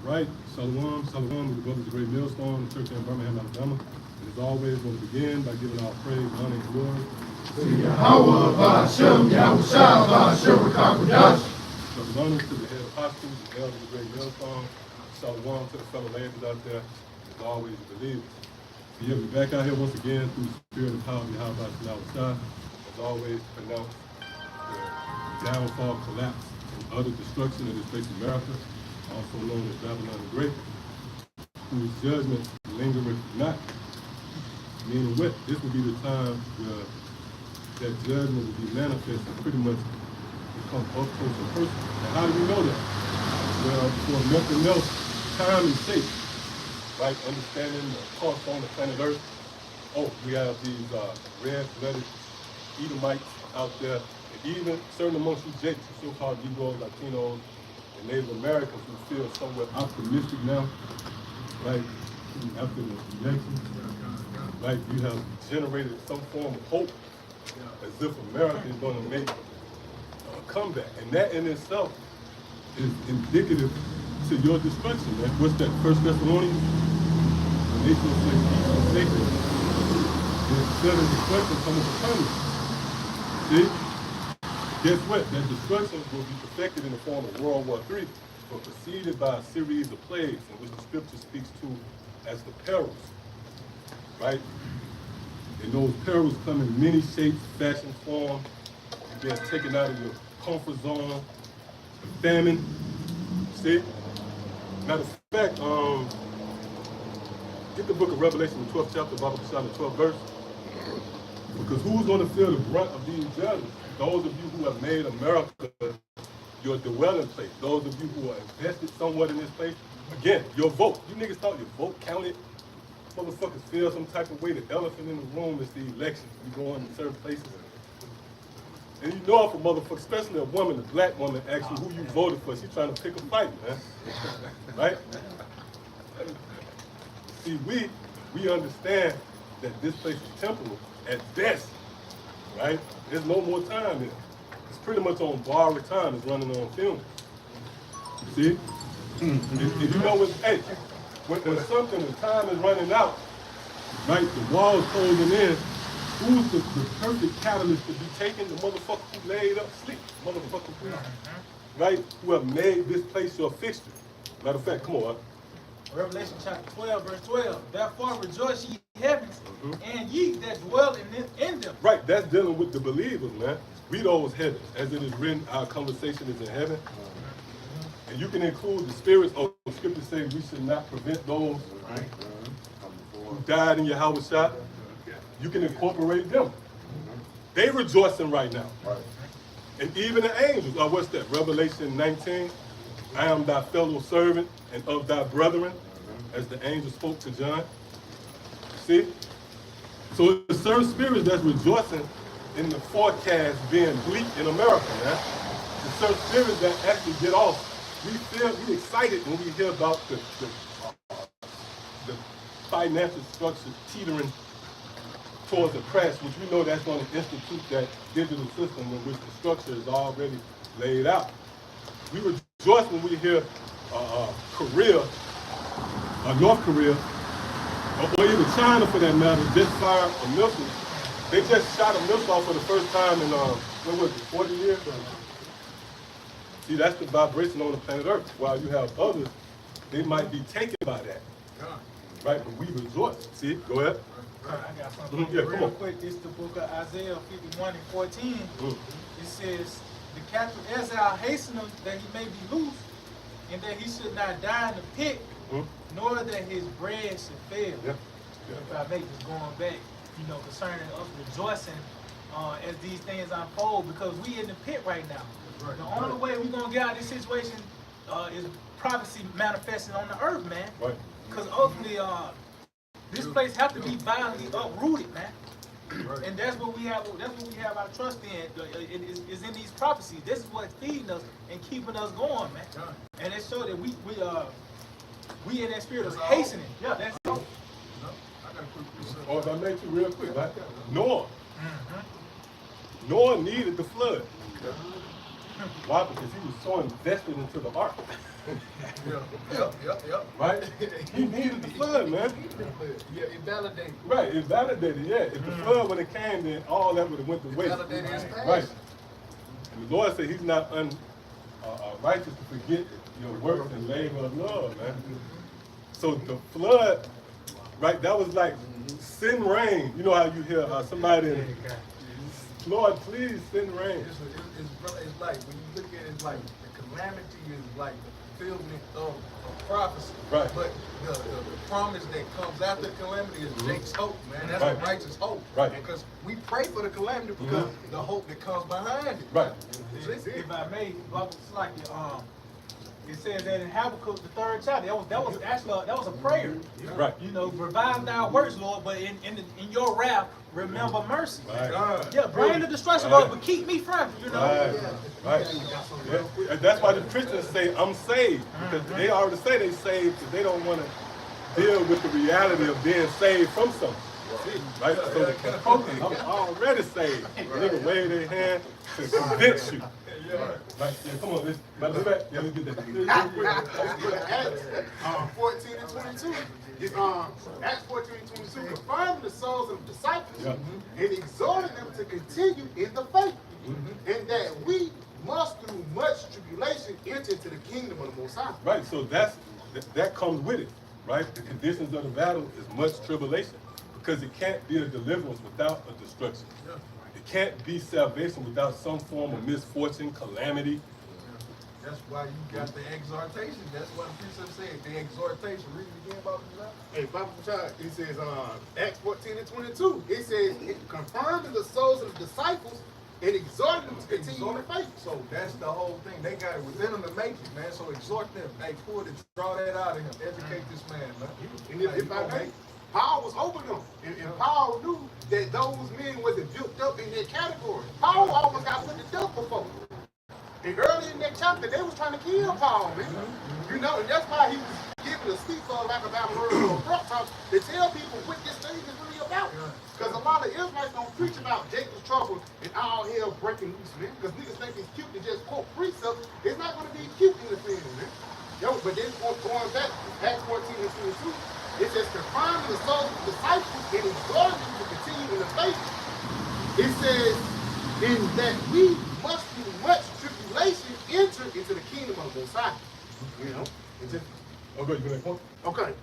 Right, Shalom, Shalom, with the brothers of Great Millstone, the church in Birmingham, Alabama. And as always, we'll begin by giving our praise, honor, and glory to Yahawashi, bahasham, Rawchaa Qadash. Double honor to the head apostles, the elders of the Great Millstone. Shalom to the fellow laborers out there, as always, the believers. So yeah, we're back out here once again through the spirit of power of Yahawashi, Rawchaa. As always, pronounce the downfall, collapse, and utter destruction of this place of America, also known as Babylon the Great, whose judgment lingereth not. Meaning what? This will be the time where that judgment will be manifest and pretty much become up close and personal. And how do we know that? Well, for nothing else, time and shape, right? Understanding the cost on the planet Earth. Oh, we have these red-blooded Edomites out there, and even certain amongst you Jakes, the so-called Negroes, Latinos, and Native Americans who feel somewhat optimistic now, right? After the election, right? You have generated some form of hope as if America is going to make a comeback. And that in itself is indicative to your destruction, man. What's that? 1 Thessalonians? The nation is like peace and safety. And instead of destruction coming upon you. See? Guess what? That destruction will be perfected in the form of World War III, but preceded by a series of plagues, in which the scripture speaks to as the perils, right? And those perils come in many shapes, fashion, form. You're being taken out of your comfort zone, the famine. See? Matter of fact, get the book of Revelation, the 12th chapter, Bible Bahasham, the 12th verse. Because who's going to feel the brunt of these judgments? Those of you who have made America your dwelling place. Those of you who are invested somewhat in this place. Again, your vote. You niggas thought your vote counted. Motherfuckers feel some type of way. The elephant in the room is the election. You go in certain places. And you know if a motherfucker, especially a woman, a black woman, asks you who you voted for, she's trying to pick a fight, man. Right? See, we understand that this place is temporal at best, right? There's no more time in it. It's pretty much on borrowed time. It's running on film. See? If you know what, hey, when something, when time is running out, right, the wall's closing in, who's the perfect catalyst to be taking? The motherfucker who laid up sleep, motherfucker who, right, who have made this place your fixture. Matter of fact, come on. Revelation chapter 12, verse 12. Therefore rejoice ye heavens, and ye that dwell in them. Right, that's dealing with the believers, man. We those heavens. As it is written, our conversation is in heaven. And you can include the spirits. Oh, the scripture says we should not prevent those who died in Yahawashi. You can incorporate them. They rejoicing right now. And even the angels. Oh, what's that? Revelation 19. I am thy fellow servant and of thy brethren, as the angel spoke to John. See? So there's certain spirits that's rejoicing in the forecast being bleak in America, man. There's certain spirits that actually get off. We excited when we hear about the financial structure teetering towards a crash, which we know that's going to institute that digital system in which the structure is already laid out. We rejoice when we hear Korea, North Korea, or even China for that matter, just fired a missile. They just shot a missile off for the first time in, what was it, 40 years? See, that's the vibration on the planet Earth. While you have others, they might be taken by that. Right? But we rejoice. See? Go ahead. I got something real quick. This is the book of Isaiah 51 and 14. It says, the captain Ezra hastened that he may be loose, and that he should not die in the pit, nor that his bread should fail. If I make this going back, concerning us rejoicing as these things unfold, because we in the pit right now. The only way we're going to get out of this situation is prophecy manifesting on the earth, man. Because ultimately, this place has to be violently uprooted, man. And that's what we have. That's what we have our trust in. Is in these prophecies. This is what's feeding us and keeping us going, man. And it shows that we in that spirit is hastening. Yeah, that's it. Oh, if I make you real quick, right? Noah. Noah needed the flood. Why? Because he was so invested into the ark. Yep. Right? He needed the flood, man. Yeah, it validated. Right, it validated, yeah. If the flood would have came, then all that would have went to waste. Validated his past. Right. And the Lord said he's not righteous to forget your works and labor of love, man. So the flood, right, that was like send rain. You know how you hear somebody, Lord, please send rain. It's like, when you look at it, it's like the calamity is like the fulfillment of prophecy. Right. But the promise that comes after the calamity is Jake's hope, man. That's Right. the righteous hope. Right. Because we pray for the calamity because the hope that comes behind it. Right. If I may, it's like it says that in Habakkuk, the 3rd chapter, that was actually a prayer. Right. You know, revive thy works, Lord, but in your wrath, remember mercy. Right. Yeah, bring the destruction, Lord, but keep me from it, you know. Right. Yeah. And that's why the Christians say, I'm saved. Because they already say they saved because they don't want to deal with the reality of being saved from something. Right? So they can focus, I'm already saved. They can wave their hand to convince you. Right? Yeah, come on, let's do that. Yeah, let's get that. Acts 14 and 22. It's Acts 14 and 22, confirming the souls of the disciples and exhorting them to continue in the faith, and that we must through much tribulation enter into the kingdom of the Most High. Right, so that comes with it, right? The conditions of the battle is much tribulation because it can't be a deliverance without a destruction. It can't be salvation without some form of misfortune, calamity. That's why you got the exhortation. That's what the precept said. The exhortation. Read it again, Baba Child. Hey, Bible Child, it says Acts 14 and 22. It says it confirming the souls of the disciples and exhorting them to continue in the faith. So that's the whole thing. They got it within them to make it, man. So exhort them. Hey, pull it, draw that out of him. Educate this man, man. And if I may, Paul was over them. And Paul knew that those men wasn't built up in their category. Paul almost got put to death before. And early in that chapter, they was trying to kill Paul, man. You know, and that's why he was giving a speech for like about a front talk to tell people what this thing is really about. Because a lot of Israelites don't preach about Jacob's trouble and all hell breaking loose, man. Because niggas think it's cute to just quote precepts. It's not going to be cute in the film, man. Yo, but then going back, Acts 14 and 22, it says, confirming the souls of the disciples and exhorting them to continue in the faith. It says, in that we must through much tribulation enter into the kingdom of the Most High. You know? Okay, you gonna point? Okay.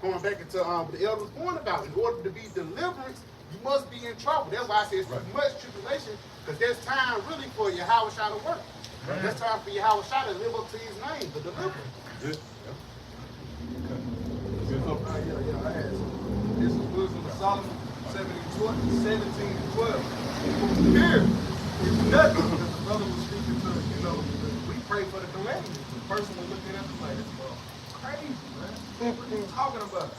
Going back into what the elder was born about, in order to be deliverance, you must be in trouble. That's why I say it's through much tribulation, because there's time really for Yahawashi to work. There's time for Yahawashi to live up to his name, the deliverance. Good. I had some. This is Wisdom of Solomon 17 and 12. Fear is nothing. Because the brother was speaking to, you know, we pray for the calamity. The person was looking at us like, this is crazy, man. What are you talking about?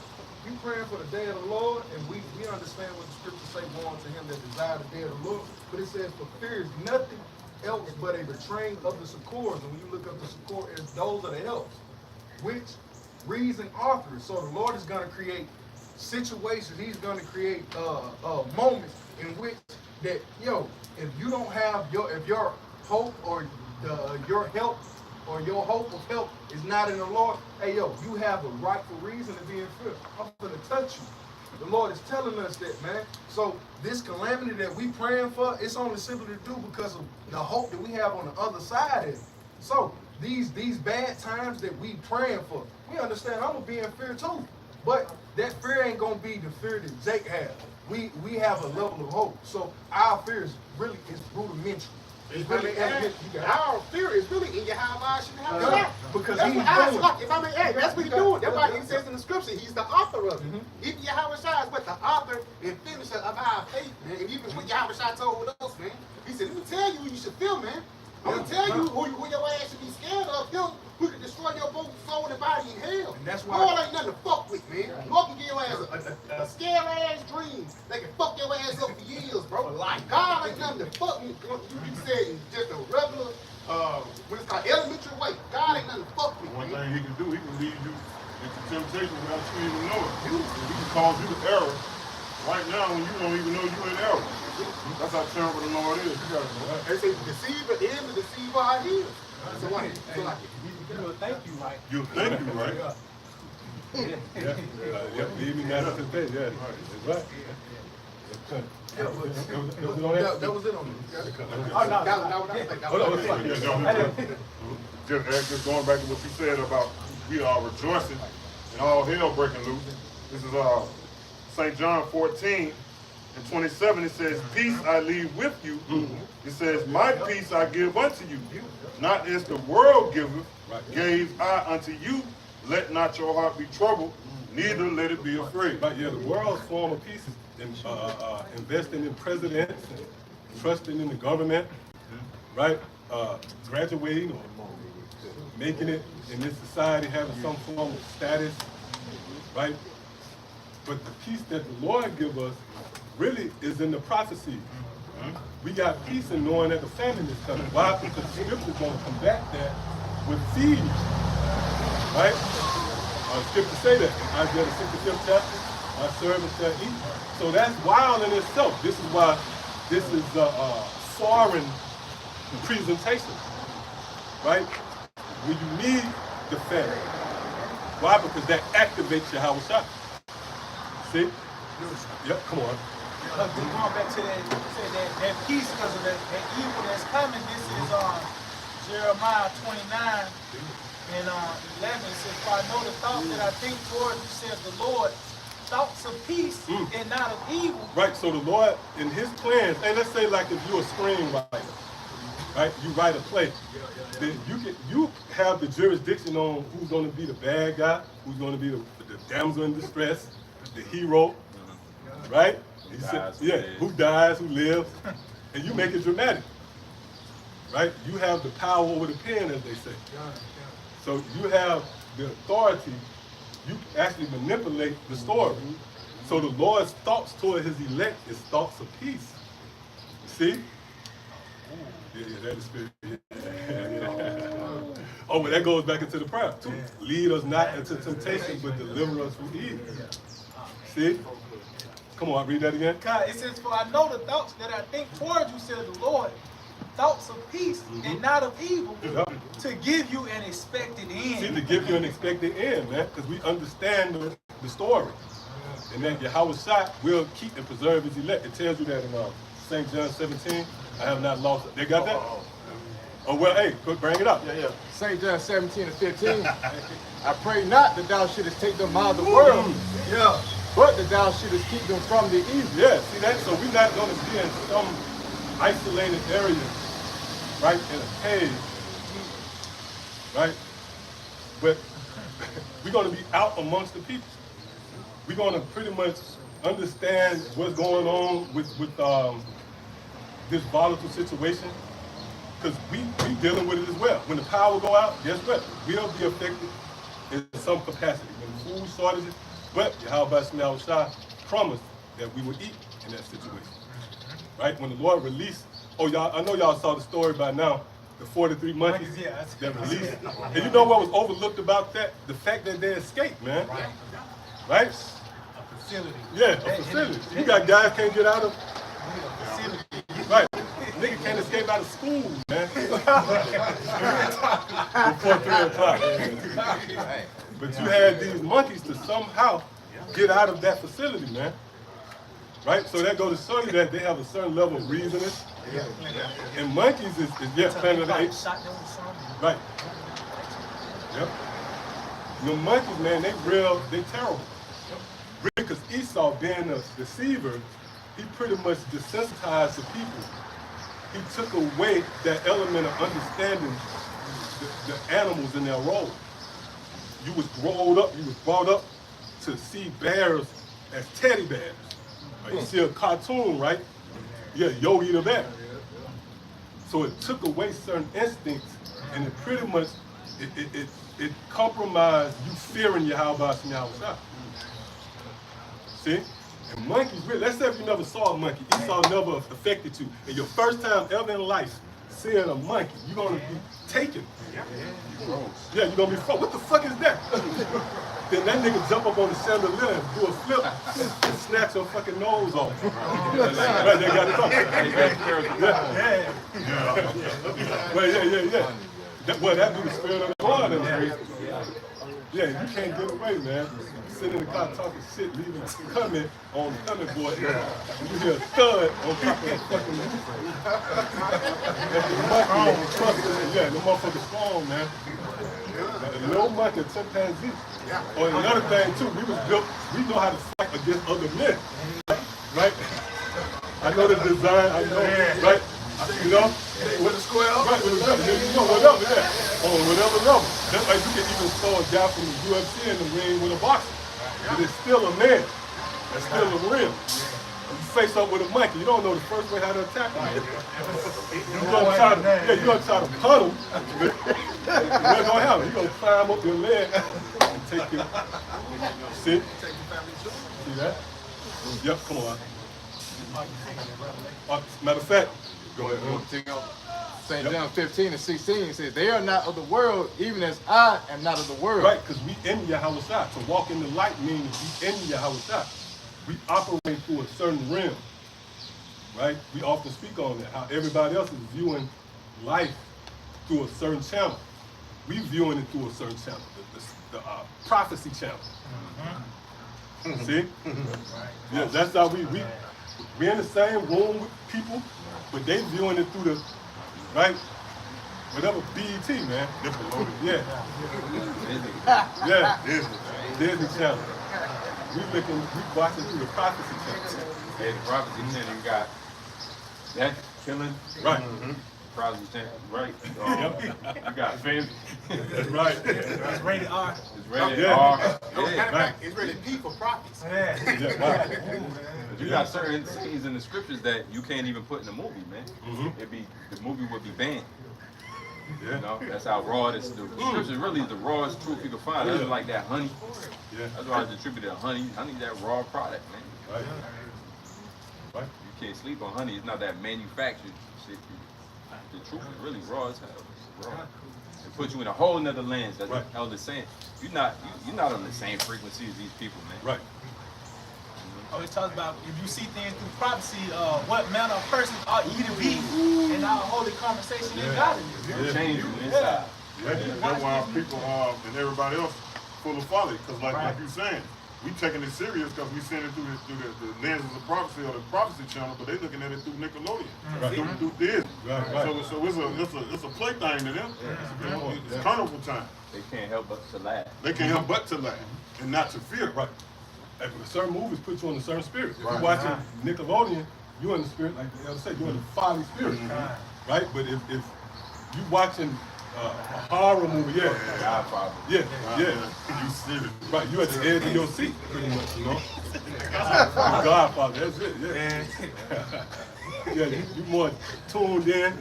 You praying for the day of the Lord, and we understand what the scriptures say, going to him that desire the day of the Lord. But it says, for fear is nothing else but a betraying of the succors. And when you look up the succor, those are the helps, which reason authors. So the Lord is going to create situations. He's going to create moments in which that, yo, if you don't have if your hope or your help or your hope of help is not in the Lord, hey, yo, you have a rightful reason to be in fear. I'm going to touch you. The Lord is telling us that, man. So this calamity that we praying for, it's only simply to do because of the hope that we have on the other side of it. So these bad times that we praying for, we understand I'm gonna be in fear too. But that fear ain't gonna be the fear that Jake has. We have a level of hope. So our fear is really rudimentary. It's really Our fear is really in Yahawashi. Because that's he's what doing. if I may add, that's what he's doing. That's why it says in the scripture, he's the author of it. Even Yahawashi is what the author and finisher of our faith, man. And even what Yahawashi told us, man. He said, let me tell you who you should feel, man. I'm gonna tell you who your ass should be scared of. Him who can destroy your both soul and body in hell. And that's why God ain't nothing to fuck with, man. God can give your ass a scare ass dream. They can fuck your ass up for years, bro. Like God ain't nothing to fuck with. You said in just a regular, what it's called, elementary way. God ain't nothing to fuck with. One thing he can do, he can lead you into temptation without you even knowing. He can cause you to error right now when you don't even know you're in error. That's how terrible the Lord is. You gotta know. They say the deceiver is the deceiver are his. So like, You'll thank you, right? You think you right. Yeah, leave me now to today. Yeah, that's right. that was it on me. Just going back to what you said about we are rejoicing and all hell breaking loose. This is St. John 14:27. It says, "Peace I leave with you." It says, "My peace I give unto you, not as the world giveth, gave I unto you. Let not your heart be troubled, neither let it be afraid." Right, yeah, the world's form of peace is investing in presidents, and trusting in the government, right? Graduating or making it in this society, having some form of status, right? But the peace that the Lord gives us really is in the prophecy. We got peace in knowing that the famine is coming. Why? Because the scripture's going to combat that with feeding, right? Scripture say that in Isaiah the 65th chapter, our servants shall eat. So that's wild in itself. This is why this is a foreign presentation, right? When you need the famine. Why? Because that activates Yahawashi. See? Yep, come on. Going back to that peace because of that evil that's coming. This is Jeremiah 29 and 11. It says, "For I know the thoughts that I think toward you, says the Lord, thoughts of peace and not of evil." Right, so the Lord, in his plans, hey, let's say like if you're a screenwriter, right? You write a play. Then you have the jurisdiction on who's going to be the bad guy, who's going to be the damsel in distress, the hero, right? Who dies, who lives, and you make it dramatic, right? You have the power over the pen, as they say. So you have the authority. You actually manipulate the story. So the Lord's thoughts toward his elect is thoughts of peace. See? Yeah, that is spirit. Oh, but that goes back into the prayer too. Lead us not into temptation, but deliver us from evil. See? Come on, read that again. God, it says, "For I know the thoughts that I think toward you, says the Lord, thoughts of peace and not of evil, to give you an expected end." See, to give you an expected end, man, because we understand the story. And that Yahawashi will keep and preserve his elect. It tells you that in St. John 17. I have not lost it. They got that? Oh, well, hey, bring it up. Yeah. St. John 17:15. "I pray not that thou shouldest take them out of the world, but that thou shouldest keep them from the evil." Yeah, see that? So we're not going to be in some isolated area, right, in a cave, right? But we're going to be out amongst the people. We're going to pretty much understand what's going on with this volatile situation, because we dealing with it as well. When the power go out, guess what? We'll be affected in some capacity. When the food shortages, but Yahawashi promised that we would eat in that situation, right? When the Lord released, y'all, I know y'all saw the story by now, the 43 monkeys that released. And you know what was overlooked about that? The fact that they escaped, man. Right? A facility. Yeah, a facility. You got guys can't get out of Facility. right. Nigga can't escape out of school, man. Before 3 o'clock. But you had these monkeys to somehow get out of that facility, man. Right? So that goes to show you that they have a certain level of reasoning. And monkeys is Planet of the Apes. Right. Yep. The monkeys, man, they terrible. Because Esau, being a deceiver, he pretty much desensitized the people. He took away that element of understanding the animals in their role. You was brought up to see bears as teddy bears. Like you see a cartoon, right? Yeah, Yogi the bear. So it took away certain instincts, and it pretty much it compromised you fearing Yahawashi and Yahawashi. See? And monkeys, really, let's say if you never saw a monkey, Esau never affected you, and your first time ever in life seeing a monkey, you're gonna be taken. Yeah, you're gonna be, what the fuck is that? then that nigga jump up on the chandelier and do a flip and snatch your fucking nose off. Right, they got it up. Well, yeah. Well, that be the spirit of the Lord. Yeah, you can't get away, man. Sitting in the car talking shit, leaving a comment on the comment board. You hear a thud on people's fucking yeah, the motherfucker's strong, man. No monkey, chimpanzee. Or another thing too, we was built, we know how to fight against other men. Right? I know the design, I know, right? You know? With the square? Right, with the level. You know, whatever, yeah. Or whatever level. That's like you can even throw a guy from the UFC in the ring with a boxer. But it's still a man. That's still a real. You face up with a monkey, you don't know the first way how to attack him. You're gonna try to punt him. What's gonna happen? You're gonna climb up your leg and take it. See? See that? Yep, come on. Matter of fact, go ahead. St. John 15:16 says, "They are not of the world, even as I am not of the world." Right, because we in Yahawashi. To walk in the light means we in Yahawashi. We operate through a certain realm, right? We often speak on that, how everybody else is viewing life through a certain channel. We viewing it through a certain channel, the prophecy channel. See? Yeah, that's how we in the same room with people, but they viewing it through the, right? Whatever BET, man. Yeah. Yeah. Disney Channel. We watching through the prophecy channel. Hey, the prophecy channel, you got that killing. Right. Prophecy channel, right. You got family. That's right. It's rated R. It's rated Yeah. R. Matter of Yeah. fact, it's really P for prophets. Yeah. Yeah, right. But you got certain scenes in the scriptures that you can't even put in the movie, man. The movie would be banned. Yeah. You know, that's how raw this. The scripture really is the rawest truth you can find. That's like that honey. Yeah. That's why I distributed honey. Honey, that raw product, man. Right. Right. You can't sleep on honey. It's not that manufactured shit. The truth is really raw as hell. It's raw. It puts you in a whole nother lens. That's what Elder's saying. You're not on the same frequency as these people, man. Right. Always talks about if you see things through prophecy, what manner of person ought ye to be, and our holy conversation in God is. It'll change you inside. That's why people and everybody else full of folly. Because like you're saying, we taking it serious because we seeing it through the lenses of prophecy or the prophecy channel, but they looking at it through Nickelodeon, through Disney. Right. So it's a play thing to them. It's carnival time. They can't help but to laugh. They can't help but to laugh and not to fear. Right. Like, certain movies put you on a certain spirit. If you're watching Nickelodeon, you're in the spirit, like the elder said, you're in the folly spirit. Right? But if you watching a horror movie, Godfather. yeah. You serious? Right, you at the edge of your seat, pretty much, you know? Godfather, that's it, yeah. Yeah, you more tuned in.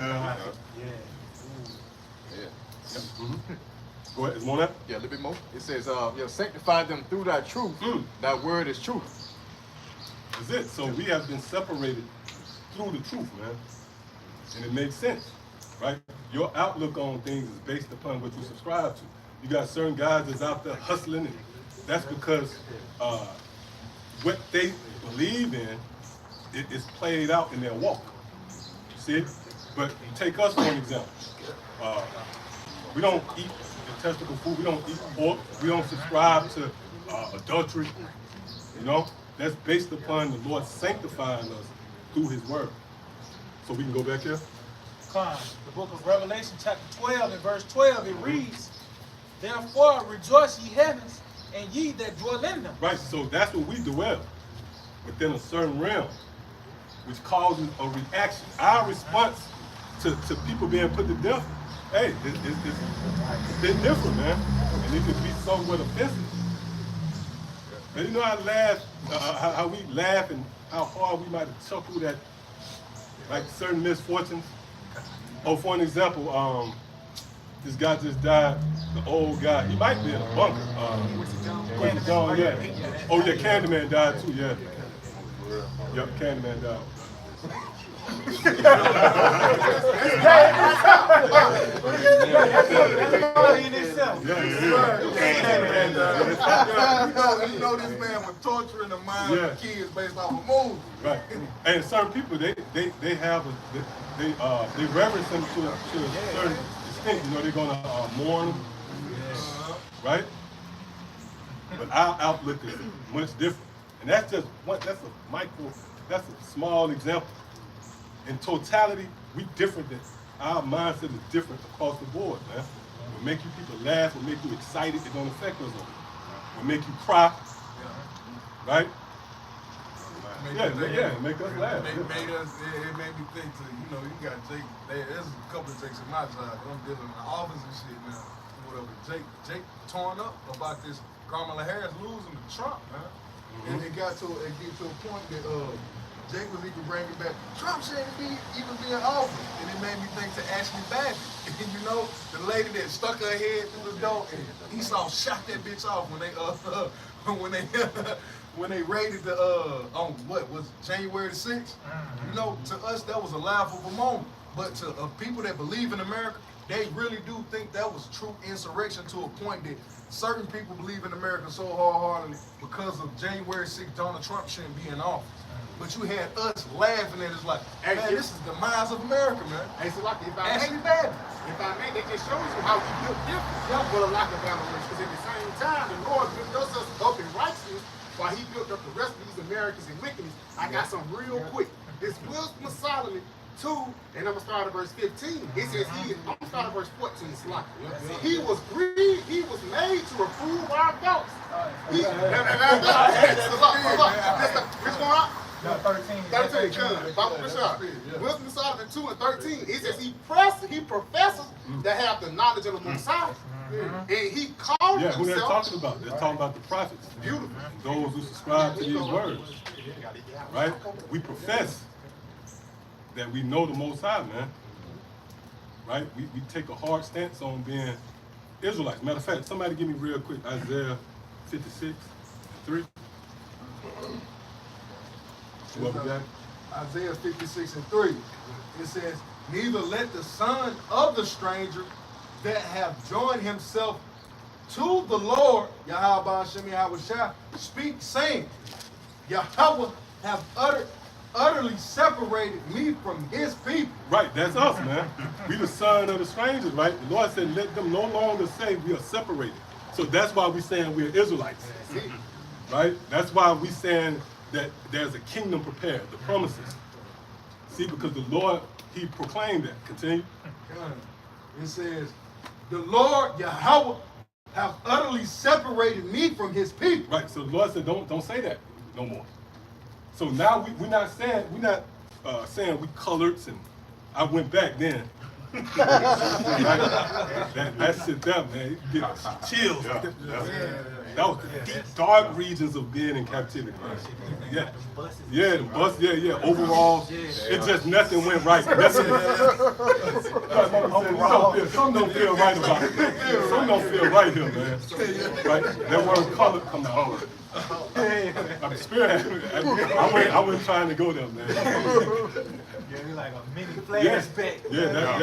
Go ahead, is more that? Yeah, a little bit more. It says, sanctify them through thy truth. Thy word is truth. That's it. So we have been separated through the truth, man. And it makes sense, right? Your outlook on things is based upon what you subscribe to. You got certain guys that's out there hustling, and that's because what they believe in is played out in their walk. See? But take us for an example. We don't eat detestable food. We don't eat pork. We don't subscribe to adultery. You know? That's based upon the Lord sanctifying us through his word. So we can go back here. The book of Revelation, chapter 12, and verse 12, it reads, "Therefore rejoice, ye heavens, and ye that dwell in them." Right, so that's what we dwell within a certain realm, which causes a reaction. Our response to people being put to death, hey, it's a bit different, man. And it could be somewhat offensive. And you know how we laugh and how hard we might have chuckled at like certain misfortunes. Oh, for an example, this guy just died, the old guy. He might be in a bunker. What's it called? Yeah. Oh yeah, Candyman died too, yeah. Yep, Candyman died. You know this man was torturing the minds of kids based off of movies. Right. And certain people, they have they reverence them to a certain extent. You know, they're gonna mourn them, right? But our outlook is much different, and that's just one. That's a micro. That's a small example. In totality, we different. Than our mindset is different across the board, man. Will make you people laugh. Will make you excited. It don't affect us. Will make you cry, right? Make us laugh. It made me think to, you know, you got Jake. There's a couple of Jakes in my job. I'm dealing in the office and shit now. Whatever. Jake torn up about this Kamala Harris losing to Trump, man. And it get to a point that Jake was even bringing back, Trump shouldn't even be in office. And it made me think to Ashley Babbitt. And you know, the lady that stuck her head through the door and Esau shot that bitch off when they when they raided the on what was January the 6th. You know, to us that was a laughable moment. But to people that believe in America, they really do think that was true insurrection to a point that certain people believe in America so wholeheartedly because of January 6th, Donald Trump shouldn't be in office. But you had us laughing at it like, hey, man, this is the demise of America, man. Hey, so like, if I Ashley may, Babbitt. that just shows you how we built different. But a lot of Alabama, because at the same time, the Lord built us up in righteousness while he built up the rest of these Americans in wickedness. I got some real quick. This Wisdom of Solomon 2, and I'm going to start at verse 15. It says, I'm going to start at verse 14. He was grieved, he was made to reprove our thoughts. Which one up? No, 13. 13, Wisdom of Solomon 2 and 13. It says he professes to have the knowledge of the Most High. And he called himself. Who they're talking about? They're talking about the prophets. Beautiful. Those who subscribe to these words. Right? We profess that we know the Most High, man. Right? We take a hard stance on being Israelites. Matter of fact, somebody give me real quick Isaiah 56:3. What we got? Isaiah 56:3. It says, neither let the son of the stranger that have joined himself to the Lord, Yahawashi, speak, saying, Yahweh have utterly separated me from his people. Right, that's us, man. We the son of the strangers, right? The Lord said, let them no longer say we are separated. So that's why we're saying we're Israelites, right? That's why we're saying that there's a kingdom prepared, the promises. See, because the Lord, he proclaimed that. Continue. It says, the Lord Yahweh have utterly separated me from his people. Right, so the Lord said, don't say that no more. So now we're not saying we coloreds, and I went back then. That shit there, man, you get chills. That was the deep, dark regions of being in captivity, man. The bus, overall, it just nothing went right. Something don't feel right about it. Something don't feel right here, man. Right? That word color come out. I'm spirit. I wasn't trying to go there, man. You're like a mini flashback.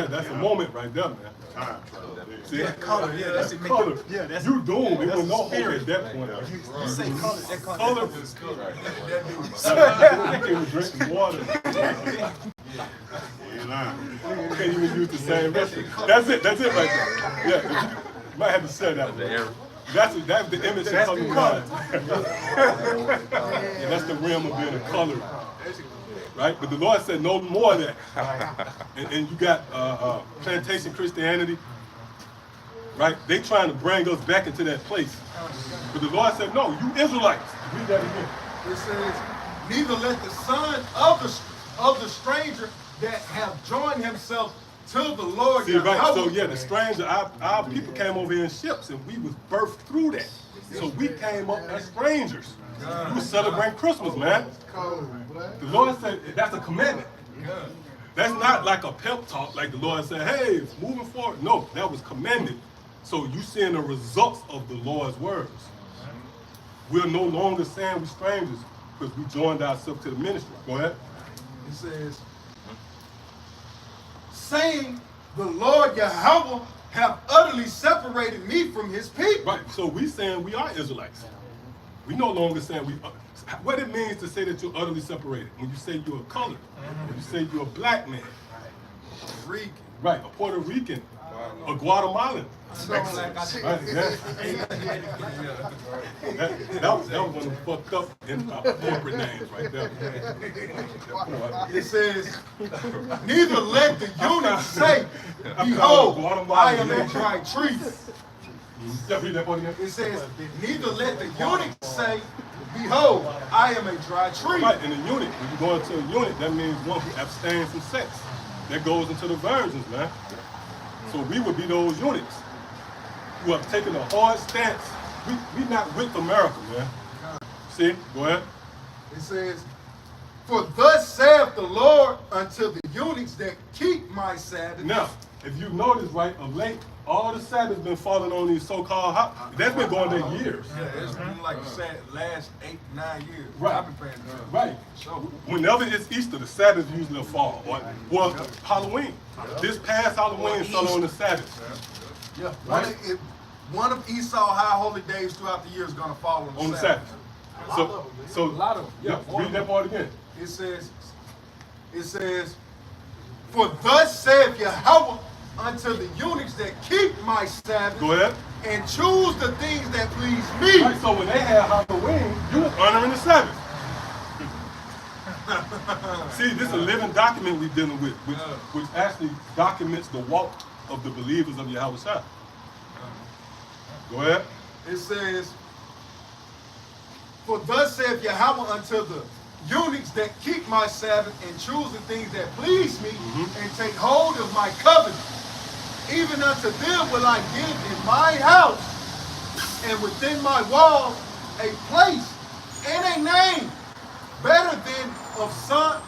That's a moment right there, man. See, that color, that's it. Color. That's you doomed. It was no hope spirit at that point. You say color, that Color. You can drink water. You can't even use the same recipe. That's it right there. Yeah, you might have to say that one. That's the image that's coming mind. That's the realm of being a color. Right? But the Lord said no more of that. And you got plantation Christianity. Right? They trying to bring us back into that place. But the Lord said, no, you Israelites. Read that again. It says, neither let the son of the stranger that have joined himself to the Lord. See, right? So the stranger, our people came over here in ships, and we was birthed through that. So we came up as strangers. We celebrate Christmas, man. The Lord said that's a commandment. That's not like a pep talk, like the Lord said, hey, moving forward. No, that was commanded. So you seeing the results of the Lord's words. We're no longer saying we're strangers because we joined ourselves to the ministry. Go ahead. It says, saying, the Lord Yahweh have utterly separated me from his people. Right, so we saying we are Israelites. We no longer saying what it means to say that you're utterly separated. When you say you're a colored, when you say you're a black man, Rican. right, a Puerto Rican, a Guatemalan. Right, That was one of them fucked up corporate names right there. It says, neither let the eunuch say, behold, I am a dry tree. Yeah, read that part again. It says, neither let the eunuch say, behold, I am a dry tree. Right, and a eunuch, when you go into a eunuch, that means one who abstains from sex. That goes into the virgins, man. So we would be those eunuchs who have taken a hard stance. We not with America, man. See, go ahead. It says, for thus saith the Lord unto the eunuchs that keep my Sabbath. Now, if you notice, right, of late, all the Sabbaths been falling on these so-called that's been going there years. Yeah, it's been like the last 8-9 years. Right. I've been paying attention. Right. So, Whenever it's Easter, the Sabbath usually fall. Well, Halloween. This past Halloween fell on the Sabbath. yeah, Right. one of Esau high holy days throughout the year is going to fall On the Sabbath. So, A lot of them. yeah, read that part again. It says, for thus saith Yahawashi unto the eunuchs that keep my Sabbath, Go ahead. and choose the things that please me. Right, so when they had Halloween, you were honoring the Sabbath. See, this is a living document we're dealing with, which actually documents the walk of the believers of Yahawashi. Go ahead. It says, for thus saith Yahawah unto the eunuchs that keep my Sabbath and choose the things that please me, and take hold of my covenant. Even unto them will I give in my house and within my walls a place and a name better than of sons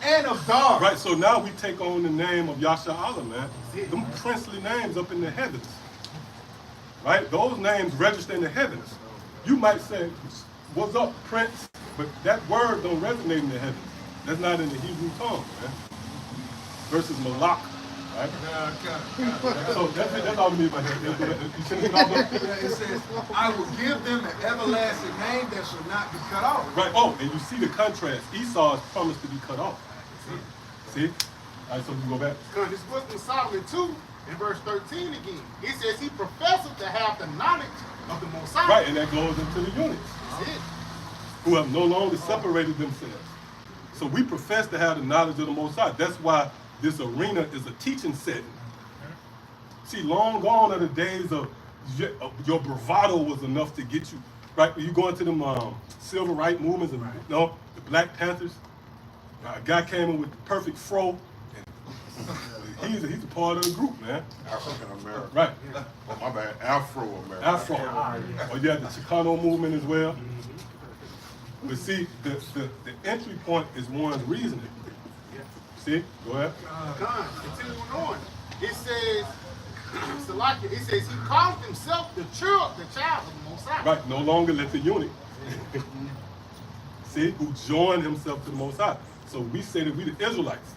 and of daughters. Right, so now we take on the name of Yasha Allah, man. Them princely names up in the heavens. Right? Those names register in the heavens. You might say, what's up, prince? But that word don't resonate in the heavens. That's not in the Hebrew tongue, man. Versus Malak. Right? So that's all we need by here. It says, I will give them an everlasting name that shall not be cut off. Right. Oh, and you see the contrast. Esau is promised to be cut off. See? All right, so we can go back. Because this book of Solomon 2, in verse 13 again, it says he professes to have the knowledge of the Most High. Right, and that goes into the eunuchs, That's it. who have no longer separated themselves. So we profess to have the knowledge of the Most High. That's why this arena is a teaching setting. See, long gone are the days of your bravado was enough to get you, right? You go into them civil rights movements, and the Black Panthers. A guy came in with the perfect fro, and he's a part of the group, man. African American. Right. Oh, my bad. Afro American. Afro. Or you have the Chicano movement as well. But see, the entry point is one's reasoning. See? Go ahead. Continuing on. It says, it says he called himself the child of the Most High. Right, no longer let the eunuch. See, who joined himself to the Most High. So we say that we the Israelites.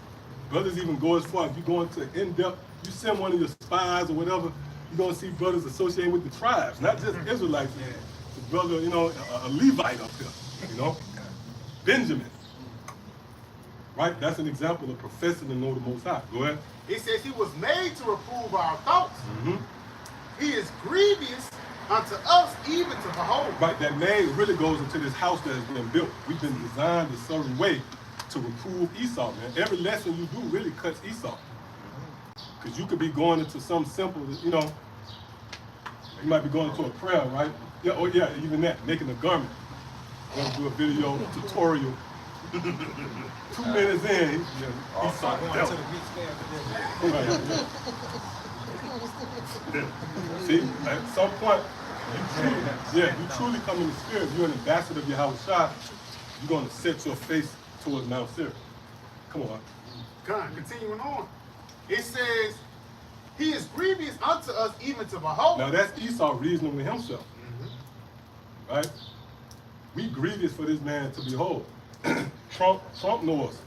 Brothers even go as far as you go into in-depth, you send one of your spies or whatever, you're going to see brothers associated with the tribes, not just Israelites. The brother, a Levite up here, Benjamin. Right? That's an example of professing to know the Most High. Go ahead. It says he was made to reprove our thoughts. He is grievous unto us even to behold. Right, that name really goes into this house that has been built. We've been designed a certain way to reprove Esau, man. Every lesson you do really cuts Esau. Because you could be going into some simple, you might be going to a prayer, right? Yeah, oh yeah, even that, making a garment. Gonna do a video tutorial. 2 minutes in, Esau dealt. See, at some point, you truly come in the spirit. You're an ambassador of Yahawashi. You're going to set your face towards Mount Seir. Come on. Continuing on. It says, he is grievous unto us even to behold. Now that's Esau reasoning with himself. Right? We grievous for this man to behold. Trump knows.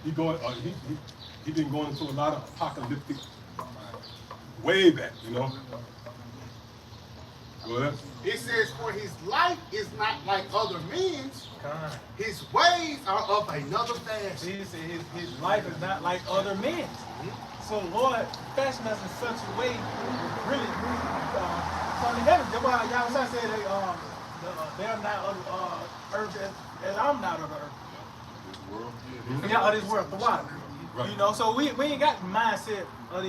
He been going into a lot of apocalyptic way back, Go ahead. It says, for his life is not like other men's. Kind. His ways are of another fashion. His life is not like other men's. So Lord fashioned us in such a way, really, from the heavens. That's why Yahawashi said they are not of earth as I'm not of the earth. Yeah, of this world, the water. Right. You know, so we ain't got the mindset of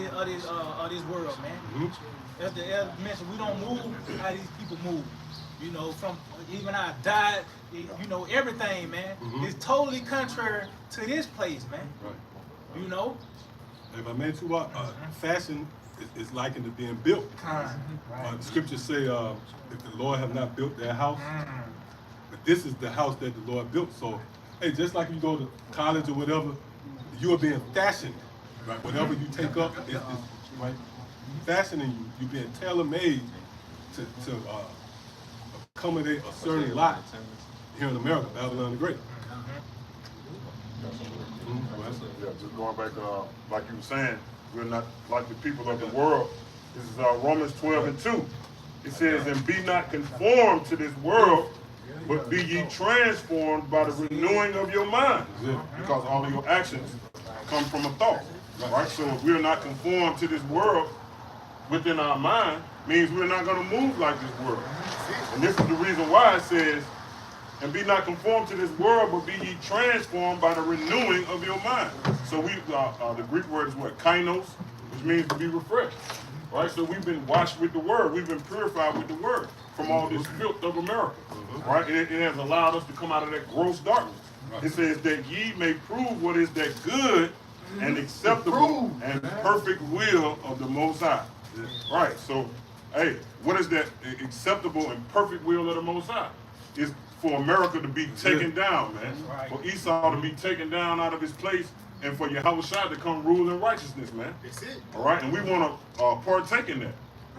this world, man. As the elder mentioned, we don't move how these people move. You know, from even our diet, you know, everything, man. It's totally contrary to this place, man. Right. You know? If I may too, fashion is likened to being built. Right. The scriptures say, if the Lord have not built their house, but this is the house that the Lord built. So, hey, just like you go to college or whatever, you are being fashioned. Right? Whatever you take up is right, fashioning you. You're being tailor-made to accommodate a certain lot here in America, Babylon the Great. Yeah, just going back, like you were saying, we're not like the people of the world. This is Romans 12:2. It says, and be not conformed to this world, but be ye transformed by the renewing of your mind. Because all of your actions come from a thought. Right? So if we're not conformed to this world within our mind, means we're not going to move like this world. And this is the reason why it says, and be not conformed to this world, but be ye transformed by the renewing of your mind. So we, the Greek word is what? Kainos, which means to be refreshed. Right? So we've been washed with the word. We've been purified with the word from all this filth of America. Right? It has allowed us to come out of that gross darkness. It says that ye may prove what is that good and acceptable and perfect will of the Most High. Right? So, hey, what is that acceptable and perfect will of the Most High? It's for America to be taken down, man. For Esau to be taken down out of his place, and for Yahawashi to come rule in righteousness, man. That's it. All right, and we want to partake in that.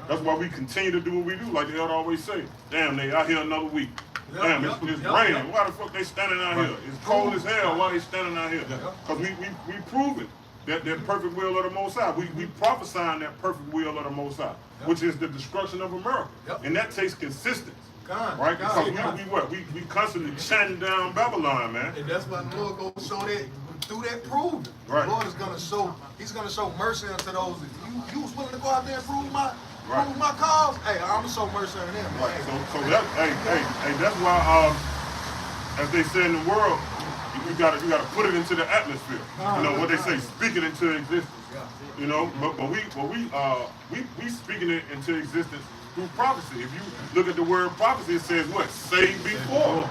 That's why we continue to do what we do, like the elder always say. Damn, they out here another week. Damn, it's raining. Why the fuck they standing out here? It's cold as hell. Why they standing out here? Because we proven that perfect will of the Most High. We prophesying that perfect will of the Most High, which is the destruction of America, and that takes consistency. Right? Because we constantly chanting down Babylon, man. And that's why the Lord gonna show that through that proving. Right. The Lord is gonna show, he's gonna show mercy unto those. You was willing to go out there and prove my cause. Hey, I'm gonna show mercy on them. Right. So that hey, that's why as they say in the world, you gotta put it into the atmosphere. You know what they say, speak it into existence. You know, but we speaking it into existence through prophecy. If you look at the word prophecy, it says what? Say before.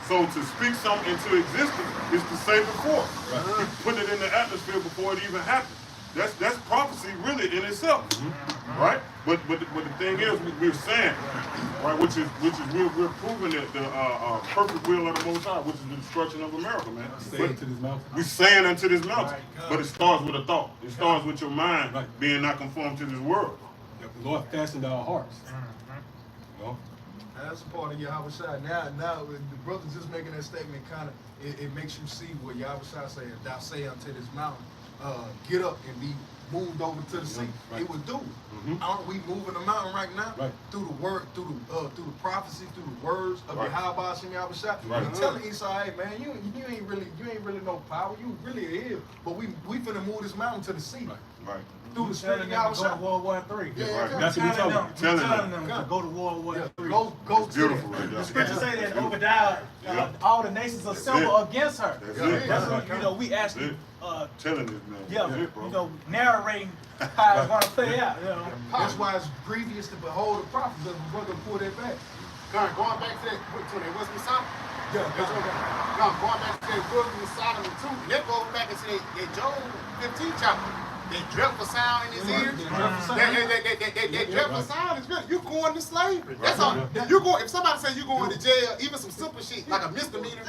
So to speak something into existence is to say before. You put it in the atmosphere before it even happens. That's prophecy really in itself, right? But the thing is, we're saying, right, which is we're proving that the perfect will of the Most High, which is the destruction of America, man. We're saying unto this mountain, but it starts with a thought. It starts with your mind being not conformed to this world. The Lord fashioned our hearts. You know? That's part of Yahawashi. Now the brother's just making that statement, kind of it makes you see what Yahawashi said. Thou say unto this mountain, get up and be moved over to the sea. It would do. Aren't we moving the mountain right now? Through the word, through the prophecy, through the words of Yahawashi and Yahawashi. He's telling Esau, hey man, you ain't really no power. You really is. But we finna move this mountain to the sea. Right. Through the spirit of Go to Yahawashi. World War III. That's what we're talking Telling them to go to World War III. Go to Beautiful, that. right there. The scripture say that Obadiah, all the nations assemble against her. That's what, you know, we actually, telling this man. you know, narrating how it's gonna play out. You know, That's why it's grievous to behold the prophets. The brother pull that back. Going back to that, Western Sodom. Yeah, Going back to that Western Sodom too. And that goes back into that Job 15 chapter. That dreadful sound in his ears. That dreadful sound is good. You're going to slavery. That's all. You go. If somebody says you're going to jail, even some simple shit like a misdemeanor,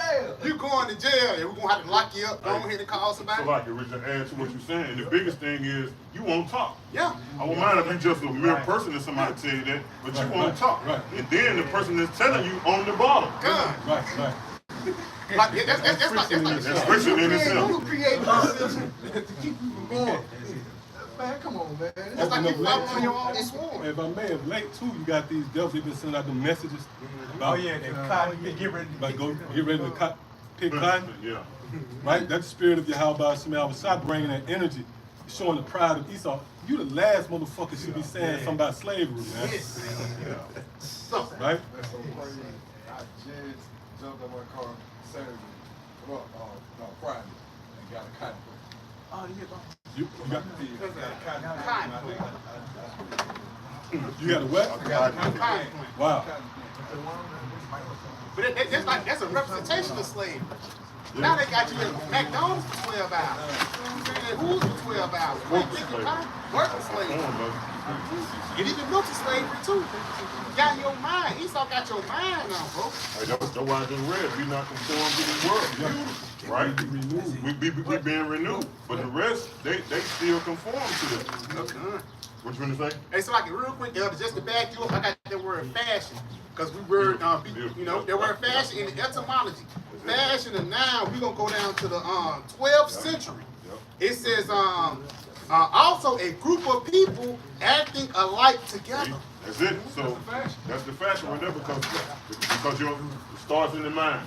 you're going to jail, and we're gonna have to lock you up. Go ahead and call somebody. So like Richard, add to what you're saying. And the biggest thing is you won't talk. Yeah. I won't mind if you just a mere person and somebody tell you that, but you won't talk. And then the person that's telling you on the bottom. God. Like, that's friction in itself. You create a system to keep you from going. Man, come on, man. It's like you fight on your own sword. If I may, of late too, you got these devils. They've been sending out the messages. Oh yeah, that cotton, get ready to Like get ready to pick cotton. Yeah. Right? That's the spirit of Yahawashi. Yahawashi bringing that energy, showing the pride of Esau. You the last motherfucker should be saying something about slavery, man. Right? That's so crazy. I just jumped in my car Saturday, Friday, and got a cotton picker. Oh yeah, bro. You got Cotton. you got a what? I got a cotton picker. Wow. But that's a representation of slavery. Now they got you at McDonald's for 12 hours. At Who's for 12 hours. Working slavery. And even military slavery too. You got your mind. Esau got your mind now, bro. Hey, that's why I just read. Be not conformed to this world. Right? We being renewed. But the rest, they still conform to that. What you gonna say? Hey, so like real quick, just to back you up, I got the word fashion. Because we were, the word fashion in the etymology. Fashion, and now we're going to go down to the 12th century. It says, also a group of people acting alike together. That's it. So that's the fashion right there because it starts in the mind.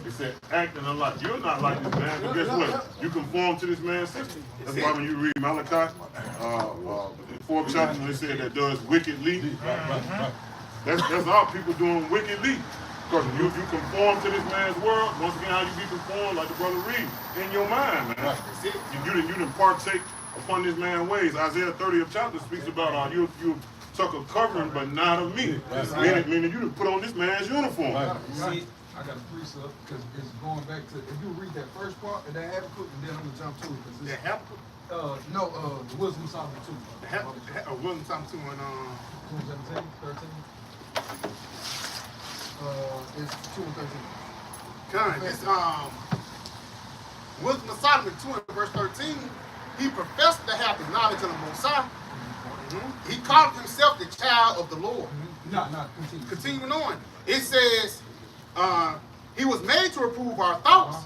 It said acting alike. You're not like this man, but guess what? You conform to this man's system. That's why when you read Malachi, the 4th chapter, when it said that does wickedly. That's all people doing wickedly. Because if you conform to this man's world, once again, how you be conformed, like the brother read, in your mind, man. You didn't partake upon this man's ways. Isaiah 30th chapter speaks about you took a covering, but not of me. Meaning you didn't put on this man's uniform. See, I got a precept because it's going back to, if you read that first part of that Habakkuk, and then I'm going to jump to it. The Habakkuk? The Wisdom of Solomon 2. The Wisdom of Solomon 2 and 17, 13. It's 2 and 13. Kind. This Wisdom of Solomon 2 and verse 13. He professed to have the knowledge of the Most High. He called himself the child of the Lord. Continue. Continuing on, it says, he was made to reprove our thoughts.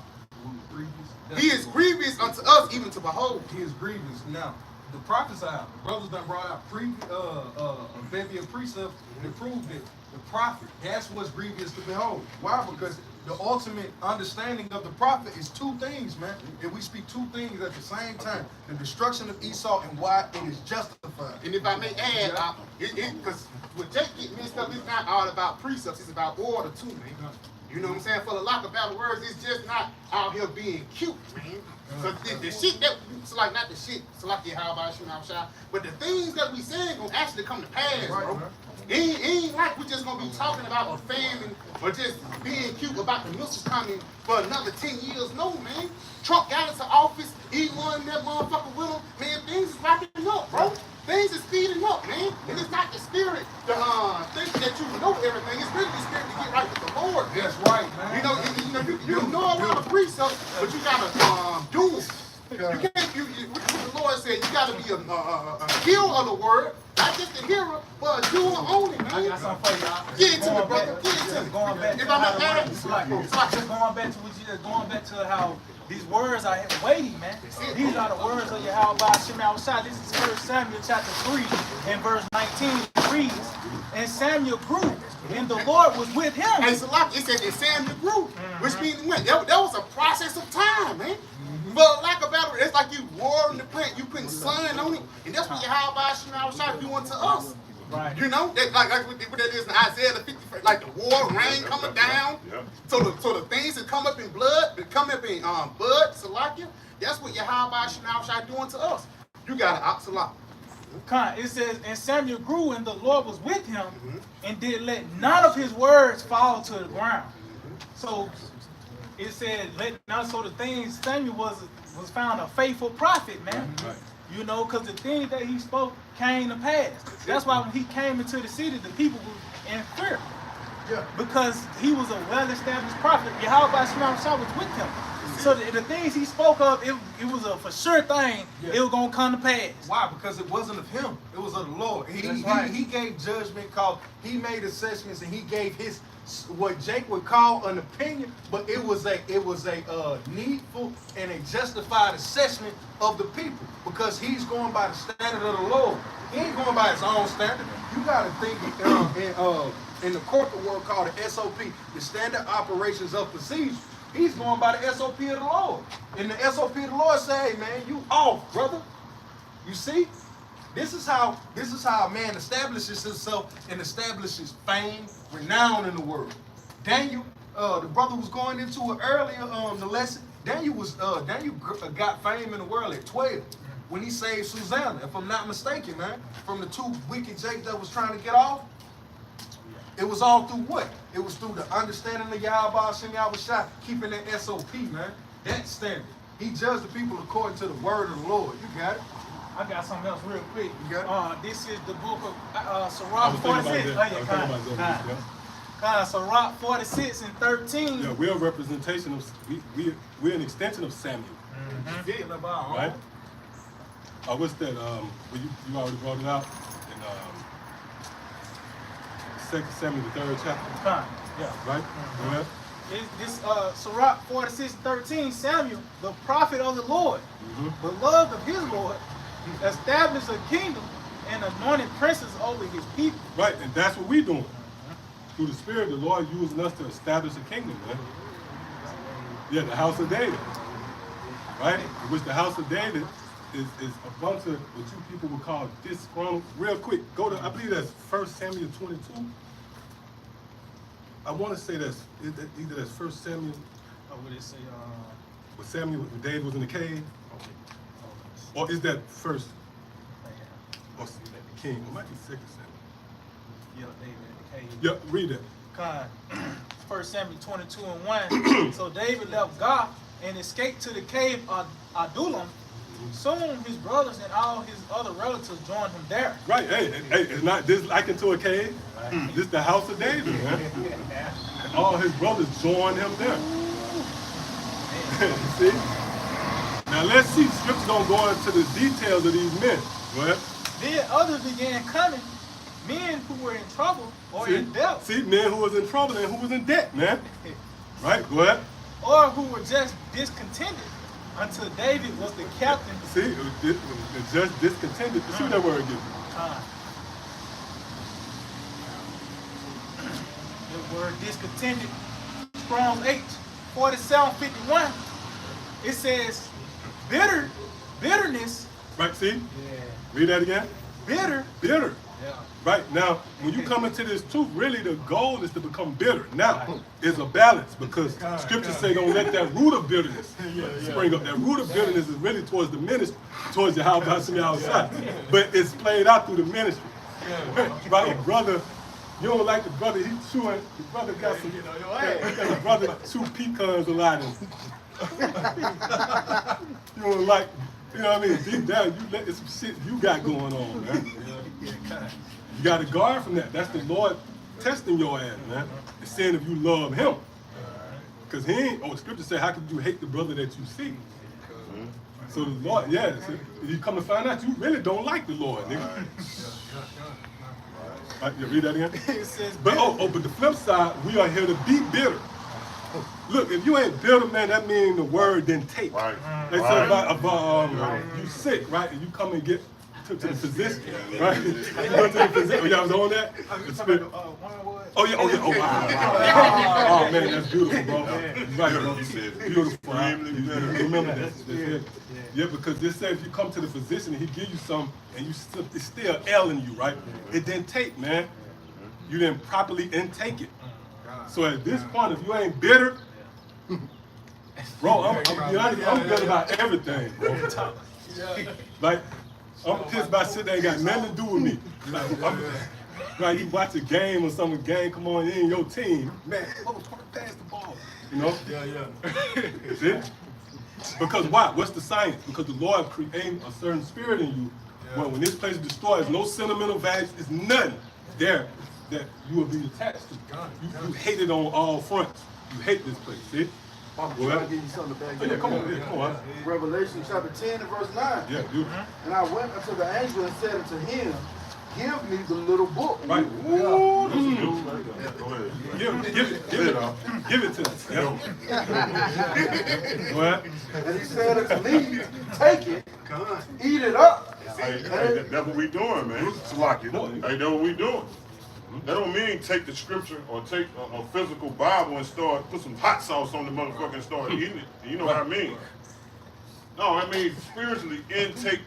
He is grievous unto us, even to behold. He is grievous. Now, the prophets out. The brothers done brought out a bevy of precepts to prove that the prophet, that's what's grievous to behold. Why? Because the ultimate understanding of the prophet is two things, man. And we speak two things at the same time. The destruction of Esau and why it is justified. And if I may add, because what Jake get mixed up, it's not all about precepts, it's about order too, man. You know what I'm saying? For the lack of better words, it's just not out here being cute, man. Because the shit that, so like not the shit, so like Yahawashi, but the things that we saying gonna actually come to pass, bro. It ain't like we're just gonna be talking about a famine or just being cute about the missiles coming for another 10 years. No, man. Trump got into office, he won that motherfucker with him. Man, things is wrapping up, bro. Things is speeding up, man. And it's not the spirit to think that you know everything. It's really the spirit to get right with the Lord. Man. That's right, man. You know a lot of precepts, but you gotta do them. You can't. What the Lord said, you gotta be a hearer of the word, not just a hearer, but a doer only, man. I got something for y'all. Get it to me, brother. Get it to me. Going back If I'm not adding, just going back to how these words are weighty, man. These are the words of Yahawashi. This is 1 Samuel chapter 3 and verse 19. It reads, and Samuel grew, and the Lord was with him. And so like it said that Samuel grew, which means that was a process of time, man. But like a battle, it's like you watering the plant, you putting sun on it, and that's what Yahawashi doing to us. Right. You know, that, like what that is in Isaiah the 51st, like the war, rain coming down. So the things that come up in blood, that come up in bud, Salakia, that's what Yahawashi doing to us. You got an oxalot. It says, and Samuel grew, and the Lord was with him, and did let none of his words fall to the ground. So it said, so the things Samuel was found a faithful prophet, man. Right. You know, because the things that he spoke came to pass. That's why when he came into the city, the people were in fear. Yeah. Because he was a well-established prophet. Yahawashi was with him. So the things he spoke of, it was a for sure thing. Yeah. It was gonna come to pass. Why? Because it wasn't of him. It was of the Lord. That's right. He gave judgment call. He made assessments and he gave his what Jake would call an opinion, but it was a needful and a justified assessment of the people because he's going by the standard of the Lord. He ain't going by his own standard. You got to think in the corporate world called the SOP, the standard operations of procedure. He's going by the SOP of the Lord. And the SOP of the Lord say, hey man, you off, brother. You see? This is how a man establishes himself and establishes fame, renown in the world. Daniel, the brother was going into it earlier, the lesson. Daniel got fame in the world at 12 when he saved Susanna, if I'm not mistaken, man, from the two wicked Jakes that was trying to get off. It was all through what? It was through the understanding of Yahawashi and Yahawashi, keeping that SOP, man. That standard. He judged the people according to the word of the Lord. You got it? I got something else real quick. You got This is the book of I Sirach was thinking 46. about that. I was thinking about that. Sirach 46 and 13. Yeah, we're a representation of, we're an extension of Samuel. Getting about Right? What's that? Well, you already brought it out in 2 Samuel, the 3rd chapter. Yeah. Right? Go ahead. This Sirach 46 and 13, Samuel, the prophet of the Lord, beloved of his Lord, established a kingdom and anointed princes over his people. Right, and that's what we're doing. Through the Spirit, the Lord using us to establish a kingdom, man. Yeah, the house of David. Right? In which the house of David is a bunch of what you people would call disgruntled. Real quick, go to, I believe that's 1 Samuel 22. I want to say that's either that's 1 Samuel. Or would it say, When David was in the cave, or is that first? Or the king? It might be 2 Samuel. yeah, David in the cave. Yeah, read it. Con. 1 Samuel 22 and 1. So David left Gath and escaped to the cave of Adullam. Soon his brothers and all his other relatives joined him there. Right, hey, it's not this like into a cave. This the house of David, man. And all his brothers joined him there. See? Now let's see. Scripture don't go into the details of these men. Go ahead. Then others began coming, men who were in trouble or in debt, See, men who was in trouble and who was in debt, man. Right, go ahead. or who were just discontented until David was the captain. See, it just discontented. See what that word again. The word discontented, Strong's H, 4751. It says bitterness. Right, see? Yeah. Read that again. Bitter. Bitter. Yeah. Right, now, when you come into this truth, really the goal is to become bitter. Now, it's a balance because scriptures say don't let that root of bitterness spring up. That root of bitterness is really towards the ministry, towards Yahawashi outside. But it's played out through the ministry. Right, a brother, you don't like the brother, he's chewing, the brother got some, the brother chew pecans a lot. You don't like, you know what I mean? Deep down, you let some shit you got going on, man. You got to guard from that. That's the Lord testing your ass, man. And saying if you love him. Because he ain't, the scripture say, how could you hate the brother that you see? So the Lord, you come to find out you really don't like the Lord, nigga. Right, you read that again? It says But but the flip side, we are here to be bitter. Look, if you ain't bitter, man, that means the word didn't take. Right. They say about you sick, right? And you come and get to the physician, right? You go to the physician. Y'all was on that? Oh man, that's beautiful, bro. Right, bro. Beautiful. Remember that. That's it. Yeah, because this says if you come to the physician and he give you some and it's still ailing you, right? It didn't take, man. You didn't properly intake it. So at this point, if you ain't bitter, bro, I'm bitter about everything, bro. Like, I'm pissed about shit that ain't got nothing to do with me. Like you watch a game or some game come on in your team, man, motherfucker, pass the ball. You know? Yeah. See? Because why? What's the science? Because the Lord created a certain spirit in you. Well, when this place is destroyed, there's no sentimental value, there's nothing there that you will be attached to. You hate it on all fronts. You hate this place, see? I'm Go trying ahead. to give you something to back Oh, yeah, come on, yeah, come on. Revelation chapter 10 and verse 9. Yeah, you. And I went unto the angel and said unto him, give me the little book. Right. Ooh, this is good right there. Go ahead. Give it to us. Yeah. Go ahead. And he said unto me, take it, eat it up. Hey, that's what we doing, man. Salaki. Hey, that's what we doing. That don't mean take the scripture or take a physical Bible and put some hot sauce on the motherfucker and start eating it. And you know what I mean? No, I mean spiritually intake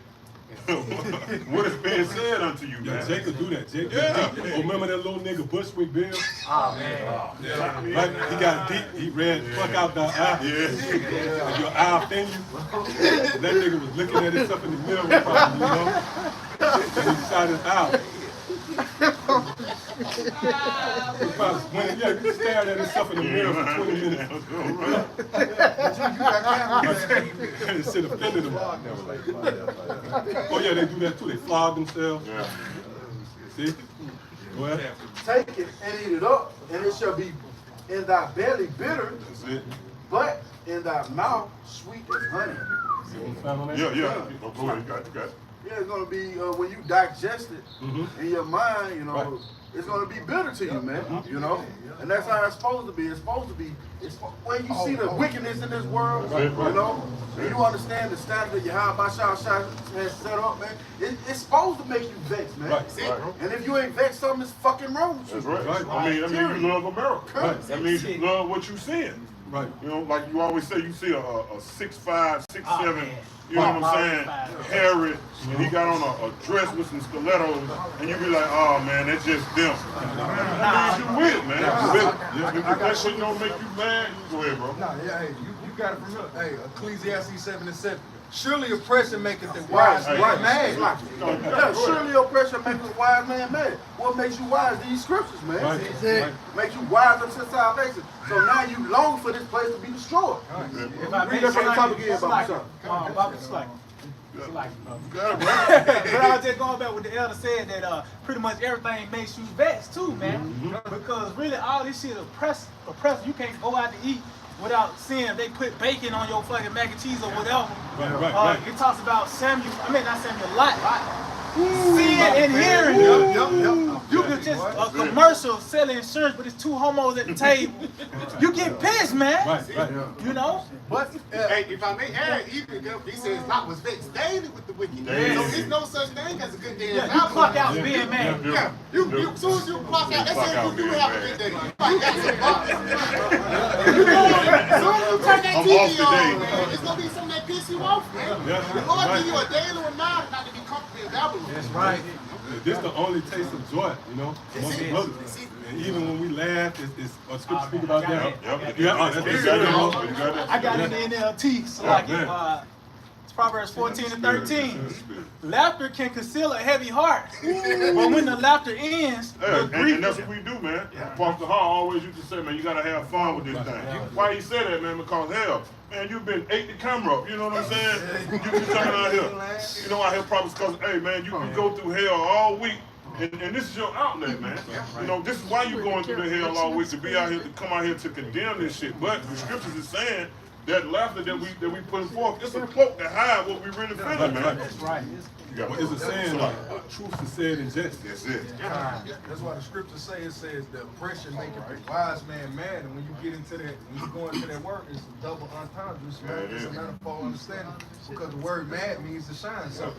what is being said unto you, Yeah, man. Jake could do that. Jake, Yeah. Oh, remember that little nigga Bushwick Bill? Oh, man. Right? He got deep. He ran fuck out the eye. Yeah. And your eye offend you. That nigga was looking at himself in the mirror, probably, you know? And he shot his eye. He probably went, yeah, he stared at himself in the mirror for 20 minutes. And shit offended him. Oh yeah, they do that too. They flog themselves. Yeah. See? Go ahead. Take it and eat it up, and it shall be in thy belly bitter, That's it. but in thy mouth sweet as honey. See what I'm found on that? Yeah. Oh, go ahead. You got it. Yeah, it's gonna be when you digest it in your mind, you know, Right. it's gonna be bitter to you, man. You know, and that's how it's supposed to be. It's supposed to be. When you see the wickedness in this world, Right. you know, and you understand the standard that Yahawashi has set up, man. It's supposed to make you vexed, man. Right. And if you ain't vexed, something is fucking wrong with you. That's right. Right. I mean, you love America. Right. That means you love what you seeing. Right. You know, like you always say, you see a 6'5", 6'7", man. you know what I'm saying, 5'5". hairy, and he got on a dress with some stilettos, and you be like, oh man, that's just them. That means you with, man. If that shit don't make you mad, you go ahead, bro. No, yeah, hey, you got it from here. Hey, Ecclesiastes 7:7. Surely oppression maketh the wise man mad. Yeah, surely oppression maketh the wise man mad. What makes you wise? These scriptures, man. Right. Makes you wise unto salvation. So now you long for this place to be destroyed. If I Read may that from the top say, again, it's Baba like, Shah. Baba, it's like, Got it, bro. but I was just going back with the elder said that pretty much everything makes you vexed too, man. Because really all this shit oppressive. You can't go out to eat without seeing they put bacon on your fucking mac and cheese or whatever. Right. It talks about not Samuel, Lot. Seeing and hearing. You could just a commercial selling insurance, but it's two homos at the table. You get pissed, man. Right. You know? But hey, if I may add, even he says Lot was vexed daily with the wicked. Daily. So there's no such thing as a good day. Yeah, you clock out being mad. Yeah, you soon as you clock out, that's it. You do have a good day. Like that's a box. Soon as you turn that I'm TV off today. on, man, it's gonna be something that piss you off, man. Yeah. The Lord give you a daily reminder not to be comfortable in Babylon. That's right. This is the only taste of joy, you know, amongst the brothers. And even when we laugh, it's scripture speak about that. Yep. Yeah, that's You good. got that. I got it in the NLT, so like man. it's Proverbs 14 and 13. Laughter can conceal a heavy heart, but when the laughter ends, the grief. And that's what we do, man. Pastor Hall always used to say, man, you gotta have fun with this thing. Why he say that, man? Because hell, man, you've been ate the camera up. You know what I'm saying? You coming out here. You know, out here probably because, hey, man, you can go through hell all week. And this is your outlet, man. You know, this is why you're going through the hell all week, to be out here, to come out here to condemn this shit. But the scriptures is saying that laughter that we putting forth, it's a cloak to hide what we really feeling, man. That's right. Well, it's a saying like, truth is said in jest. That's it. That's why the scripture says the oppression maketh the wise man mad. And when you get into that, when you go into that word, it's a double entendre. It's a manifold understanding. Because the word mad means to shine. So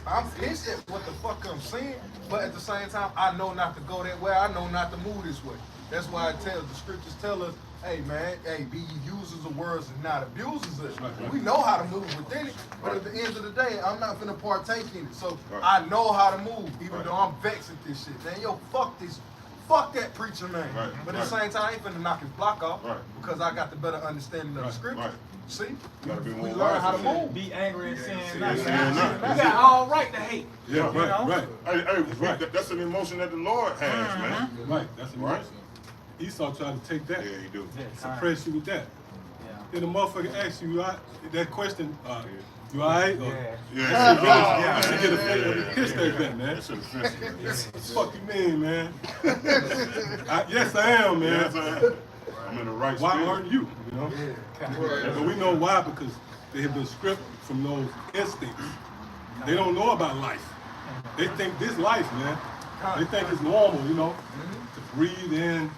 I'm pissed at what the fuck I'm seeing, but at the same time, I know not to go that way. I know not to move this way. That's why the scriptures tell us, hey man, be ye users of words and not abusers of it. We know how to move within it, but at the end of the day, I'm not finna partake in it. So I know how to move, even though I'm vexed at this shit. Man, yo, fuck this. Fuck that preacher, man. But at the same time, I ain't finna knock his block off because I got the better understanding of the scripture. See? We learn how to move. Be angry and sin. Yeah, Not yeah, you got all right to hate. Yeah, right. Hey, that's an emotion that the Lord has, man. Right, that's an emotion. Esau tried to take that, Yeah, he do. suppress you with that. Then the motherfucker asks you that question, you alright? Yeah. You should get a kiss like that, man. That's offensive. What the fuck you mean, man? Yes, I am, man. Yes, I'm in the right Why spirit. aren't you? You know? Yeah. But we know why, because they have been stripped from those instincts. They don't know about life. They think this life, man. They think it's normal, you know, to breathe in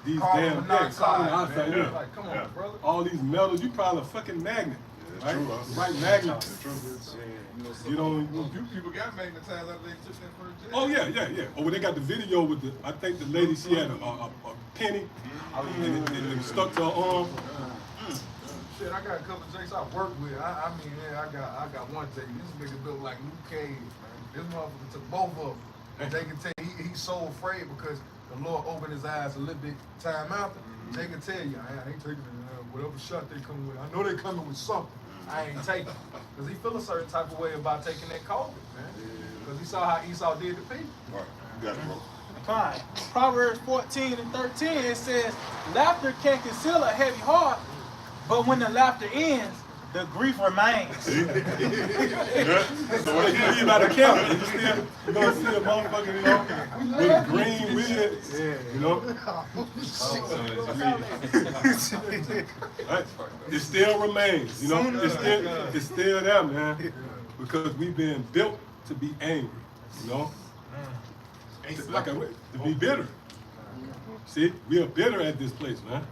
these damn things. Carbon dioxide, yeah. Like, come on, brother. All these metals, you probably a fucking magnet. Right? Right magnet. You don't. People got magnetized after they took that first jet. Oh yeah. Oh, well, they got the video with the. I think the lady, she had a penny, and it stuck to her arm. Shit, I got a couple of jakes I work with. I mean, yeah, I got one jake. This nigga built like Luke Cage, man. This motherfucker took both of them. And they can tell he's so afraid because the Lord opened his eyes a little bit time after. They can tell you, I ain't taking whatever shot they come with. I know they coming with something. I ain't taking. Because he feel a certain type of way about taking that COVID, man. Because he saw how Esau did to people. Right. You got it, bro. Fine. Proverbs 14 and 13, it says, laughter can conceal a heavy heart, but when the laughter ends, the grief remains. So when you leave out the camera, you're gonna see a motherfucker, you know, with a green wig, you know. Right? It still remains, you know. It's still there, man, because we've been built to be angry, you know. To be bitter. See, we are bitter at this place, man.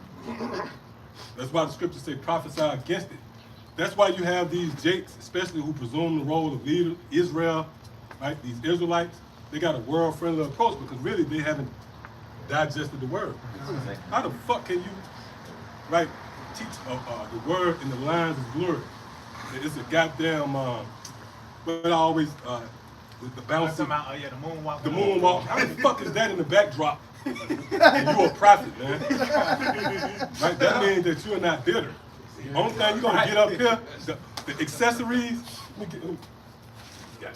That's why the scriptures say prophesy against it. That's why you have these jakes, especially who presume the role of leader, Israel, right? These Israelites, they got a world-friendly approach because really they haven't digested the word. How the fuck can you, right, teach the word in the lines of glory? It's a goddamn, but I always, the bouncing, The moonwalk. the moonwalk. How the fuck is that in the backdrop? And you a prophet, man. Right? That means that you're not bitter. Only thing you're gonna get up here, the accessories. Let me get,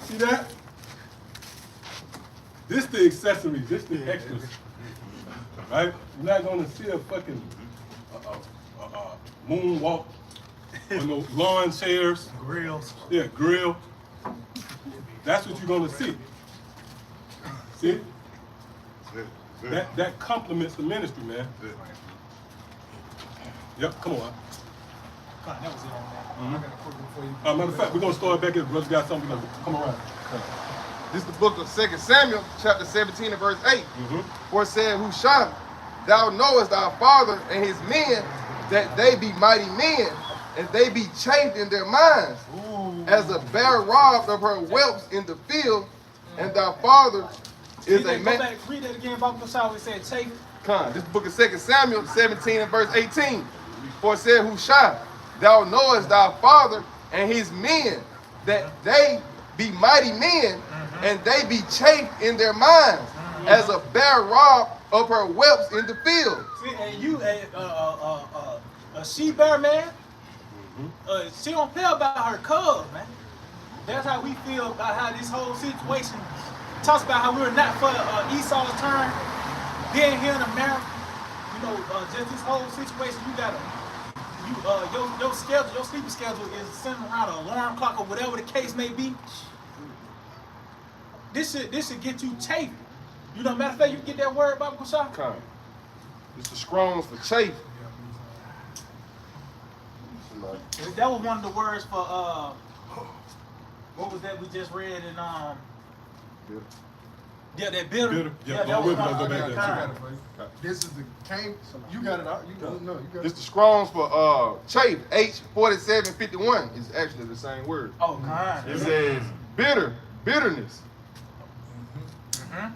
see that? This the accessories, this the extras. Right? You're not gonna see a fucking moonwalk or no lawn chairs. Grills. Yeah, grill. That's what you're gonna see. See? That complements the ministry, man. Yep, come on. That was it on that. I got a quick one for you. Matter of fact, we're gonna start back here. Brother's got something. We're gonna come around. This is the book of 2 Samuel, chapter 17 and verse 8. For it said, Hushai, thou knowest thy father and his men, that they be mighty men, and they be chafed in their minds, as a bear robbed of her whelps in the field, and thy father is a man. Go back, read that again, Bible Messiah. It said, take. This is the book of 2 Samuel 17 and verse 18. For it said, Hushai, thou knowest thy father and his men, that they be mighty men, and they be chafed in their minds, as a bear robbed of her whelps in the field. See, and you, a she bear, man, she don't play about her cubs, man. That's how we feel about how this whole situation talks about how we were not for Esau's turn. Being here in America, you know, just this whole situation, you gotta, your schedule, your sleeping schedule is centered around an alarm clock or whatever the case may be. This should get you chafed. You know, matter of fact, you get that word, Bible Messiah? It's the Strong's for chafe. That was one of the words for what was that we just read in yeah, that bitter. Bitter. Yeah, that was we'll one go of back the there. kind. This is the came. You got it out. You got it. It's the Strong's for chafe. H4751 is actually the same word. Oh, God. It says bitterness. Mm-hmm.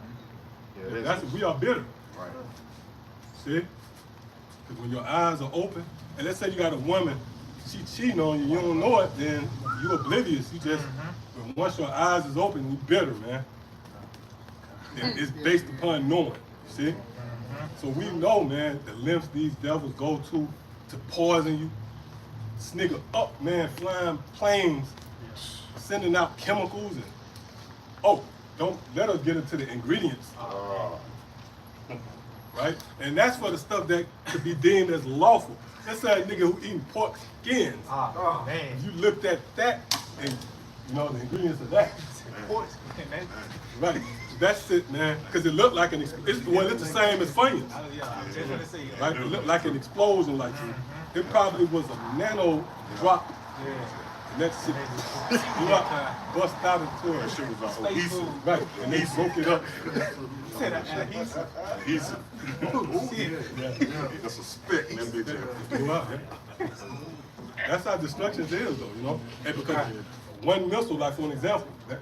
Yeah, We are bitter. right. See? Because when your eyes are open, and let's say you got a woman, she cheating on you, you don't know it, then you oblivious. You just, but once your eyes is open, you bitter, man. It's based upon knowing, see? So we know, man, the lengths these devils go to poison you. This nigga up, man, flying planes, sending out chemicals, and don't let us get into the ingredients. Right? And that's for the stuff that could be deemed as lawful. Let's say a nigga who eating pork skins. Oh, man. You looked at that and you know the ingredients of that. Right. That's it, man. Because it looked like it's the same as flames. Yeah, I was just gonna say that. Right? It looked like an explosion, like it probably was a nano drop. And that shit blew up, bust out into That it. shit was Space adhesive. food. Right, and they broke it up. Said adhesive. Adhesive. That's a spit in them bitches. Blew up, yeah. That's how destruction is, though, you know? And because one missile, like for an example, that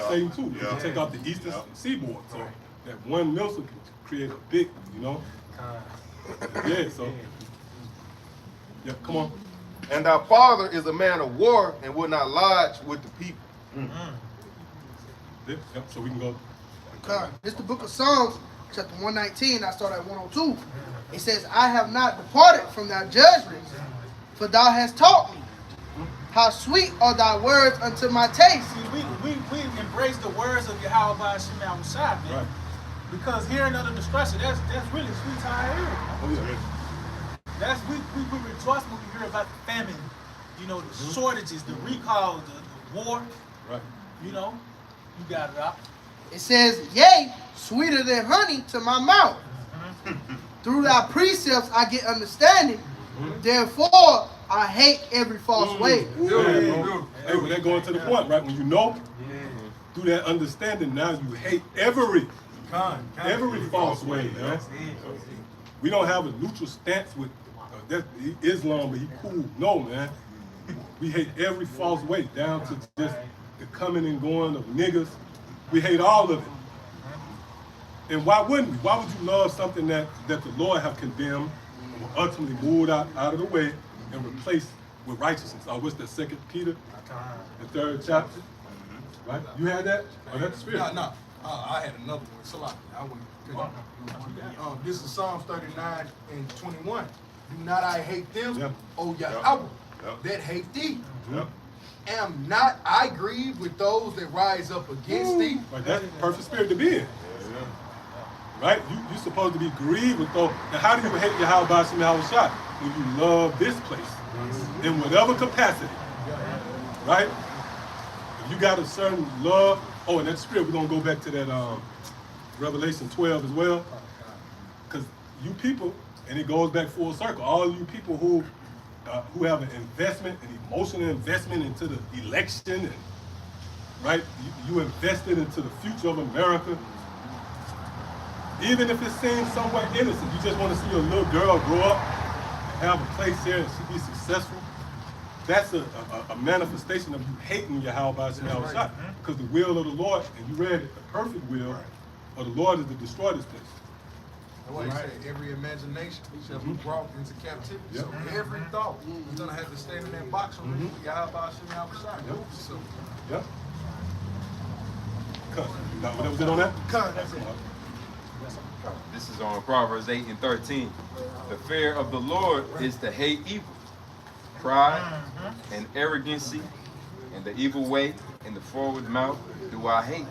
same too, you take out the eastern seaboard. So that one missile can create a big, you know? Yeah, so. Yeah, come on. And our father is a man of war and will not lodge with the people. Yep, so we can go. This is the book of Psalms, chapter 119. I start at 102. It says, I have not departed from thy judgments, for thou hast taught me. How sweet are thy words unto my taste. See, we embrace the words of Yahawashi, man. Right. Because hearing of the destruction, that's really sweet to our ear. Oh, yeah. We rejoice when we hear about the famine, you know, the shortages, the recall, the war. Right. You know, you got it out. It says, yea, sweeter than honey to my mouth. Through thy precepts I get understanding. Therefore I hate every false way. Hey, well, that going to the point, right? When you know, through that understanding, now you hate every false way, man. We don't have a neutral stance with that's Islam, but he cool. No, man. We hate every false way, down to just the coming and going of niggas. We hate all of it. And why wouldn't we? Why would you love something that the Lord have condemned and will ultimately moved out of the way and replaced with righteousness? Or what's that, 2 Peter, the 3rd chapter? Right? You had that? Oh, that's the spirit. No. I had another one. Salaki. I wouldn't. This is Psalms 39 and 21. Do not I hate them, O Yahawashi, that hate thee? Yep. Am not I grieved with those that rise up against thee? Right, that's the perfect spirit to be in. Right? You're supposed to be grieved with those. Now, how do you hate Yahawashi and Yahawashi? When you love this place in whatever capacity. Right? If you got a certain love, and that spirit, we're going to go back to that Revelation 12 as well. Because you people, and it goes back full circle, all you people who have an investment, an emotional investment into the election, and right, you invested into the future of America. Even if it seems somewhat innocent, you just want to see your little girl grow up, have a place here, and she be successful. That's a manifestation of you hating Yahawashi and Yahawashi. Because the will of the Lord, and you read it, the perfect will of the Lord is to destroy this place. That's why he said every imagination shall be brought into captivity. So every thought, you're going to have to stand in that box on Yahawashi and Yahawashi. So, Yep. Now, what was it on that? that's it. This is on Proverbs 8 and 13. The fear of the Lord is to hate evil, pride and arrogancy, and the evil way and the forward mouth do I hate.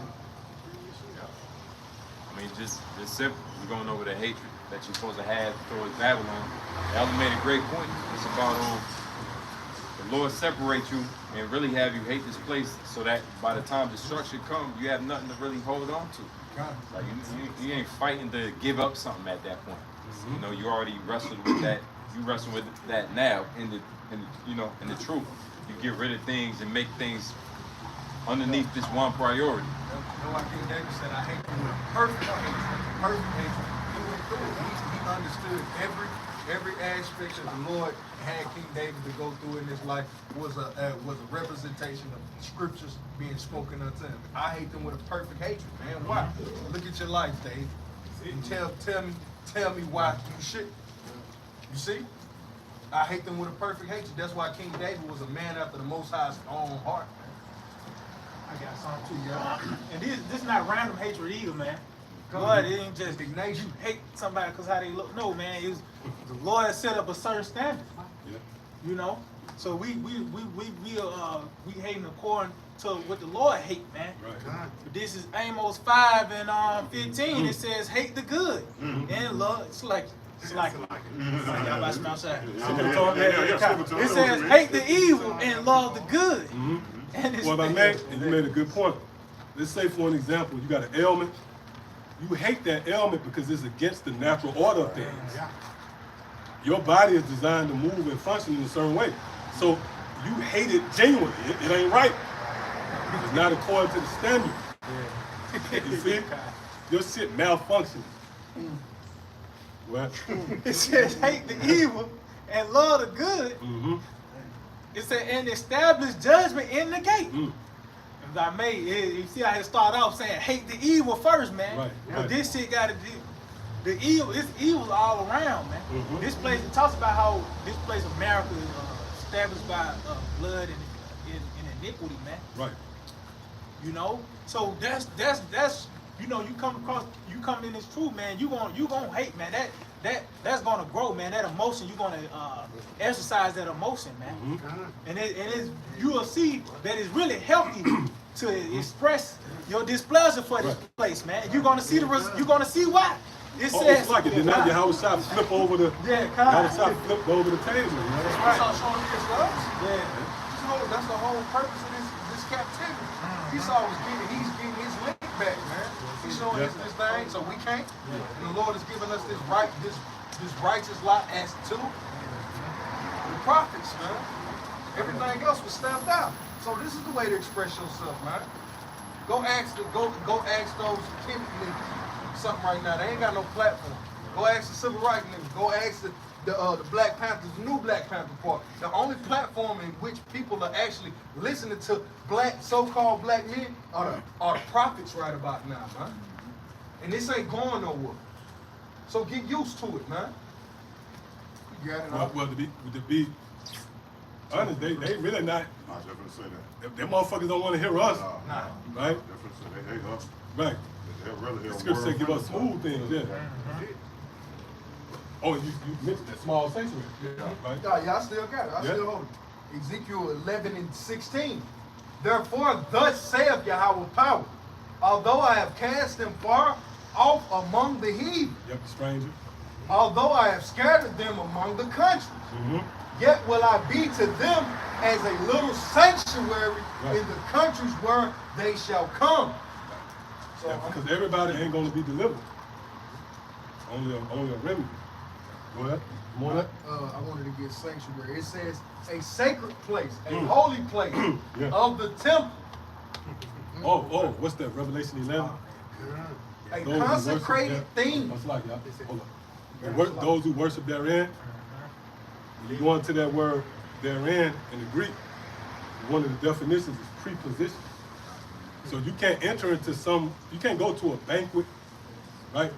I mean, just simple. We're going over the hatred that you're supposed to have towards Babylon. Ellen made a great point. It's about the Lord separate you and really have you hate this place so that by the time destruction comes, you have nothing to really hold on to. Like you ain't fighting to give up something at that point. You know, you already wrestled with that. You wrestle with that now in the truth. You get rid of things and make things underneath this one priority. You know, like King David said, I hate them with perfect hatred. Perfect hatred. He went through it. He understood every aspect of the Lord had King David to go through in his life was a representation of scriptures being spoken unto him. I hate them with a perfect hatred, man. Why? Look at your life, Dave. And tell me why you shouldn't. You see? I hate them with a perfect hatred. That's why King David was a man after the Most High's own heart. I got something too, y'all. And this is not random hatred either, man. God, it ain't just you hate somebody because how they look. No, man, it was the Lord set up a certain standard. You know, so we hating according to what the Lord hate, man. Right. But this is Amos 5 and 15. It says hate the good and love. It's like y'all about to outside. It says hate the evil and love the good. And Well, you made a good point. let's say for an example, you got an ailment. You hate that ailment because it's against the natural order of things. Your body is designed to move and function in a certain way. So you hate it genuinely. It ain't right. It's not according to the standard. You see? Your shit malfunctions. What? It says hate the evil and love the good. Mm-hmm. It said and establish judgment in the gate. Mm. If I may, you see how it start off saying hate the evil first, man. Right, But right. this shit got to do. The evil, it's evil all around, man. Mhm. This place, it talks about how this place, America, is established by blood and iniquity, man. Right. You know, so that's you know, you come in this truth, man. You gonna hate, man. That's gonna grow, man. That emotion, you gonna exercise that emotion, man. Mm-hmm. And you will see that it's really healthy to express your displeasure for this place, man. You're gonna see you're gonna see why. It Oh, says it's like it did not Yahawashi flip over the Yahawashi flipped over the table. You know? That's right. Esau showing his love. Yeah. That's the whole purpose of this captivity. Esau he's getting his link back, man. He's showing his thing, so we can't. And the Lord has given us this righteous lot as to the prophets, man. Everything else was stamped out. So this is the way to express yourself, man. Go ask those Kennedy niggas something right now. They ain't got no platform. Go ask the civil rights niggas. Go ask the Black Panthers, the new Black Panther Party. The only platform in which people are actually listening to so-called black men are the prophets right about now, man. And this ain't going nowhere. So get used to it, man. You got it. Well, to be honest, they really not. I definitely say that. Them motherfuckers don't want to hear us, Nah. right? Definitely say they hate us. Right. They really hear The scripture said give us smooth things, yeah. Oh, you mentioned that small sanctuary, right? Yeah, I still got it. I still hold it. Ezekiel 11:16. Therefore, thus saith Yahweh power, although I have cast them far off among the heathen, Yep, stranger. although I have scattered them among the countries, yet will I be to them as a little sanctuary in the countries where they shall come. So, Yeah, because everybody ain't going to be delivered. Only a remnant. Go ahead. More that. I wanted to get sanctuary. It says a sacred place, a holy place of the temple. Oh, what's that? Revelation 11. A Those who consecrated worship thing. What's like, y'all? Hold on. Those who worship therein. When you go into that word therein in the Greek, one of the definitions is preposition. So you can't enter into you can't go to a banquet, right?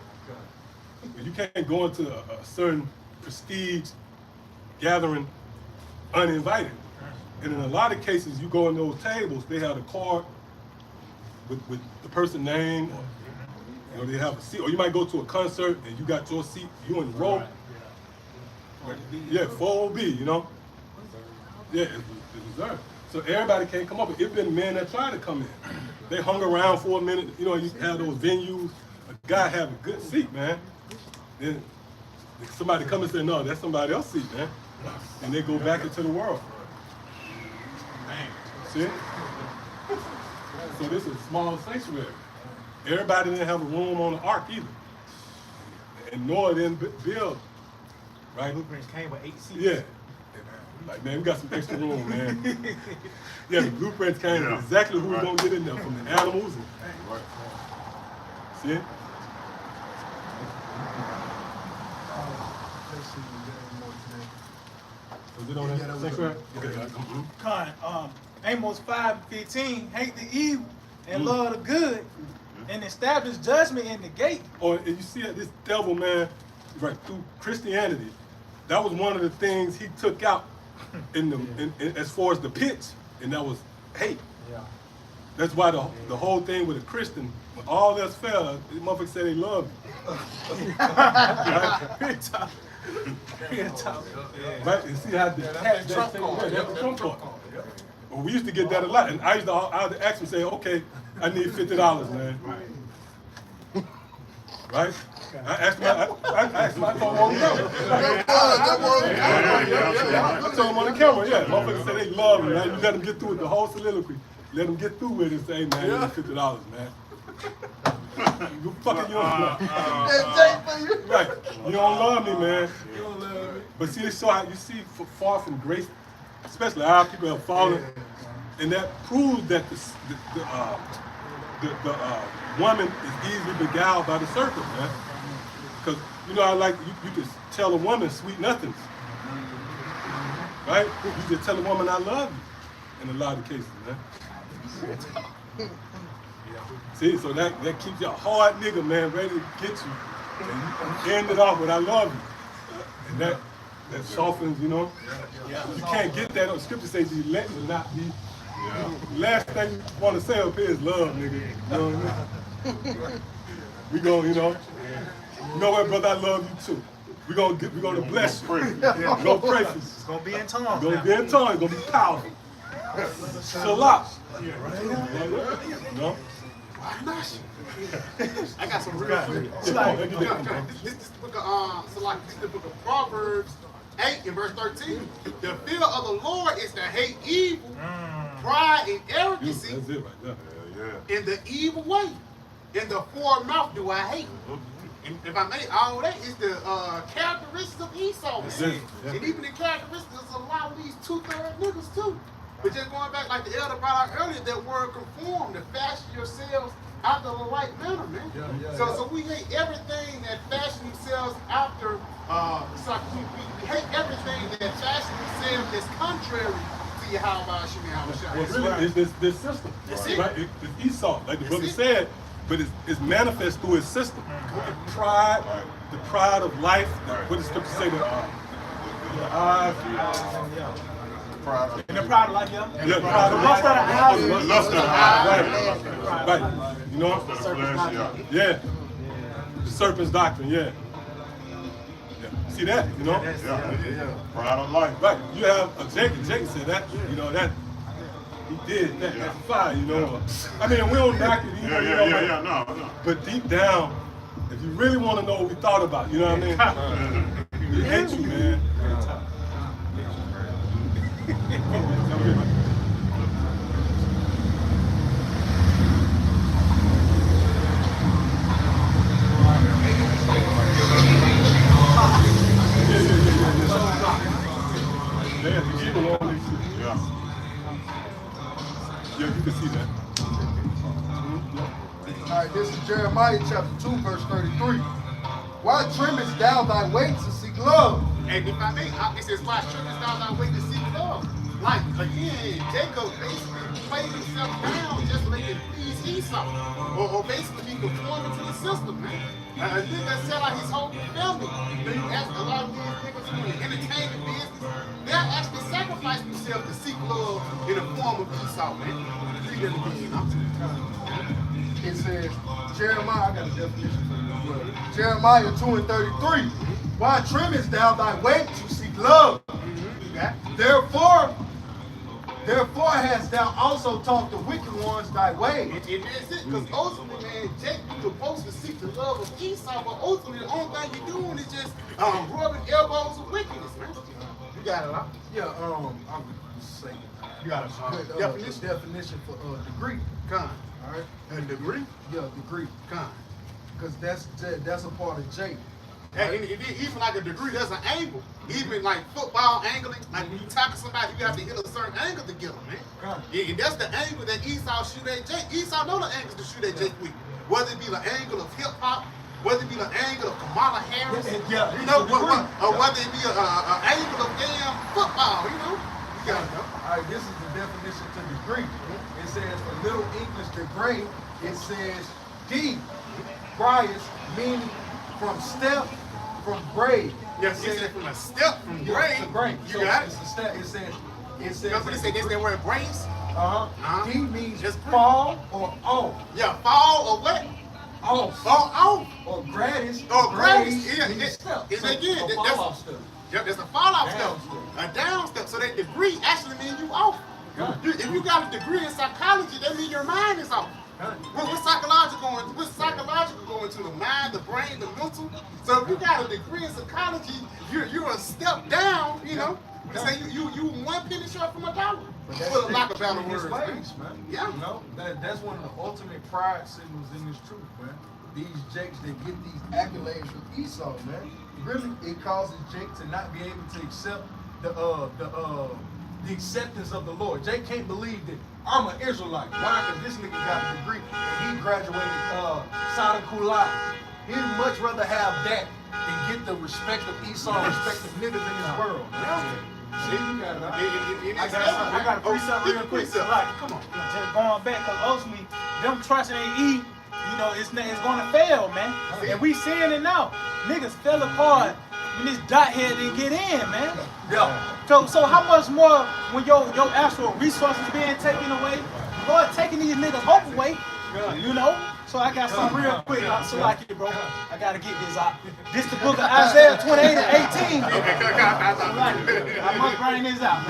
You can't go into a certain prestige gathering uninvited. And in a lot of cases, you go in those tables, they have a card with the person's name, or they have a seat. Or you might go to a concert and you got your seat, you in the row. Yeah, 4OB, you know? Yeah, it's reserved. So everybody can't come up. It's been men that try to come in. They hung around for a minute. You know, you have those venues. A guy have a good seat, man. Then somebody come and say, no, that's somebody else's seat, man. And they go back into the world. See? So this is a small sanctuary. Everybody didn't have a room on the ark either. And Noah didn't build, right? Blueprints came with 8 seats. Yeah. Like, man, we got some extra room, man. Yeah, the blueprints came with exactly who we're going to get in there, from the animals. See it? Was it on that sanctuary? Okay. Amos 5:15, hate the evil and love the good, and establish judgment in the gate. Oh, and you see this devil, man, right through Christianity. That was one of the things he took out as far as the pitch, and that was hate. Yeah. That's why the whole thing with a Christian, when all else fell, the motherfuckers say they love you. Right? And see how That's the Trump card. That's the Trump card. Well, we used to get that a lot, and I used to ask them, say, okay, I need $50, man. Right? I asked him, I told him on the camera. I told him on the camera, yeah. Motherfuckers say they love me, man. You let them get through it, the whole soliloquy. let them get through with it and say, hey, man, yeah. $50, man. You fucking you don't right. You don't love me, man. You don't love me. But see, it's so you see far from grace, especially our people have fallen, and that proves that the woman is easily beguiled by the serpent, man. Because you know, you could tell a woman sweet nothings, right? You just tell a woman I love you in a lot of cases, man. See, so that keeps you a hard nigga, man, ready to get you. And you end it off with I love you. And that softens, you know. You can't get that. Scripture says you let me not be. Last thing you want to say up here is love, nigga. You know what I mean? We gonna, you know what, brother, I love you too. We're gonna bless you. We're gonna pray for you. It's gonna be in tongues. It's gonna be in tongues. It's gonna be powerful. Shalom. No? I got some real quick. This is the book of Proverbs 8 and verse 13. The fear of the Lord is to hate evil, pride and arrogancy, that's it right there. in the evil way. In the foreign mouth do I hate. And if I may, all that is the characteristics of Esau. And even the characteristics of a lot of these 2/3 niggas too. But just going back, like the elder brought out earlier, that word conform, to fashion yourselves after the right manner, man. So we hate everything that fashion themselves after, we hate everything that fashion themselves that's contrary to Yahawashi. Well, really, it's this system. Right? It's Esau, like the brother said, but it's manifest through his system. The pride of life, what does scripture say? And the pride of life, yeah. Yeah, pride of life. The lust of the eyes. Right. You know? Yeah. The serpent's doctrine, yeah. See that, you know? Yeah. Pride of life. Right. You have a Jacob said that, you know, that he did that. That's fire, you know. I mean, we don't knock it either. No. But deep down, if you really want to know what we thought about, you know what I mean? We hate you, man. Yeah, you can see that. All right, this is Jeremiah chapter 2, verse 33. Why trimmest thou thy way to seek love? And if I may, it says, why trimmest thou thy way to seek love? Like, again, Jacob basically played himself down just so they could please Esau. Or basically be conforming to the system, man. A nigga sell out his whole family. Then you ask a lot of these niggas who are in the entertainment business, they'll actually sacrifice themselves to seek love in the form of Esau, man. Read that again, It says, Jeremiah, I got a definition for you as well. Jeremiah 2 and 33. Why trimmest thou thy way to seek love? Therefore hast thou also taught the wicked ones thy way. And that's it, because ultimately, man, Jacob, you're supposed to seek the love of Esau, but ultimately the only thing you're doing is just rubbing elbows with wickedness, man. You got it, huh? Yeah, I'm saying. You got it. Definition for degree. Con. All right. And degree? Yeah, degree. Con. Because that's a part of J. And even like a degree, there's an angle. Even like football angling, like when you tackle somebody, you have to hit a certain angle to get them, man. Yeah, and that's the angle that Esau shoot at Jake. Esau know the angles to shoot at Jake with. Whether it be the angle of hip hop, whether it be the angle of Kamala Harris, you know, or whether it be an angle of damn football, you know. You gotta know. All right, this is the definition to degree. It says for Middle English degree, it says D, Brias, meaning from step, from grade. Yes, it says from a step from grade. To grade. You So got it's it. a step. It says. That's what they say. They wear brains. D means just fall or off. Yeah, fall or what? Off. Off. Or gratis. Or gratis. Yeah, step. It's again. A fall off step. Yeah, there's a fall off Down step. A down step. So that degree actually means you off. If you got a degree in psychology, that means your mind is off. What's psychological going to the mind, the brain, the mental? So if you got a degree in psychology, you're a step down, you know. They say you one penny short from a dollar. For the lack of better his words, ways, man. Yeah. You know, that's one of the ultimate pride signals in this truth, man. These Jakes that get these accolades from Esau, man. Really, it causes Jake to not be able to accept the acceptance of the Lord. Jake can't believe that I'm an Israelite. Why? Because this nigga got a degree and he graduated Sada Kulai. He'd much rather have that than get the respect of Esau, respect of niggas in this world. See, you got it. I got a precept real quick. So like, come on, just going back, cause ultimately, them trusting in E, you know, it's gonna fail, man. And we seeing it now. Niggas fell apart when this dot head didn't get in, man. Yeah. So how much more when your actual resources being taken away, Lord taking these niggas hope away, you know? So I got some real quick. So like it, bro. I gotta get this out. This the book of Isaiah 28 and 18. I must bring this out.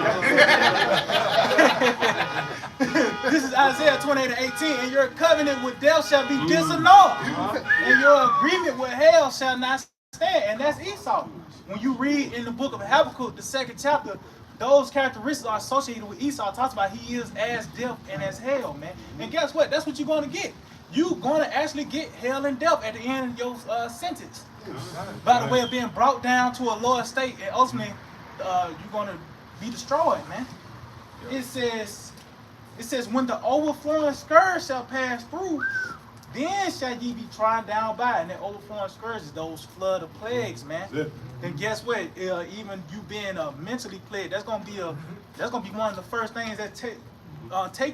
This is Isaiah 28 and 18. And your covenant with death shall be disannulled. And your agreement with hell shall not stand. And that's Esau. When you read in the book of Habakkuk, the 2nd chapter, those characteristics are associated with Esau. It talks about he is as death and as hell, man. And guess what? That's what you're going to get. You're going to actually get hell and death at the end of your sentence. By the way of being brought down to a lower state, and ultimately, you're going to be destroyed, man. It says, when the overflowing scourge shall pass through, then shall ye be trodden down by it. And that overflowing scourge is those flood of plagues, man. Then guess what? Even you being mentally plagued, that's gonna be one of the first things that take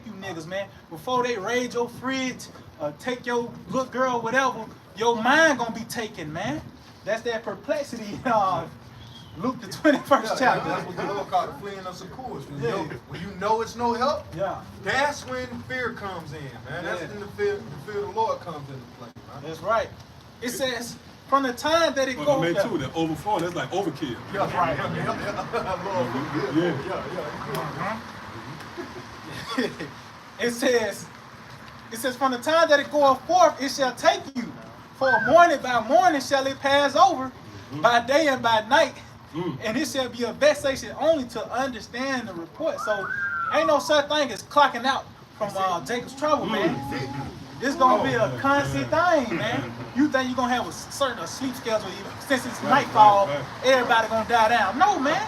you niggas, man. Before they raid your fridge, take your little girl, whatever, your mind gonna be taken, man. That's that perplexity. Luke the 21st chapter. That's what the Lord called the fleeing of Succors. When you know it's no help, that's when fear comes in, man. That's when the fear of the Lord comes into play, man. That's right. It says, from the time that it goes. I mean, too, that overflowing, that's like overkill. That's right. It says, from the time that it goeth forth, it shall take you. For morning by morning shall it pass over, by day and by night. And it shall be a vexation only to understand the report. So ain't no such thing as clocking out from Jacob's trouble, man. It's gonna be a constant thing, man. You think you're gonna have a certain sleep schedule since it's nightfall, everybody gonna die down. No, man.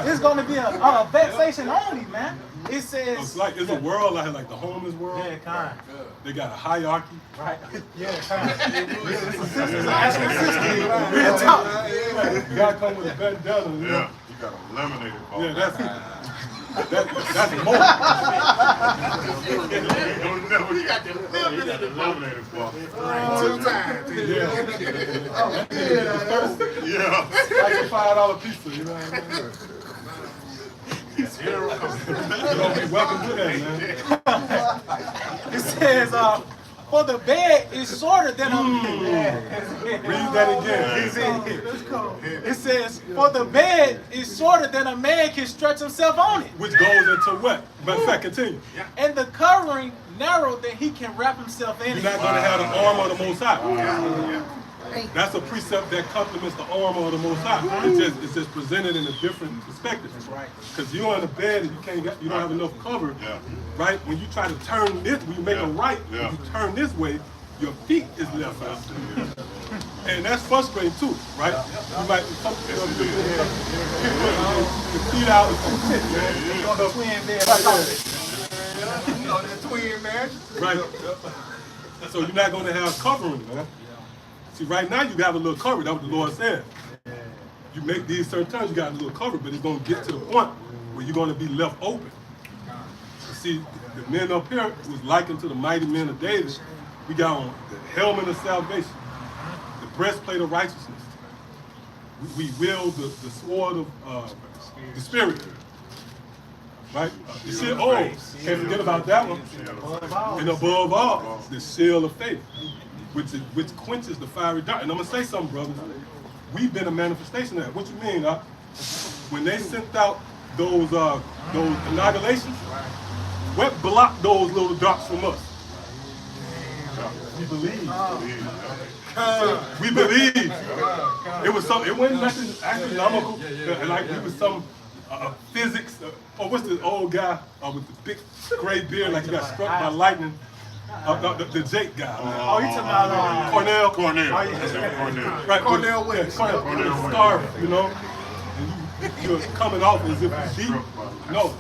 It's gonna be a vexation only, man. It says it's a world out here, like the homeless world. Yeah, kind. They got a hierarchy. Right. Yeah, kind. Real talk. You gotta come with a vendetta. Yeah, you got a lemonade ball. Yeah, that's more. You got the lemonade ball. 2 times. Yeah. Like a $5 pizza, you know what I mean? You're gonna be welcome to that, man. It says, for the bed is shorter than a Read that again. It says, for the bed is shorter than a man can stretch himself on it. Which goes into what? But in fact, continue. And the covering narrow that he can wrap himself in. You're not going to have the armor of the Most High. That's a precept that complements the armor of the Most High. It's just presented in a different perspective. That's right. Because you're on the bed and you don't have enough cover. Right? When you try to turn this, when you make a right, when you turn this way, your feet is left out. And that's frustrating too, right? You might put your feet out and On the twin bed. That twin marriage. right. So you're not going to have covering, man. See, right now you have a little cover. That's what the Lord said. You make these certain times, you got a little cover, but it's going to get to the point where you're going to be left open. You see, the men up here was likened to the mighty men of David. We got on the helmet of salvation, the breastplate of righteousness. We wield the sword of the Spirit. Right? The shield, can't forget about that one. And above all, the shield of faith, which quenches the fiery dart. And I'm going to say something, brothers. We've been a manifestation of that. What you mean? When they sent out those inaugurations, what blocked those little darts from us? We believe. We believe. It was something. It wasn't nothing astronomical. Like it was some physics Oh, what's the old guy with the big gray beard, like he got struck by lightning? The Jake guy. Oh, you talking about Cornell? Cornell. Oh, yeah. Cornell. Right, Cornell with, West. yeah, Cornell with the scarf, you know? And you're coming off as if you deep. No.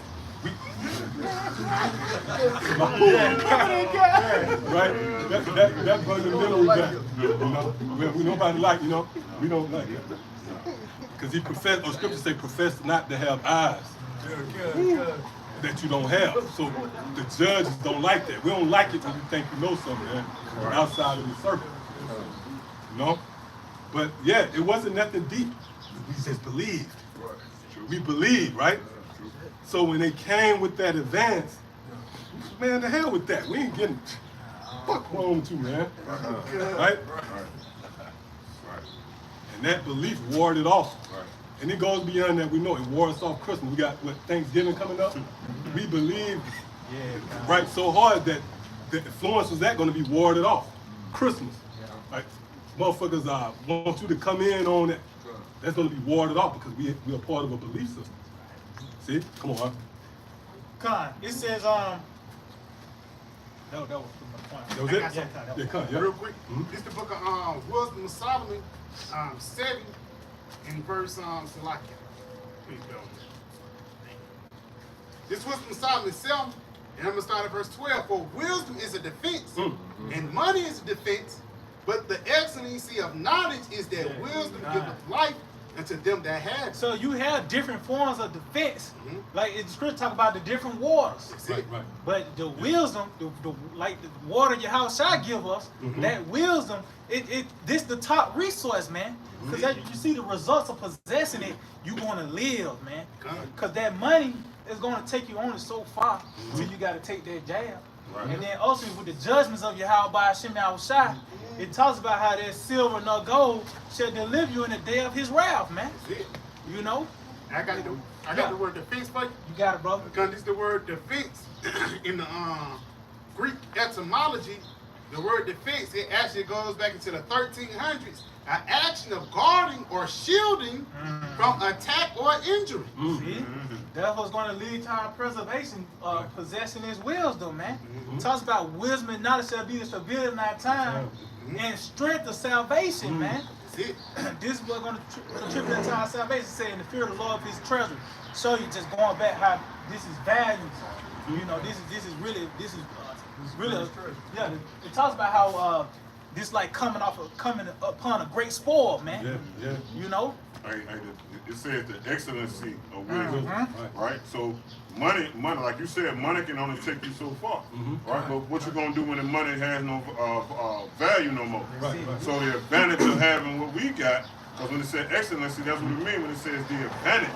Right? That fundamental guy. You know? We nobody like, you know? We don't like it. Because he professed, or scripture say, profess not to have eyes that you don't have. So the judges don't like that. We don't like it when you think you know something, man, outside of the circle. You know? But yeah, it wasn't nothing deep. We just believed. We believed, right? So when they came with that advance, man, the hell with that. We ain't getting fuck wrong with you, man. Right? And that belief warded off. And it goes beyond that. We know it wore us off Christmas. We got what, Thanksgiving coming up. We believe right so hard that the influence was that going to be warded off. Christmas. Like motherfuckers want you to come in on that. That's going to be warded off because we're a part of a belief system. See? Come on. Con, it says that was my point. That was it? Yeah, Con, yeah. Real quick, this the book of Wisdom of Solomon, 7 in verse Salakia. Please go. This Wisdom of Solomon 7, and I'm gonna start at verse 12. For wisdom is a defense, and money is a defense, but the excellency of knowledge is that wisdom giveth life unto them that have it. So you have different forms of defense. Like the scripture talk about the different waters. Right. But the wisdom, like the water Yahawashi give us, that wisdom, this the top resource, man. Because you see the results of possessing it, you're gonna live, man. Because that money is gonna take you only so far till you gotta take that jab. And then also with the judgments of Yahawashi, it talks about how that silver nor gold shall deliver you in the day of his wrath, man. You know? I got the word defense for you. You got it, brother. Because it's the word defense in the Greek etymology. The word defense, it actually goes back into the 1300s. An action of guarding or shielding from attack or injury. See? That's what's going to lead to our preservation, possessing his wisdom, man. It talks about wisdom and knowledge shall be the stability of our time and strength of salvation, man. That's it. This is what's going to contribute to our salvation, saying the fear of the Lord of his treasure. Show you just going back how this is values. You know, this is really yeah. It talks about how this like coming upon a great spoil, man. Yeah. You know. It says the excellency of wisdom, right? So money, like you said, money can only take you so far, right? But what you gonna do when the money has no value no more? Right. So the advantage of having what we got, because when it says excellency, that's what it means when it says the advantage,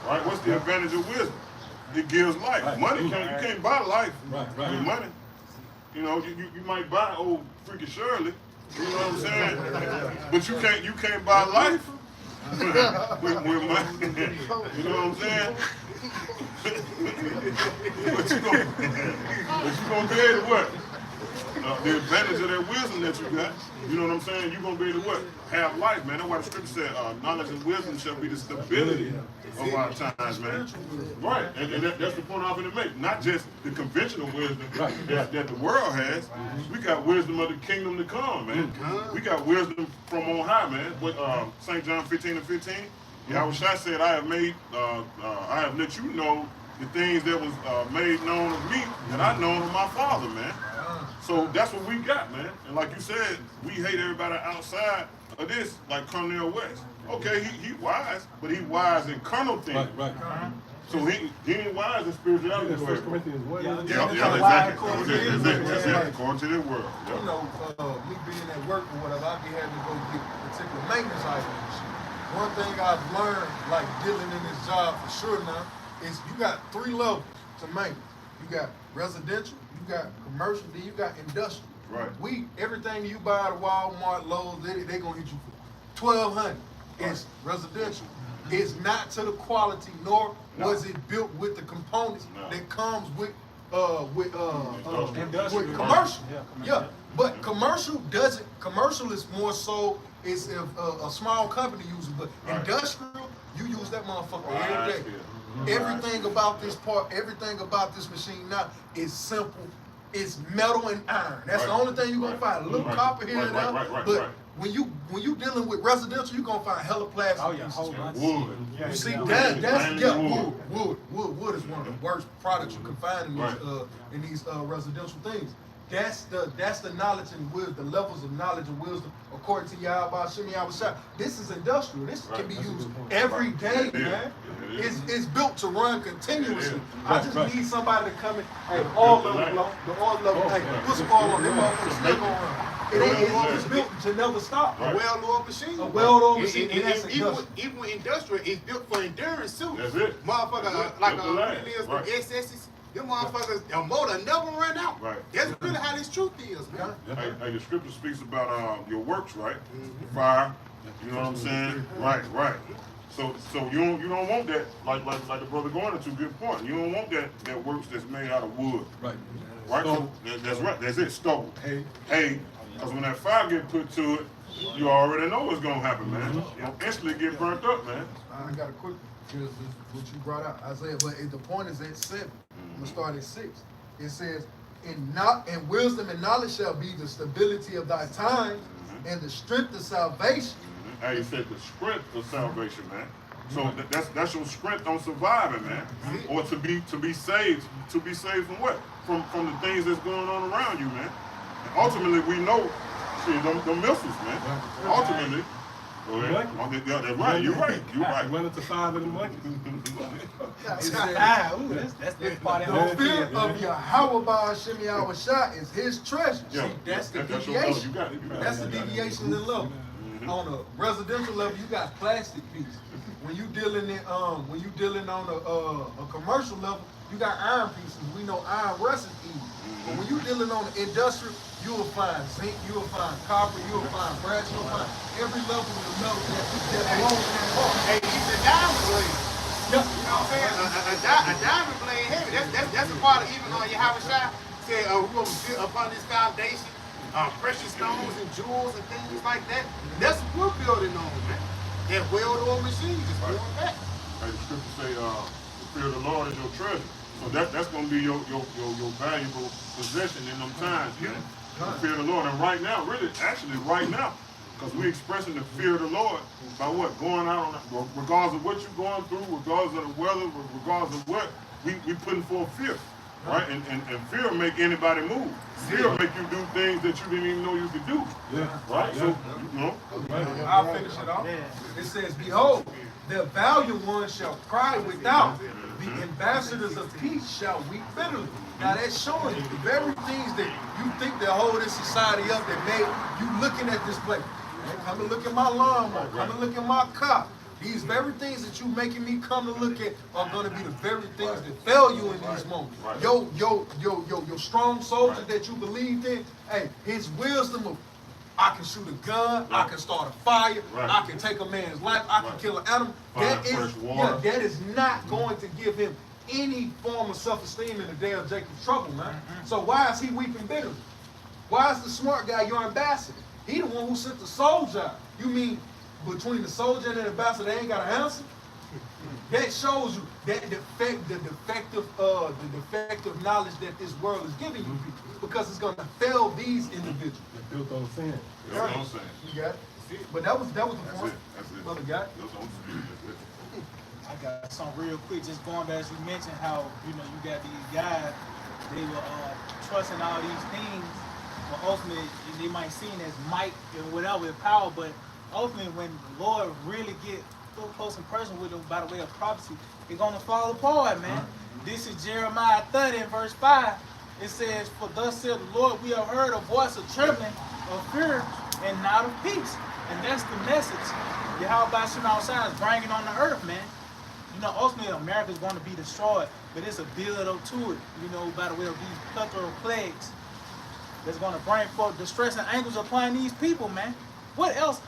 right? What's the advantage of wisdom? It gives life. Right. Money you can't buy life Right. with money. You know, you might buy old freaking Shirley, you know what I'm saying? But you can't buy life. with money. You know what I'm saying? But you gonna be able to what? The advantage of that wisdom that you got, you know what I'm saying? You're gonna be able to what? Have life, man. That's why the scripture said, knowledge and wisdom shall be the stability of our times, man. Right, and that's the point I'm going to make. Not just the conventional wisdom that the world has. We got wisdom of the kingdom to come, man. We got wisdom from on high, man. With St. John 15:15, Yahawashi said, I have let you know the things that was made known of me that I know of my Father, man. So that's what we got, man. And like you said, we hate everybody outside of this, like Cornel West. Okay, he wise, but he wise in carnal things. Right. So he ain't wise in spirituality. Yeah, 1 Corinthians 1. Yeah, exactly. According to their world. You know, me being at work or whatever, I be having to go get particular maintenance items and shit. One thing I've learned, like dealing in this job for sure now, is you got 3 levels to maintenance. You got residential, you got commercial, then you got industrial. Right. Everything you buy at Walmart, Lowe's, they gonna hit you for $1,200. It's residential. It's not to the quality, nor was it built with the components that comes with commercial. Yeah, but commercial doesn't. Commercial is more so. It's a small company using, but industrial, you use that motherfucker every day. Everything about this part, everything about this machine now is simple. It's metal and iron. That's the only thing you're gonna find. A little copper here and there. But when you dealing with residential, you're gonna find hella plastic. Oh yeah, whole bunch. Wood. You see, Wood. wood is one of the worst products you can find in these residential things. That's the knowledge and wisdom, the levels of knowledge and wisdom according to Yahawashi. This is industrial. This can be used every day, man. It's built to run continuously. I just need somebody to come in. Hey, oil level, the oil level. Hey, put some oil on. Them motherfuckers still gonna run. It's built to never stop. A well-oiled machine. A well-oiled machine. And that's industrial. Even industrial, it's built for endurance too. That's it. Motherfucker, like the SS's. Them motherfuckers, the motor never run out. Right. That's really how this truth is, man. Hey, the scripture speaks about your works, right? Fire. You know what I'm saying? Right. So you don't want that, like the brother going into, good point. You don't want that works that's made out of wood. Right. Right? So that's right. That's it. Stubble. Hey, because when that fire get put to it, you already know what's gonna happen, man. You'll instantly get burnt up, man. I got a quick, because what you brought out, Isaiah, but the point is at 7. I'm gonna start at 6. It says, "And wisdom and knowledge shall be the stability of thy times, and the strength of salvation." Hey, he said the strength of salvation, man. So that's your strength on surviving, man. Or to be saved. To be saved from what? From the things that's going on around you, man. And ultimately, we know, see, them missiles, man. Ultimately. Go ahead. Yeah, that's right. You're right. Run into 5 of the monkeys. That's part of The fear of Yahawashi is his treasure. Yeah. See, that's the That's your deviation. you got it. That's the deviation in level. On a residential level, you got plastic pieces. When you dealing on a commercial level, you got iron pieces. We know iron rusts easy. But when you dealing on the industrial, you will find zinc, you will find copper, you will find brass, you will find every level of the metal that belongs to that part. Hey, it's a diamond blade. Yep. You know what I'm saying? A diamond blade heavy. That's a part of even on Yahawashi. Said we're gonna build upon this foundation, precious stones and jewels and things like that. That's what we're building on, man. That well-oiled machine just going back. Hey, the scripture say, the fear of the Lord is your treasure. So that's gonna be your valuable possession in them times, man. The fear of the Lord. And right now, really, actually right now, because we're expressing the fear of the Lord by what? Going out on, regardless of what you're going through, regardless of the weather, regardless of what, we putting forth fear. Right? And fear make anybody move. Fear make you do things that you didn't even know you could do. Yeah. Right? So, you know. I'll finish it off. It says, "Behold, the valiant ones shall cry without. The ambassadors of peace shall weep bitterly." Now that's showing you the very things that you think that hold this society up that made you looking at this place. Come and look at my lawnmower. Come and look at my car. These very things that you making me come to look at are going to be the very things that fail you in these moments. Your strong soldier that you believed in, hey, his wisdom of, I can shoot a gun, I can start a fire, I can take a man's life, I can kill an animal. That is not going to give him any form of self-esteem in the day of Jacob's trouble, man. So why is he weeping bitterly? Why is the smart guy your ambassador? He the one who sent the soldier out. You mean between the soldier and the ambassador, they ain't got an answer? That shows you that the defective knowledge that this world is giving you people, because it's going to fail these individuals. It's built on sin. That's what I'm saying. You got it? But that was the point. That's it. Brother got it? That's what I'm saying. I got something real quick, just going back as you mentioned how, you got these guys, they were trusting all these things, but ultimately they might seem as might and whatever power, but ultimately when the Lord really get so close and personal with them by the way of prophecy, they're gonna fall apart, man. This is Jeremiah 30 and verse 5. It says, "For thus said the Lord, we have heard a voice of trembling, of fear, and not of peace." And that's the message Yahawashi outside is bringing on the earth, man. Ultimately America is going to be destroyed, but it's a build-up to it, by the way of these cutthroat plagues that's going to bring forth distress and anguish upon these people, man. What else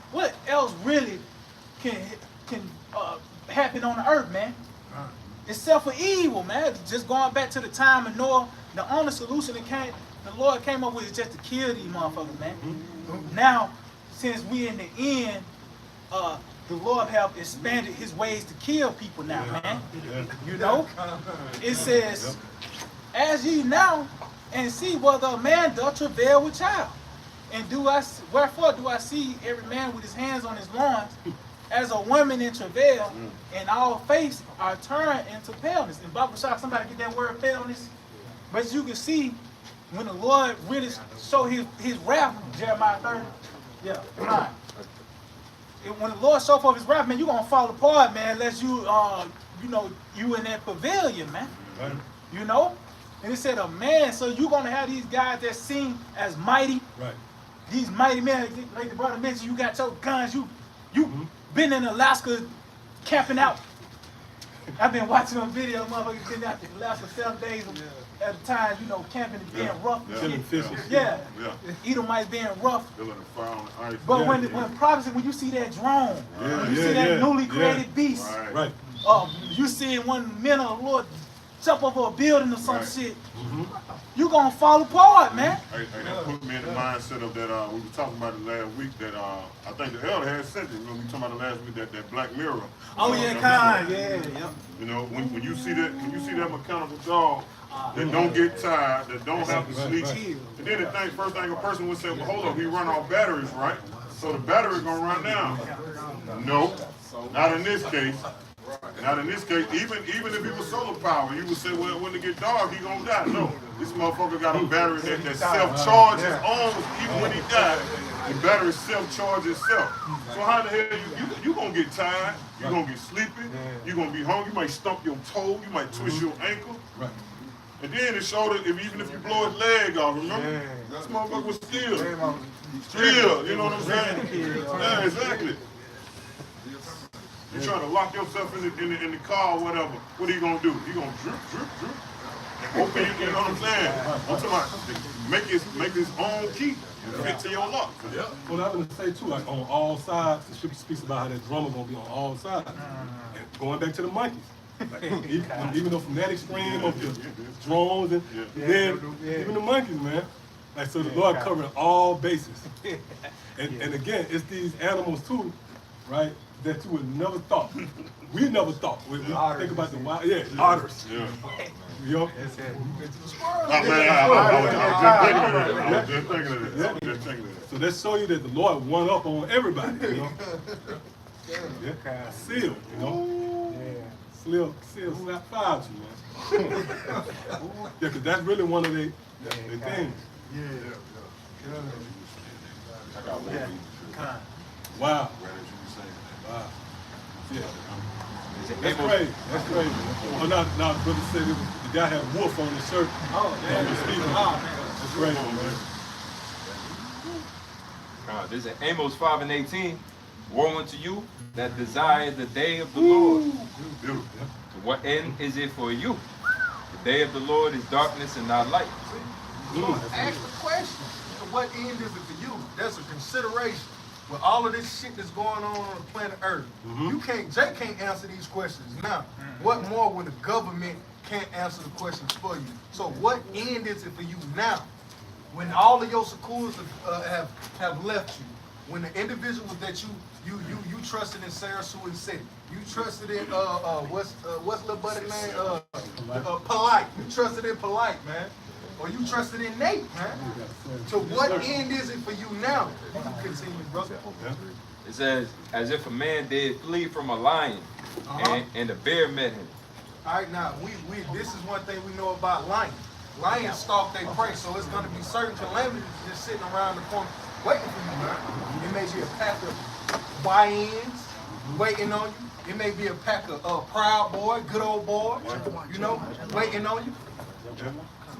really can happen on the earth, man? Except for evil, man. Just going back to the time of Noah, the only solution the Lord came up with is just to kill these motherfuckers, man. Now, since we in the end, the Lord have expanded his ways to kill people now, man. You know? It says, as ye now, and see whether a man doth travail with child. And wherefore do I see every man with his hands on his loins, as a woman in travail, and all face are turned into paleness. In Bible shop, somebody get that word paleness? But you can see when the Lord really show his wrath, Jeremiah 30. Yeah, right. When the Lord show forth his wrath, man, you're gonna fall apart, man, unless you you in that pavilion, man. Right. You know? And it said a man, so you're gonna have these guys that seem as mighty. Right. These mighty men, like the brother mentioned, you got your guns, you been in Alaska camping out. I've been watching them videos, motherfuckers been out in Alaska 7 days at a time, you know, camping and being rough. Killing fishes. Yeah. Yeah. Edomites being rough. Building a fire on the ice. But when prophecy, when you see that drone, when you see that newly created beast, Right. you see one men of the Lord jump over a building or some Right. shit, you gonna fall apart, man. Hey, that put me in the mindset of that, we were talking about it last week, that I think the elder had said it when we were talking about it last week, that Black Mirror. Oh yeah, kind, yeah. You know, when you see that mechanical dog that don't get tired, that don't have to sleep, and then the first thing a person would say, well, hold up, we run off batteries, right? So the battery's gonna run down. No, not in this case. Not in this case. Even if he was solar power, you would say, well, when it get dark, he gonna die. No, this motherfucker got a battery that self-charges on even when he died. The battery self-charges itself. So how the hell you gonna get tired? You gonna get sleepy? You gonna be hungry? You might stump your toe. You might twist your ankle. Right. And then it showed that even if you blow his leg off, remember? This motherfucker was still. You know what I'm saying? Yeah, exactly. You trying to lock yourself in the car or whatever. What are you gonna do? You gonna drip. Open, you know what I'm saying? I'm talking about make his own key and fit to your lock. Yeah. Well, I'm gonna say too, like on all sides, the scripture speaks about how that drummer gonna be on all sides. And going back to the monkeys. Like, even though from that extreme of the drones and then even the monkeys, man. Like so the Lord covering all bases. And again, it's these animals too, right? That you would never thought. We never thought. We think about the wild, otters. Yeah. You know? I was just thinking of that. So let's show you that the Lord won up on everybody, you know? Seal, you know? Seal fives you, man. Yeah, because that's really one of the things. Wow. Wow. Yeah. That's crazy. That's crazy. Oh, now brother said the guy had a wolf on his shirt. That's crazy, man. This is Amos 5:18. Woe unto you that desire the day of the Lord. To what end is it for you? The day of the Lord is darkness and not light. Ask the question. What end is it for you? That's a consideration. With all of this shit that's going on the planet Earth, Jay can't answer these questions now. What more when the government can't answer the questions for you? So what end is it for you now? When all of your schools have left you, when the individuals that you trusted in Sarasota City, you trusted in what's little buddy name? Polite. You trusted in Polite, man. Or you trusted in Nate, man. So what end is it for you now? You can continue, brother. It says, as if a man did flee from a lion, and a bear met him. All right, now this is one thing we know about lions. Lions stalk their prey, so it's going to be certain calamities just sitting around the corner waiting for you, man. It may be a pack of YNs waiting on you. It may be a pack of Proud Boy, good old boy, you know, waiting on you.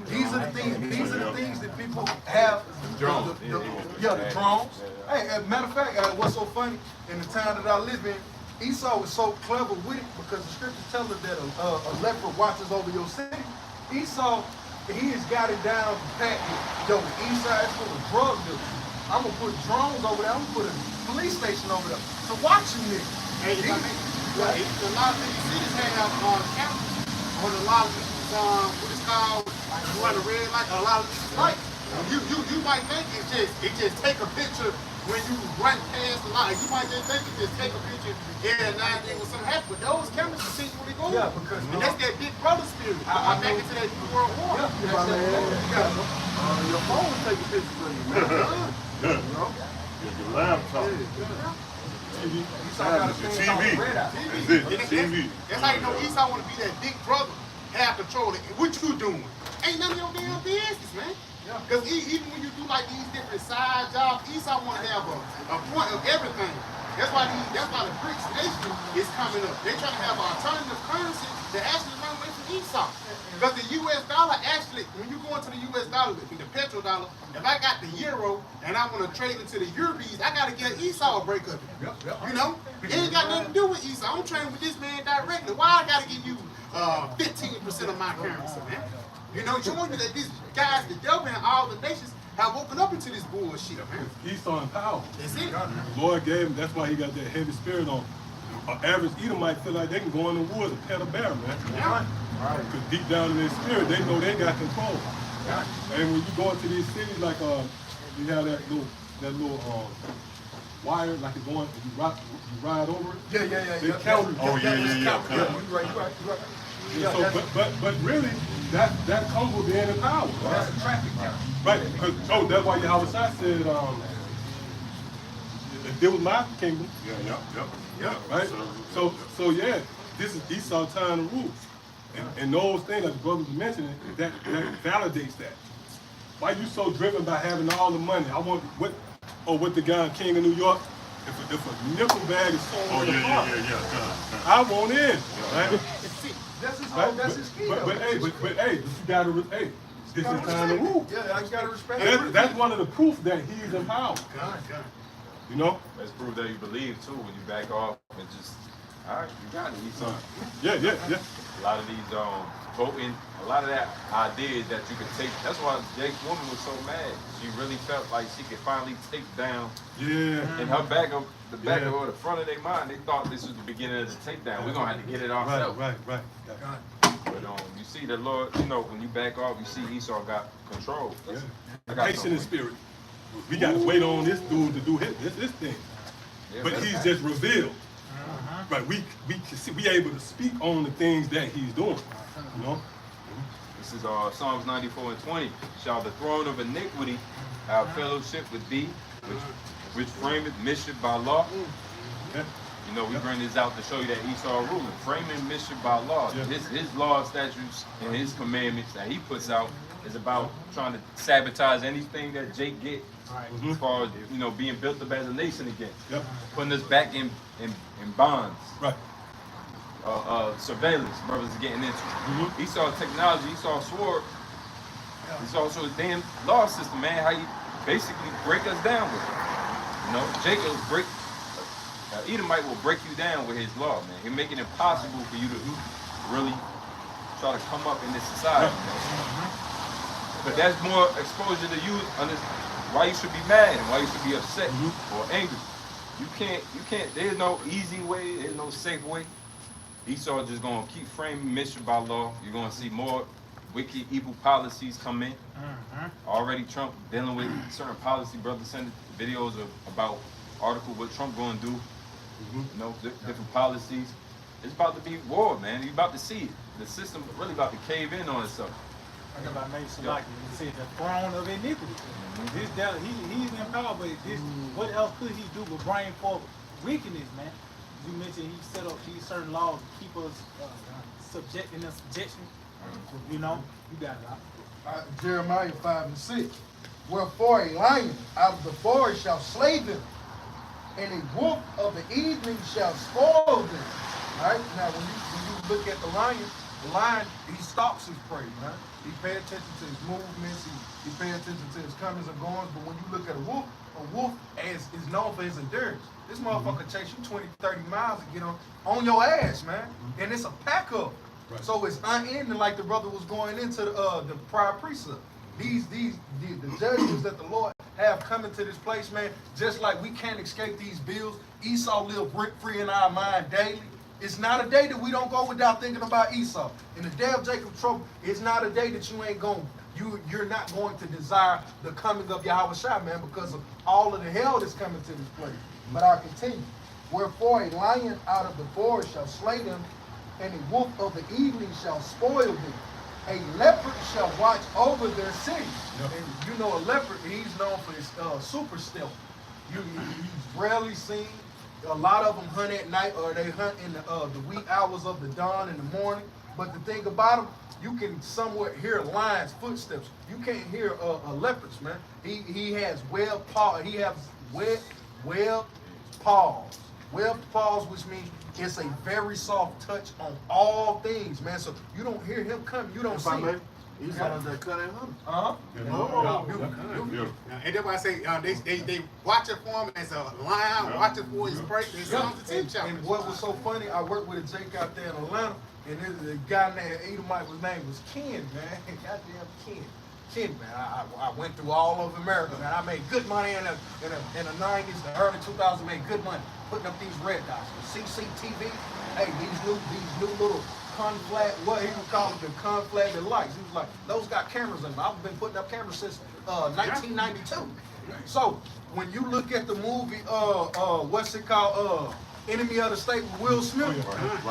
These are the things that people have. The drones. Hey, as a matter of fact, what's so funny, in the town that I live in, Esau was so clever with it because the scripture tells us that a leopard watches over your city. Esau, he has got it down pat. Yo, the east side is full of drug dealers. I'm going to put drones over there. I'm going to put a police station over there to watch you niggas. Hey, a lot of these cities have cameras on a lot of these, what it's called, like you run a red light, a lot of these lights. You might think it just take a picture when you run past the line. You might just think it just take a picture every now and then when something happens. But those cameras continually go. Yeah, because and that's that big brother spirit. I'm back into that New World War. Your phone taking pictures of you, man. You know? Your laptop. TV. TV. That's how you know Esau want to be that big brother, have control. What you doing? Ain't none of your damn business, man. Because even when you do like these different side jobs, Esau want to have a point of everything. That's why the BRICS nation is coming up. They're trying to have an alternative currency that actually run away from Esau. Because the US dollar actually, when you go into the US dollar, the petrodollar, if I got the euro and I want to trade into the Euros, I got to get Esau a break of it. You know? It ain't got nothing to do with Esau. I'm trading with this man directly. Why I got to give you 15% of my currency, man? You know, showing you that these guys, the devil and all the nations, have woken up into this bullshit, man. Esau in power. That's it. The Lord gave him, that's why he got that heavy spirit on. An average Edomite feel like they can go in the woods and pet a bear, man. Yeah. Because deep down in their spirit, they know they got control. And when you go into these cities, like you have that little wire, like it's going, you ride over it. They count it. You're right. Yeah, so, but really, that comes with being in power. That's a traffic count. Right, because that's why Yahawashi said, if it was my kingdom, right? So yeah, this is Esau time to rule. And those things that the brothers were mentioning, that validates that. Why you so driven by having all the money? I want what the guy King of New York, if a nickel bag is sold in the park, I want in, right? That's his Right? that's his key. But you gotta this is time to rule. Yeah, you gotta respect That's one of the proof that he's in power. You know? That's proof that you believe too when you back off and just, all right, you got it, Esau. Yeah. A lot of these voting, a lot of that ideas that you could take. That's why Jake's woman was so mad. She really felt like she could finally take down. Yeah. In her back of the front of their mind, they thought this was the beginning of the takedown. We're gonna have to get it ourselves. Right. But you see the Lord, when you back off, you see Esau got control. Patient in spirit. We gotta wait on this dude to do this thing. Yeah, but he's just revealed. Right, we can see, we able to speak on the things that he's doing. You know? This is Psalms 94:20. Shall the throne of iniquity have fellowship with thee, which frameth mischief by law? Yeah. You know, we bring this out to show you that Esau ruling, framing mischief by law. Yeah. His law, statutes, and his commandments that he puts out is about trying to sabotage anything that Jake get, as far as being built up as a nation again, putting us back in bonds, right? Surveillance, brothers are getting into. Esau technology, Esau sword. It's also a damn law system, man. How you basically break us down with it. Jacob Edomite will break you down with his law, man. He'll make it impossible for you to really try to come up in this society. But that's more exposure to you on this, why you should be mad and why you should be upset or angry. You can't, there's no easy way, there's no safe way. Esau just gonna keep framing mischief by law. You're gonna see more wicked, evil policies come in. Already Trump dealing with certain policy, brothers send videos about article what Trump gonna do. Different policies. It's about to be war, man. You're about to see it. The system really about to cave in on itself. Talking about Mason like he said, the throne of iniquity. This he's in power, but what else could he do but bring forth wickedness, man? You mentioned he set up these certain laws to keep us in a subjection. You got it. Jeremiah 5:6. Wherefore a lion out of the forest shall slay them, and a wolf of the evening shall spoil them. All right. Now, when you look at the lion, he stalks his prey, man. He pay attention to his movements. He pay attention to his comings and goings. But when you look at a wolf is known for his endurance. This motherfucker chase you 20, 30 miles to get on your ass, man. And it's a pack up. Right. So it's unending, like the brother was going into the prior precept. The judgments that the Lord have come into this place, man, just like we can't escape these bills. Esau live rent-free in our mind daily. It's not a day that we don't go without thinking about Esau. In the day of Jacob's trouble, it's not a day that you ain't going to you're not going to desire the coming of Yahawashi, man, because of all of the hell that's coming to this place. But I continue. Wherefore a lion out of the forest shall slay them, and a wolf of the evening shall spoil them. A leopard shall watch over their city. And you know, a leopard, he's known for his super stealth. He's rarely seen. A lot of them hunt at night, or they hunt in the wee hours of the dawn in the morning. But the thing about them, you can somewhat hear lions' footsteps. You can't hear a leopard's, man. He has webbed paws. He has webbed paws. Webbed paws, which means it's a very soft touch on all things, man. So you don't hear him come. You don't see him. He's out of the Kal Halalyam. And that's why I say they watch it for him as a lion, watch it for his prey. They sound the team challenge. And what was so funny, I worked with a Jake out there in Atlanta, and the guy named Edomite, his name was Ken, man. Goddamn Ken. Ken, man. I went through all of America, man. I made good money in the 90s, the early 2000s, made good money putting up these red dots. CCTV, hey, these new little conflag, what he would call it, the conflagged lights. He was like, those got cameras in them. I've been putting up cameras since 1992. So when you look at the movie, what's it called, Enemy of the State with Will Smith,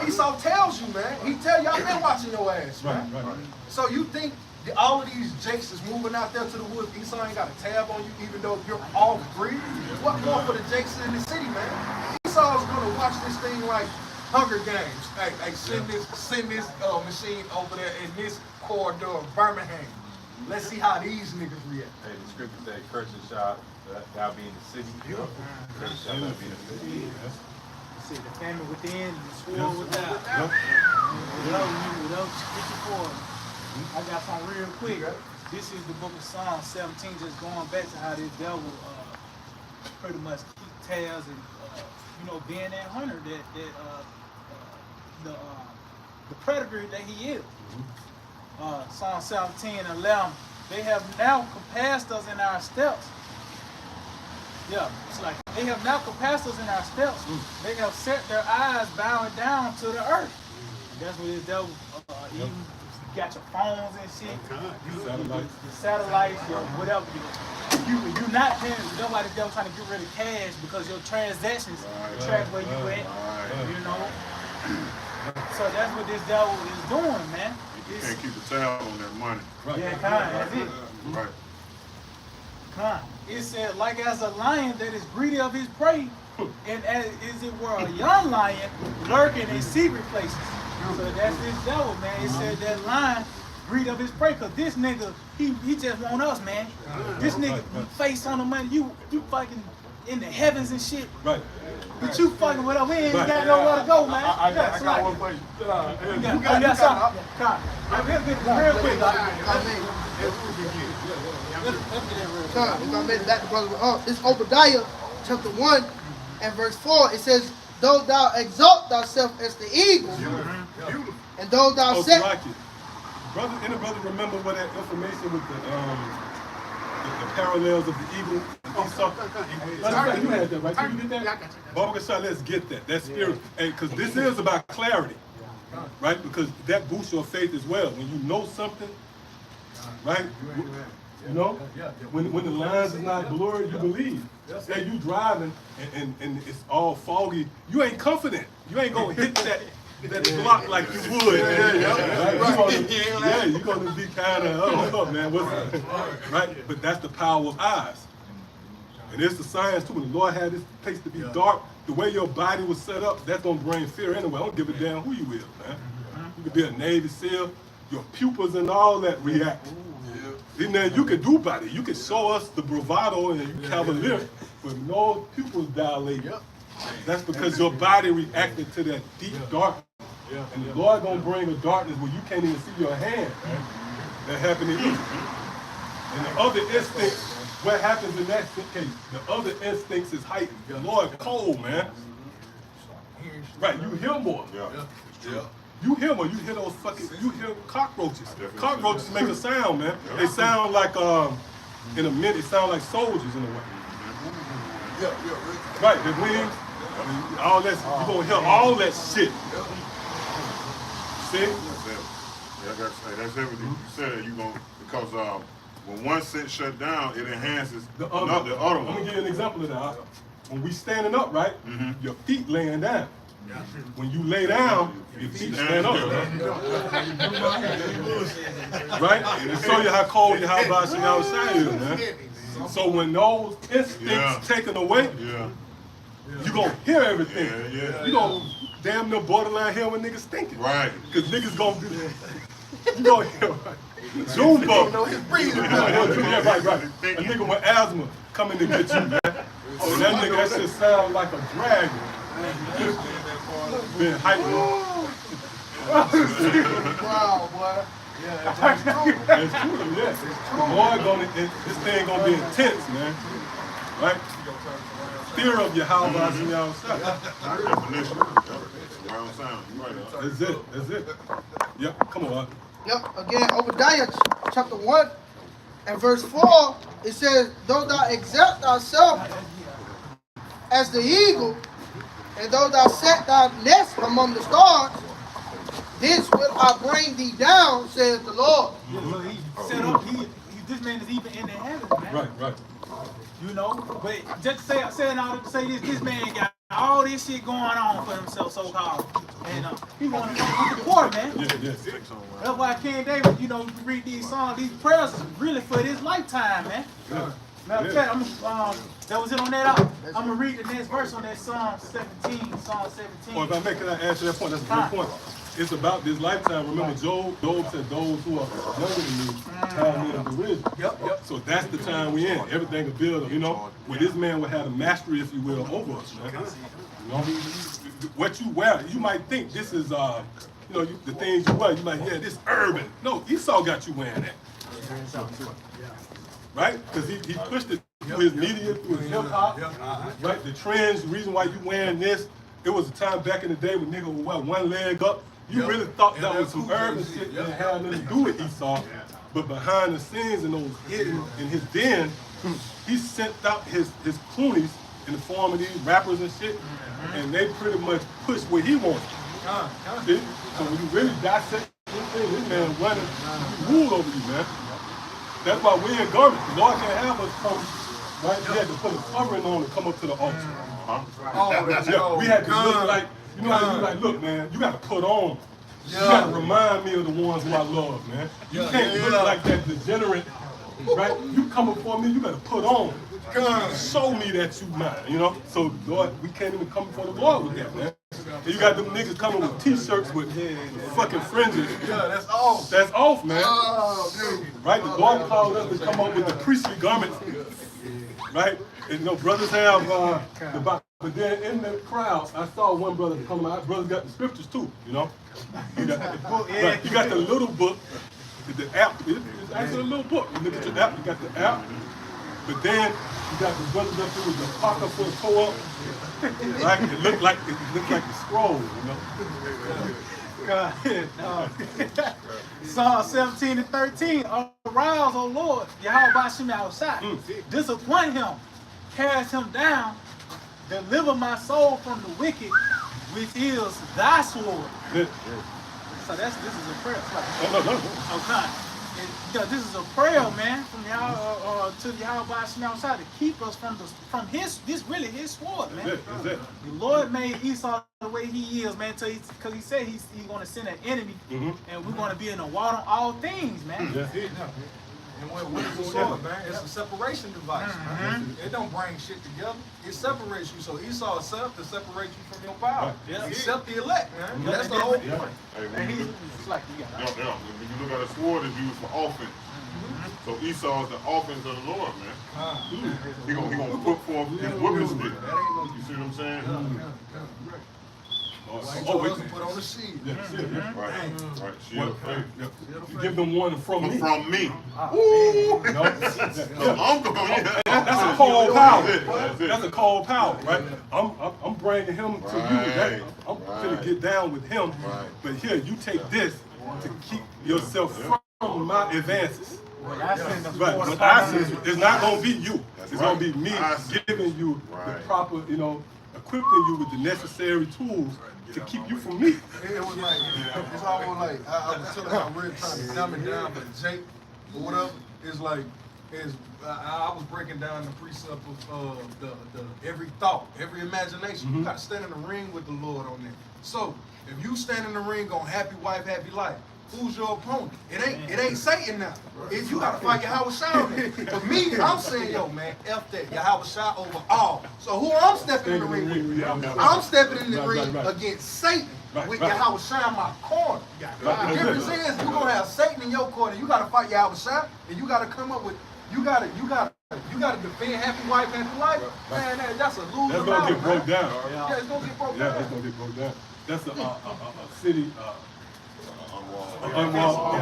Esau tells you, man. He tell you, I've been watching your ass, man. Right. So you think all of these jakes is moving out there to the woods, Esau ain't got a tab on you, even though you're off breed? What more for the jakes in the city, man? Esau's gonna watch this thing like Hunger Games. Hey, send this machine over there in this corridor of Birmingham. Let's see how these niggas react. Hey, the scripture said, "Curses shall thou be in the city." Curses shall thou be in the city. See the famine within, the sword without. Without 54. I got something real quick. This is the book of Psalms 17, just going back to how this devil pretty much keep tabs and being that hunter the predator that he is. Psalm 17 and 11. They have now compassed us in our steps. Yeah, it's like they have now compassed us in our steps. They have set their eyes bowing down to the earth. And that's what this devil even got your phones and shit. The satellites, whatever. You not paying. Nobody devil trying to get rid of cash because your transactions track where you at. So that's what this devil is doing, man. You can't keep a tab on that money. Yeah, that's it. Right. It said, like as a lion that is greedy of his prey, and as it were a young lion lurking in secret places. So that's this devil, man. It said that lion greedy of his prey, because this nigga, he just want us, man. This nigga face on the money, you fucking in the heavens and shit. Right. But you fucking with us, we ain't got nowhere to go, man. I got one for you. You got something? Real quick, If I made it back to brother, it's Obadiah chapter 1 and verse 4. It says, "Though thou exalt thyself as the eagle, and though thou set." Brother remember what that information with the parallels of the eagle? You had that, right? Can you get that? Baba Shah, let's get that. That's spirit. Because this is about clarity, right? Because that boosts your faith as well. When you know something, right? You know, when the lines is not blurred, you believe. Say you driving and it's all foggy, you ain't confident. You ain't gonna hit that block like you would. You're gonna be kind of, man, right? But that's the power of eyes. And it's the science too. When the Lord had this place to be dark, the way your body was set up, that's gonna bring fear anyway. I don't give a damn who you is, man. You could be a Navy SEAL, your pupils and all that react. And then you can do better. You can show us the bravado and cavalier, but no pupils dilate. That's because your body reacted to that deep darkness. And the Lord gonna bring a darkness where you can't even see your hand. That happened in Egypt. And the other instincts, what happens in that case? The other instincts is heightened. The Lord cold, man. Right, you hear more. You hear more. You hear those you hear cockroaches. Cockroaches make a sound, man. They sound like, in a minute, it sound like soldiers in a way. Right, the wings, all that, you're gonna hear all that shit. See? That's everything you said. You gonna because when one set shut down, it enhances the other I'm one. gonna give you an example of that. When we standing up, right, your feet laying down. When you lay down, your feet stand up. Right? And to show you how cold Yahawashi outside is, man. So when those instincts taken away, you gonna hear everything. You gonna damn near borderline hear when niggas thinking. Right. Cause niggas gonna be you gonna hear Zoom bug. Yeah, right. A nigga with asthma coming to get you, man. So that nigga, that shit sound like a dragon. Been hyped. Wow, boy. That's true, yeah. This thing gonna be intense, man. Right? Fear of Yahawashi outside. Definition. Round sound. You right. That's it. Yep, come on. Yep, again, Obadiah chapter 1 and verse 4, it says, though thou exalt thyself as the eagle, and though thou set thy nest among the stars, this will I bring thee down, says the Lord. Look, he set up, this man is even in the heavens, man. Right. You know, but just saying all to say this man got all this shit going on for himself, so called, and he want to come with the poor, man. Yeah. That's why King David, you know, you read these songs, these prayers is really for this lifetime, man. Matter of fact, that was it on that out. I'm gonna read the next verse on that Psalm 17. Well, if I make it, I answer that point. That's a good point. It's about this lifetime. Remember, Job said, those who are younger than me, have me in derision. Yep. So that's the time we in. Everything to build, you know, where this man would have a mastery, if you will, over us, man. You know, what you wear, you might think this is, you know, the things you wear, you might, this urban. No, Esau got you wearing that. Right? Because he pushed it through his media, through his hip hop, right? The trends, the reason why you wearing this, it was a time back in the day when nigga would wear one leg up. You really thought that was some urban shit that had nothing to do with Esau. But behind the scenes in those hidden in his den, he sent out his cloonies in the form of these rappers and shit, and they pretty much pushed what he wanted. See? So when you really dissect this man running, he rule over you, man. That's why we're in garments. The Lord can't have us come, right? We had to put a covering on to come up to the altar. We had to look like, you know how you like, look, man, you got to put on. You got to remind me of the ones who I love, man. You can't look like that degenerate, right? You come before me, you got to put on. Show me that you mine, you know? So, Lord, we can't even come before the Lord with that, man. And you got them niggas coming with t-shirts with fucking fringes. That's off. That's off, man. Oh, dude. Right? The Lord called us to come up with the priestly garments. Right? And you know, brothers have the Bible. But then in the crowd, I saw one brother come out. Brothers got the scriptures too, you know? You got the little book, the app. It's actually a little book. You look at your app, you got the app. But then you got the brothers up there with the pocket for the co-op. Right? It looked like the scroll, you know? God. Psalm 17 and 13. Arouse, O Lord, Yahawashi outside. Disappoint him, cast him down, deliver my soul from the wicked, which is thy sword. So this is a prayer. This is a prayer, man, from y'all to Yahawashi outside to keep us from this really his sword, man. The Lord made Esau the way he is, man, because he said he's going to send an enemy, and we're going to be in the water on all things, man. And what is the sword, man? It's a separation device, man. It don't bring shit together. It separates you. So Esau is set to separate you from your power. Except the elect, man. That's the whole point. When you look at a sword, it's used for offense. So Esau is the offense of the Lord, man. He gonna put forth his whipping stick. You see what I'm saying? Put on the seed. Right. Shield of faith. You give them one from me. From me. Ooh. No. That's a cold power. That's a cold power, right? I'm bringing him to you. I'm gonna get down with him. But here, you take this to keep yourself from my advances. But I send, it's not gonna be you. It's gonna be me giving you the proper, you know, equipping you with the necessary tools to keep you from me. It was like, it's almost like, I was telling how we're trying to dumb it down for Jake or whatever. It's like, I was breaking down the precept of the every thought, every imagination. You got to stand in the ring with the Lord on that. So, if you stand in the ring on happy wife, happy life, who's your opponent? It ain't Satan now. You gotta fight Yahawashi. For me, I'm saying, yo, man, F that. Yahawashi over all. So who I'm stepping in the ring with? I'm stepping in the ring against Satan with Yahawashi in my corner. The difference is you're gonna have Satan in your corner. You gotta fight Yahawashi, and you gotta come up with you gotta defend happy wife, happy life. Man, that's a loser. That's gonna get broke down. Yeah, it's gonna get broke down. Yeah, it's gonna get broke down. That's a city. A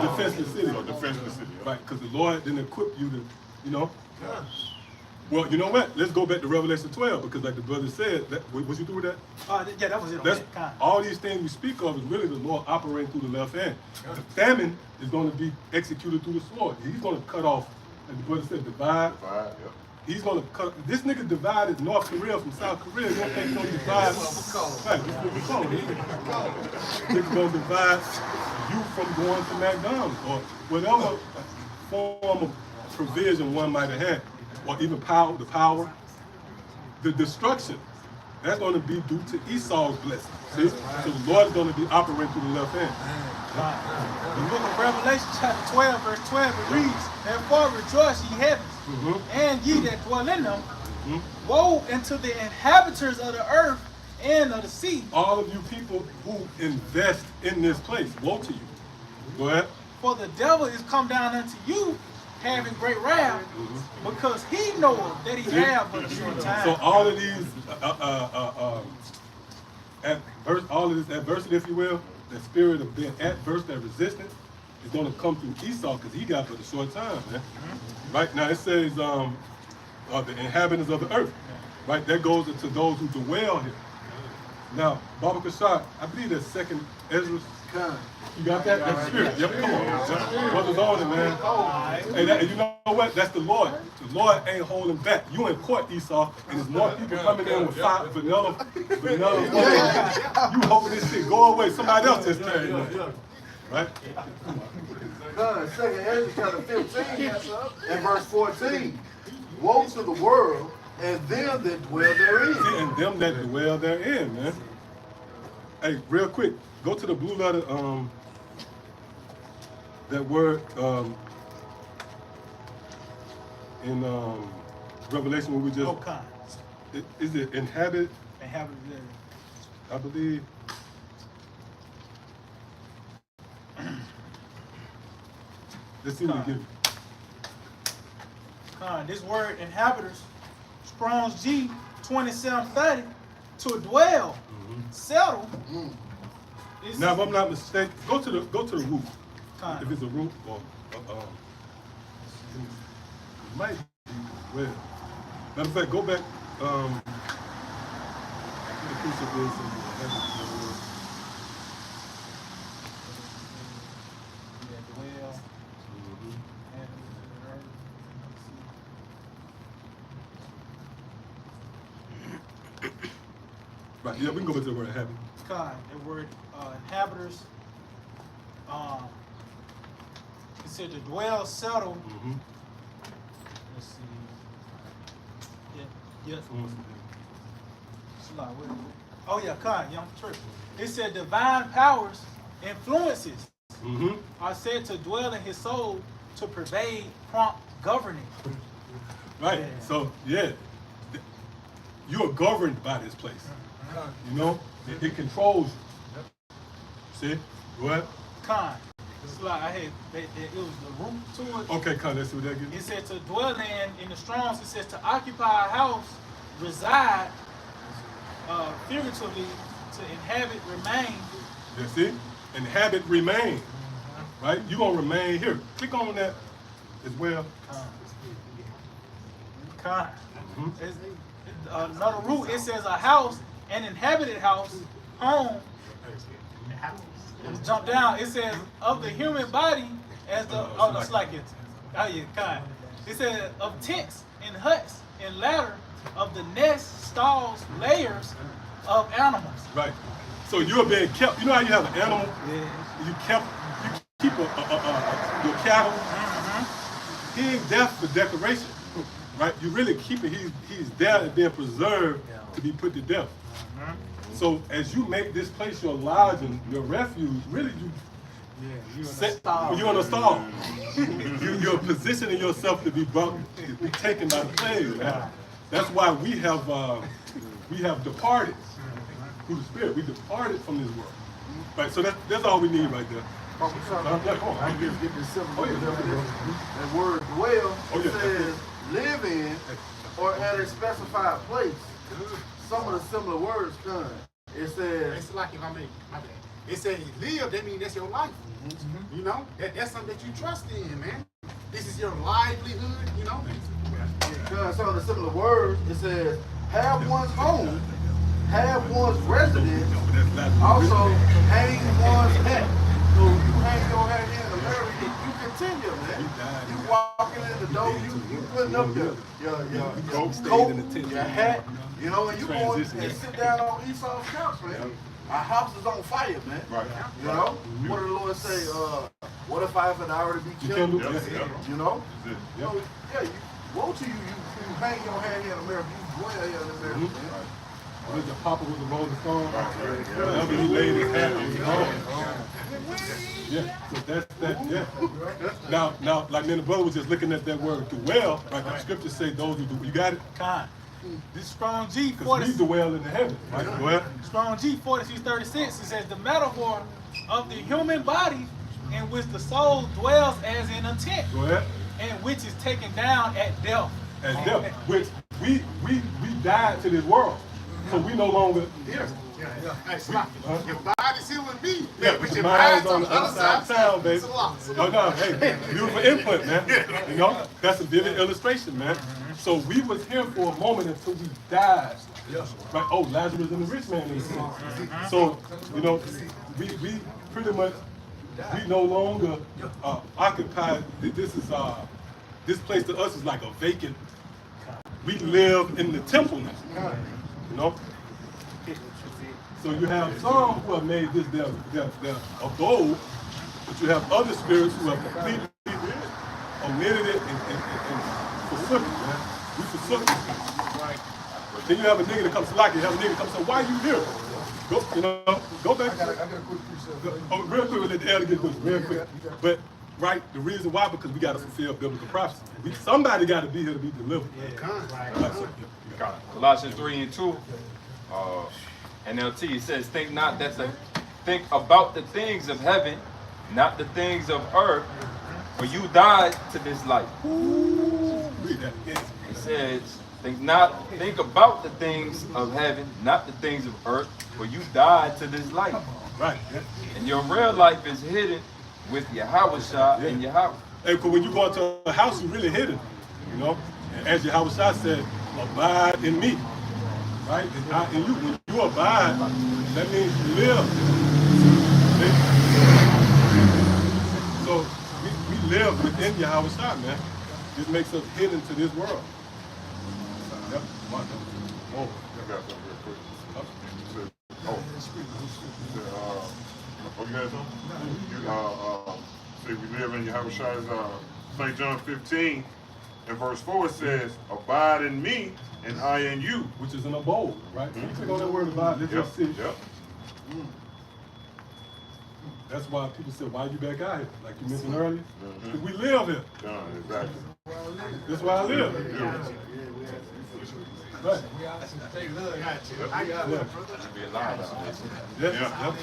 defenseless city. So defenseless city. Right, because the Lord didn't equip you to, you know. Well, you know what? Let's go back to Revelation 12 because, like the brother said, was you through with that? Yeah, that was it. That's, all these things we speak of is really the Lord operating through the left hand. The famine is going to be executed through the sword. He's going to cut off, like the brother said, divide. Yep. He's going to cut. This nigga divided North Korea from South Korea. You don't think he's going to divide? Right, this nigga cold. Nigga going to divide you from going to McDonald's or whatever form of provision one might have had, or even power, the destruction. That's going to be due to Esau's blessing. See? So the Lord is going to be operating through the left hand. The book of Revelation, chapter 12, verse 12, it reads, "Therefore rejoice, ye heavens, and ye that dwell in them. Woe unto the inhabitants of the earth and of the sea." All of you people who invest in this place, woe to you. Go ahead. "For the devil is come down unto you, having great wrath, because he knoweth that he have but a short time." So all of these, all of this adversity, if you will, that spirit of being adverse, that resistance, is going to come through Esau because he got but a short time, man. Right now it says the inhabitants of the earth. Right, that goes into those who dwell here. Now, Baba Kashar, I believe that's 2nd Ezra. You got that? That's spirit. Yep, come on. Brothers on it, man. Hey, you know what? That's the Lord. The Lord ain't holding back. You in court, Esau, and there's more people coming in with vanilla. You hoping this shit go away. Somebody else just turned it. Right? 2nd Ezra chapter 15 and verse 14. Woe to the world and them that dwell therein. See, and them that dwell therein, man. Hey, real quick, go to the blue letter, that word in Revelation where we just... No kind. Is it inhabit? Inhabit I believe. Let's see what we give. This word inhabitants, Strong's G 2730, to dwell, settle. Now, if I'm not mistaken, go to the root. Kind. If it's a root or it might be well. Matter of fact, go back to the piece of this right, yeah, we can go back to the word inhabit. The word inhabitants, it said to dwell, settle. Let's see. Yeah. Oh yeah, I'm tripping. It said divine powers, influences are said to dwell in his soul to pervade prompt governing. Right. So yeah, you are governed by this place. You know, it controls you. See? What? It's like I had, it was the root to it. Okay, let's see what that gives. It said to dwell in the Strongs, it says to occupy a house, reside, figuratively, to inhabit, remain. You see? Inhabit, remain. Right? You're going to remain here. Click on that as well. Another root, it says a house, an inhabited house, home. Jump down, it says of the human body as the, it's like it. Oh yeah, kind. It says of tents and huts and ladder of the nests, stalls, layers of animals. Right. So you're being kept. You know how you have an animal? You keep your cattle. He ain't there for decoration, right? You really keep it. He's there and being preserved to be put to death. So as you make this place your lodging, your refuge, really you're in a stall. You're positioning yourself to be taken by the plague. Right? That's why we have departed through the Spirit. We departed from this world. Right. So that's all we need right there. I just get this simple definition. That word dwell says live in or at a specified place. Some of the similar words come. It says It's like if I mean, my bad. It says live, that means that's your life. You know? That's something that you trust in, man. This is your livelihood, you know? some of the similar words. It says have one's home, have one's residence, also hang one's hat. So you hang your hat here in America, you continue, man. You walking in the door, you putting up your coat, your hat, you know, and you going and sit down on Esau's couch, man. Our house is on fire, man. Right. You know? What did the Lord say? What if I had already be killed? You know? Yeah, woe to you, you hang your hat here in America, you dwell here in America, man. With the papa with the rolling stone, wherever he laid his hat, he was home. Yeah, so that's that, yeah. Now, like me and the brother was just looking at that word dwell, right? The scriptures say those who do, you got it? Kind. This strong G, Because we dwell in the heaven, right? Go ahead. Strong G 4636, it says the metaphor of the human body in which the soul dwells as in a tent. Go ahead. And which is taken down at death. At death, which we died to this world. So we no longer here. Hey, your body's here with me. Yeah, but your mind's on the other side of town, baby. No, hey, beautiful input, man. You know, that's a vivid illustration, man. So we was here for a moment until we died. Right? Oh, Lazarus and the rich man in the sense. So, you know, we pretty much, we no longer occupy, this place to us is like a vacant, we live in the temple now. You know? So you have some who have made this their abode, but you have other spirits who have completely omitted it and forsook it, man. We forsook it. Right. Then you have a nigga that comes to like it, you have a nigga that comes and say, why you here? Go back. I got a quick preset. Real quick, we'll let the elder get this real quick. But right, the reason why, because we got to fulfill biblical prophecy. Somebody got to be here to be delivered. Colossians 3:2, NLT, it says, think about the things of heaven, not the things of earth, for you died to this life. Read that again. It says, think about the things of heaven, not the things of earth, for you died to this life. Right. Yeah. And your real life is hidden with Yahawashi and Yahawah. Hey, because when you go into a house, you really hidden. You know? And as Yahawashi said, abide in me. Right? And I in you. When you abide, that means you live. So we live within Yahawashi, man. This makes us hidden to this world. Yep. Oh, I got something real quick. You had something? See, we live in Yahawashi's St. John 15, and verse 4 it says, abide in me, and I in you. Which is an abode, right? So you take on that word abide, let's just see. Yep. That's why people say, why you back out here? Like you mentioned earlier. We live here. Exactly. That's why I live. Right. Be alive out Yeah.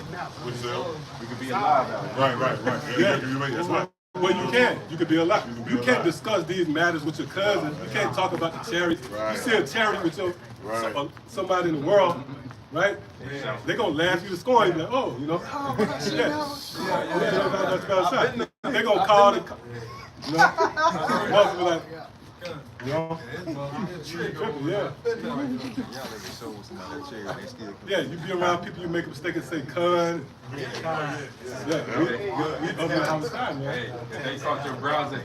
We could be alive out there. Right. Yeah. That's right. Well, you can. You can be alive. You can't discuss these matters with your cousin. You can't talk about the charity. You see a charity with your somebody in the world, right? Yeah. They're gonna laugh you to scorn. You're like, oh, you know. They're gonna call it. You know. Be like, you know? Yeah, you be around people, you make a mistake and say, "Cun." We up in the house time, man. Hey, they caught your browser.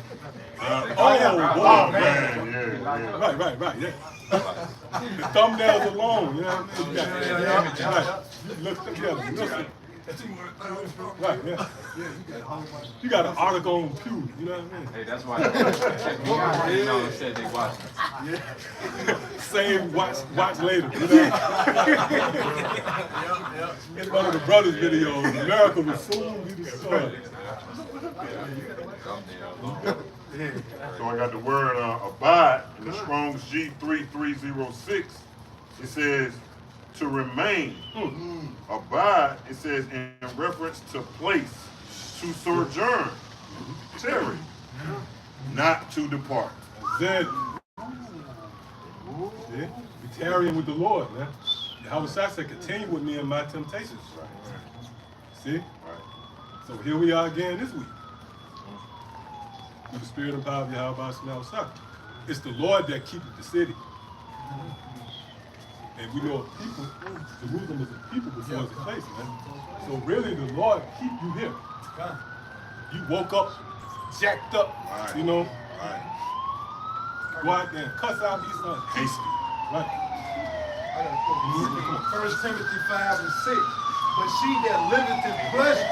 Oh, man, yeah. Right, yeah. The thumbnails alone, you know what I mean? Right. You look together, listen. Right, yeah. You got an article on Pew, you know what I mean? Hey, that's why they said they watched it. Same watch later, you know? It's one of the brothers' videos. America will soon be destroyed. So I got the word abide in the Strong's G3306. It says to remain. Abide, it says in reference to place, to sojourn, tarry, not to depart. Said, be tarrying with the Lord, man. Yahawashi said, continue with me in my temptations. See? So here we are again this week. Through the spirit and power of Yahawashi. It's the Lord that keepeth the city. And we know people, Jerusalem is a people before it's a place, man. So really the Lord keep you here. You woke up, jacked up, you know. Go out there and cuss out these sons. Hasty. Right. I gotta quote 1 Timothy 5 and 6. But she that liveth in pleasure.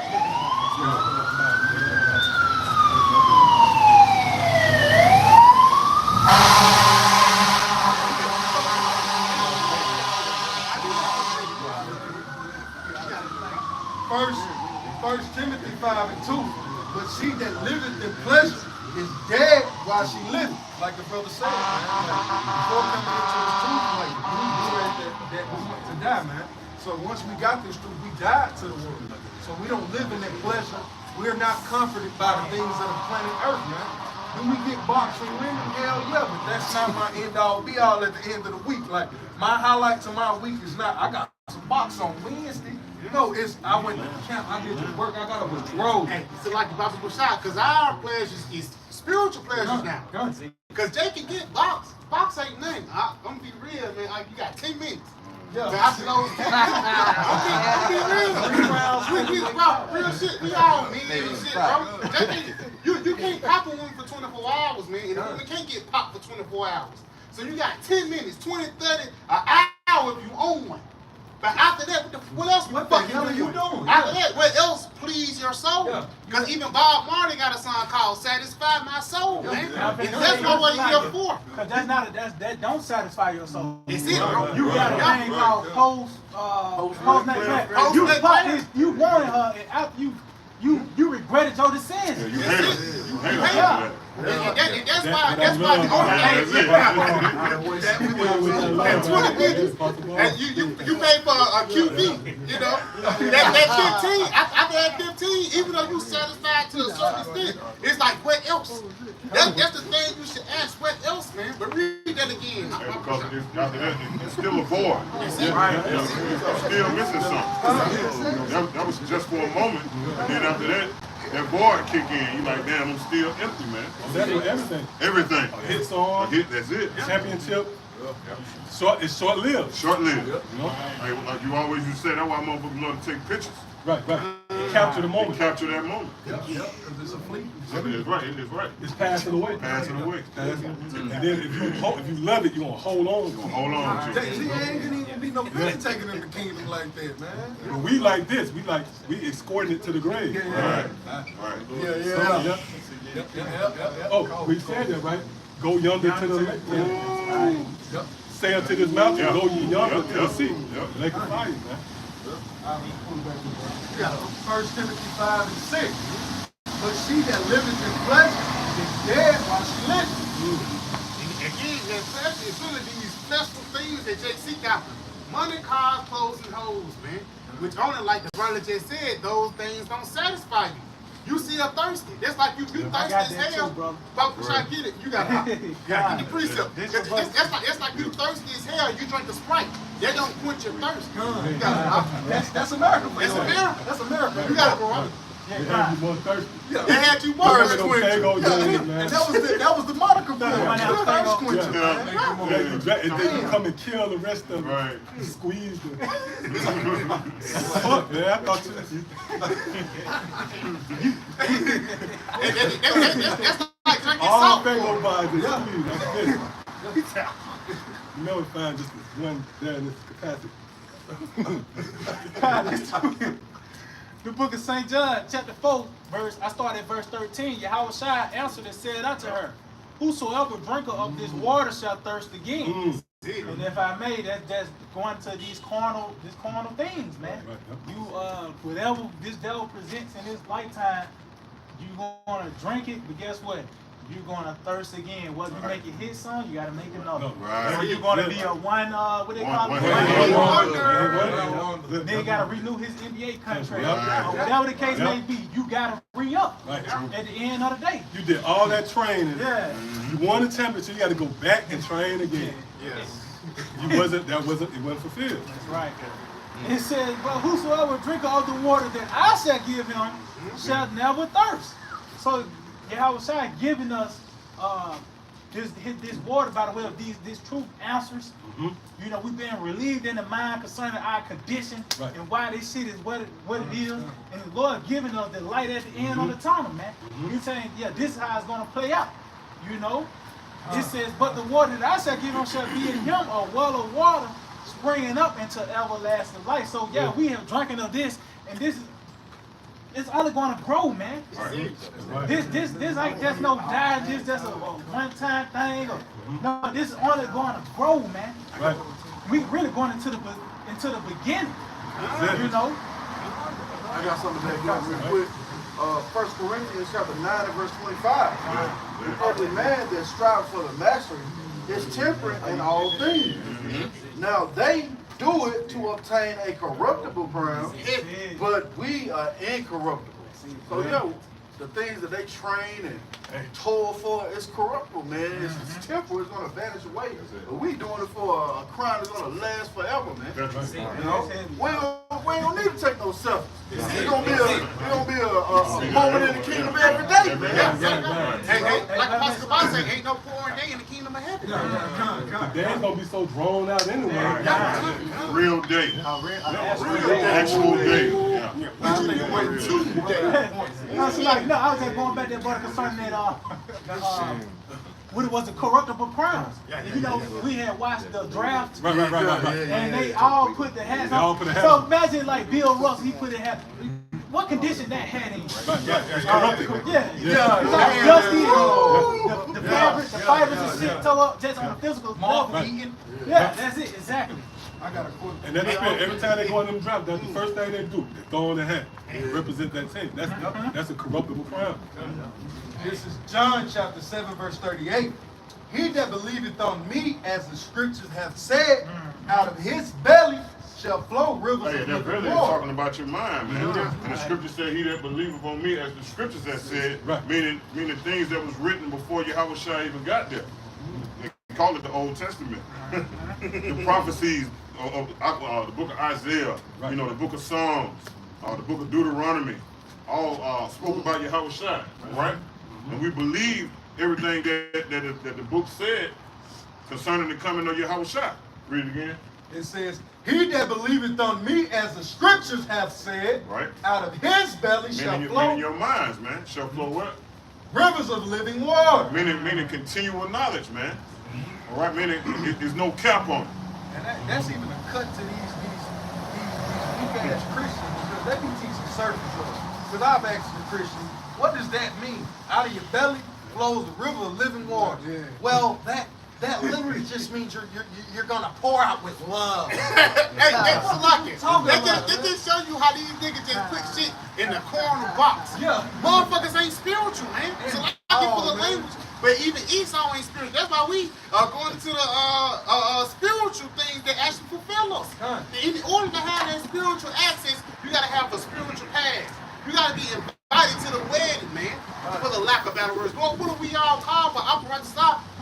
First Timothy 5 and 2. But she that liveth in pleasure is dead while she liveth, like the brother said, man. Before coming into this truth, like we said that we went to die, man. So once we got this truth, we died to the world. So we don't live in that pleasure. We're not comforted by the things of the planet Earth, man. Do we get boxed and women? Hell yeah, but that's not my end all be all at the end of the week. Like my highlight to my week is not I got some box on Wednesday. No, it's I went to camp, I get to work, I gotta withdraw. Hey, it's like the Bible was shot, because our pleasures is spiritual pleasures now. Because they can get box. Box ain't nothing. I'm gonna be real, man. You got 10 minutes. Yeah. I'm be real. Real shit. We all men and shit, bro. You can't pop a woman for 24 hours, man. And a woman can't get popped for 24 hours. So you got 10 minutes, 20, 30, an hour if you own one. But after that, what else What the hell are you doing? After that, what else please your soul? Because even Bob Marley got a song called "Satisfy My Soul," man. And that's not what he's here for. Cause that don't satisfy your soul. It's it, bro. You got a thing called post-nut. You wanted her, and after you regretted your decisions. You hate her. You hate her. And that's why the only thing 20 minutes, and you pay for a QV, you know. That 15, after that 15, even though you satisfied to a certain extent, it's like what else? That's the thing you should ask, what else, man? But read that again. Because after that, it's still a void. You're still missing something. That was just for a moment, and then after that void kick in. You like, damn, I'm still empty, man. That's what everything. Everything. A hit song. A hit, that's it. Championship. It's short-lived. Short-lived. You know? Like you always used to say, that's why motherfuckers love to take pictures. Right. Capture the moment. Capture that moment. It's a fleet. It is right. It's passing away. And then if you love it, you're going to hold on. You're going to hold on to it. See, ain't gonna even be no penny taking in the kingdom like that, man. But we like this. We escorting it to the grave. Right. Yeah. Oh, we said that, right? Go yonder to the lake. Say unto this mountain, go ye yonder to the sea. Lake of fire, man. Yeah, 1 Timothy 5 and 6. But she that liveth in pleasure is dead while she liveth. Again, especially some of these special things that JC got. Money, cars, clothes, and hoes, man. Which only, like the brother just said, those things don't satisfy you. You see her thirsty. That's like you thirsty as hell. But try to get it. You gotta get the precept. That's like you thirsty as hell. You drink the Sprite. That don't quench your thirst. That's America. That's America. That's America. You gotta go on. They had you more thirsty. They had you more thirsty. And that was the moniker for it. Thirst quencher, And then you come and kill the rest of them. Right. Squeeze them. Fuck, man. I thought you. That's like drinking all salt Fago water. bars is sweet. That's good. You know it's fine just this one there in this capacity. The book of St. John, chapter 4, I started at verse 13. Yahawashi answered and said unto her, whosoever drinketh of this water shall thirst again. And if I may, that's going to these carnal things, man. You whatever this devil presents in his lifetime, you're gonna drink it, but guess what? You're gonna thirst again. Whether you make it hit some, you gotta make another. Right. Or you're gonna be a what they call it? Then you gotta renew his NBA contract. Or whatever the case may be, you gotta re-up at the end of the day. You did all that training. Yeah. You won the championship. You got to go back and train again. Yes. It wasn't fulfilled. That's right. It says, but whosoever drinketh of the water that I shall give him shall never thirst. So Yahawashi giving us this water by the way of these truth answers. You know, we've been relieved in the mind concerning our condition and why this shit is what it is. And the Lord giving us the light at the end of the tunnel, man. He's saying, yeah, this is how it's going to play out. You know? It says, but the water that I shall give him shall be in him a well of water springing up into everlasting life. So yeah, we have drinking of this, and this is it's only going to grow, man. This ain't just no diet. This just a one-time thing. No, this is only going to grow, man. We really going into the beginning. You know. I got something to back up real quick. 1 Corinthians chapter 9 and verse 25. The earthly man that strives for the mastery is temperate in all things. Now they do it to obtain a corruptible crown, but we are incorruptible. So you know, the things that they train and toil for is corruptible, man. It's temporal, it's gonna vanish away. But we doing it for a crown that's gonna last forever, man. You know, we ain't gonna need to take no selfies. It's gonna be a moment in the kingdom every day, man. Hey, like Apostle Kabbalah say, ain't no pouring day in the kingdom of heaven. The day ain't gonna be so drawn out anyway. Real day. Actual day. I was just going back there, brother, concerning that what it was, the corruptible crowns. You know, we had watched the draft, and they all put the hats on. So imagine like Bill Russell, he put a hat. What condition that hat in? Dusty, the fibers and shit tore up just on the physical level. Yeah, that's it, exactly. I got a quote. And then every time they go in them draft, that's the first thing they do. They throw on the hat. Represent that team. That's a corruptible crown. This is John chapter 7 verse 38. He that believeth on me, as the scriptures have said, out of his belly shall flow rivers Hey, of that living really is water. talking about your mind, man. And the scripture said, he that believeth on me, as the scriptures have said, meaning things that was written before Yahawashi even got there. They call it the Old Testament. The prophecies of the book of Isaiah, you know, the book of Psalms, the book of Deuteronomy, all spoke about Yahawashi, right? And we believe everything that the book said concerning the coming of Yahawashi. Read it again. It says, he that believeth on me, as the scriptures have said, out of his belly shall flow. Meaning your minds, man, shall flow what? Rivers of living water. Meaning continual knowledge, man. All right, meaning there's no cap on it. And that's even a cut to these weak-ass Christians, because they be teaching surface stuff. Because I've asked the Christian, what does that mean? Out of your belly flows the river of living water. Well, that literally just means you're gonna pour out with love. Hey, what's like it? That just show you how these niggas just put shit in the corner box. Motherfuckers ain't spiritual, man. It's a lot for the language. But even Esau ain't spiritual. That's why we are going into the spiritual things that actually fulfill us. In order to have that spiritual access, you gotta have a spiritual past. You gotta be invited to the wedding, man. For the lack of better words. Lord, what are we all called for?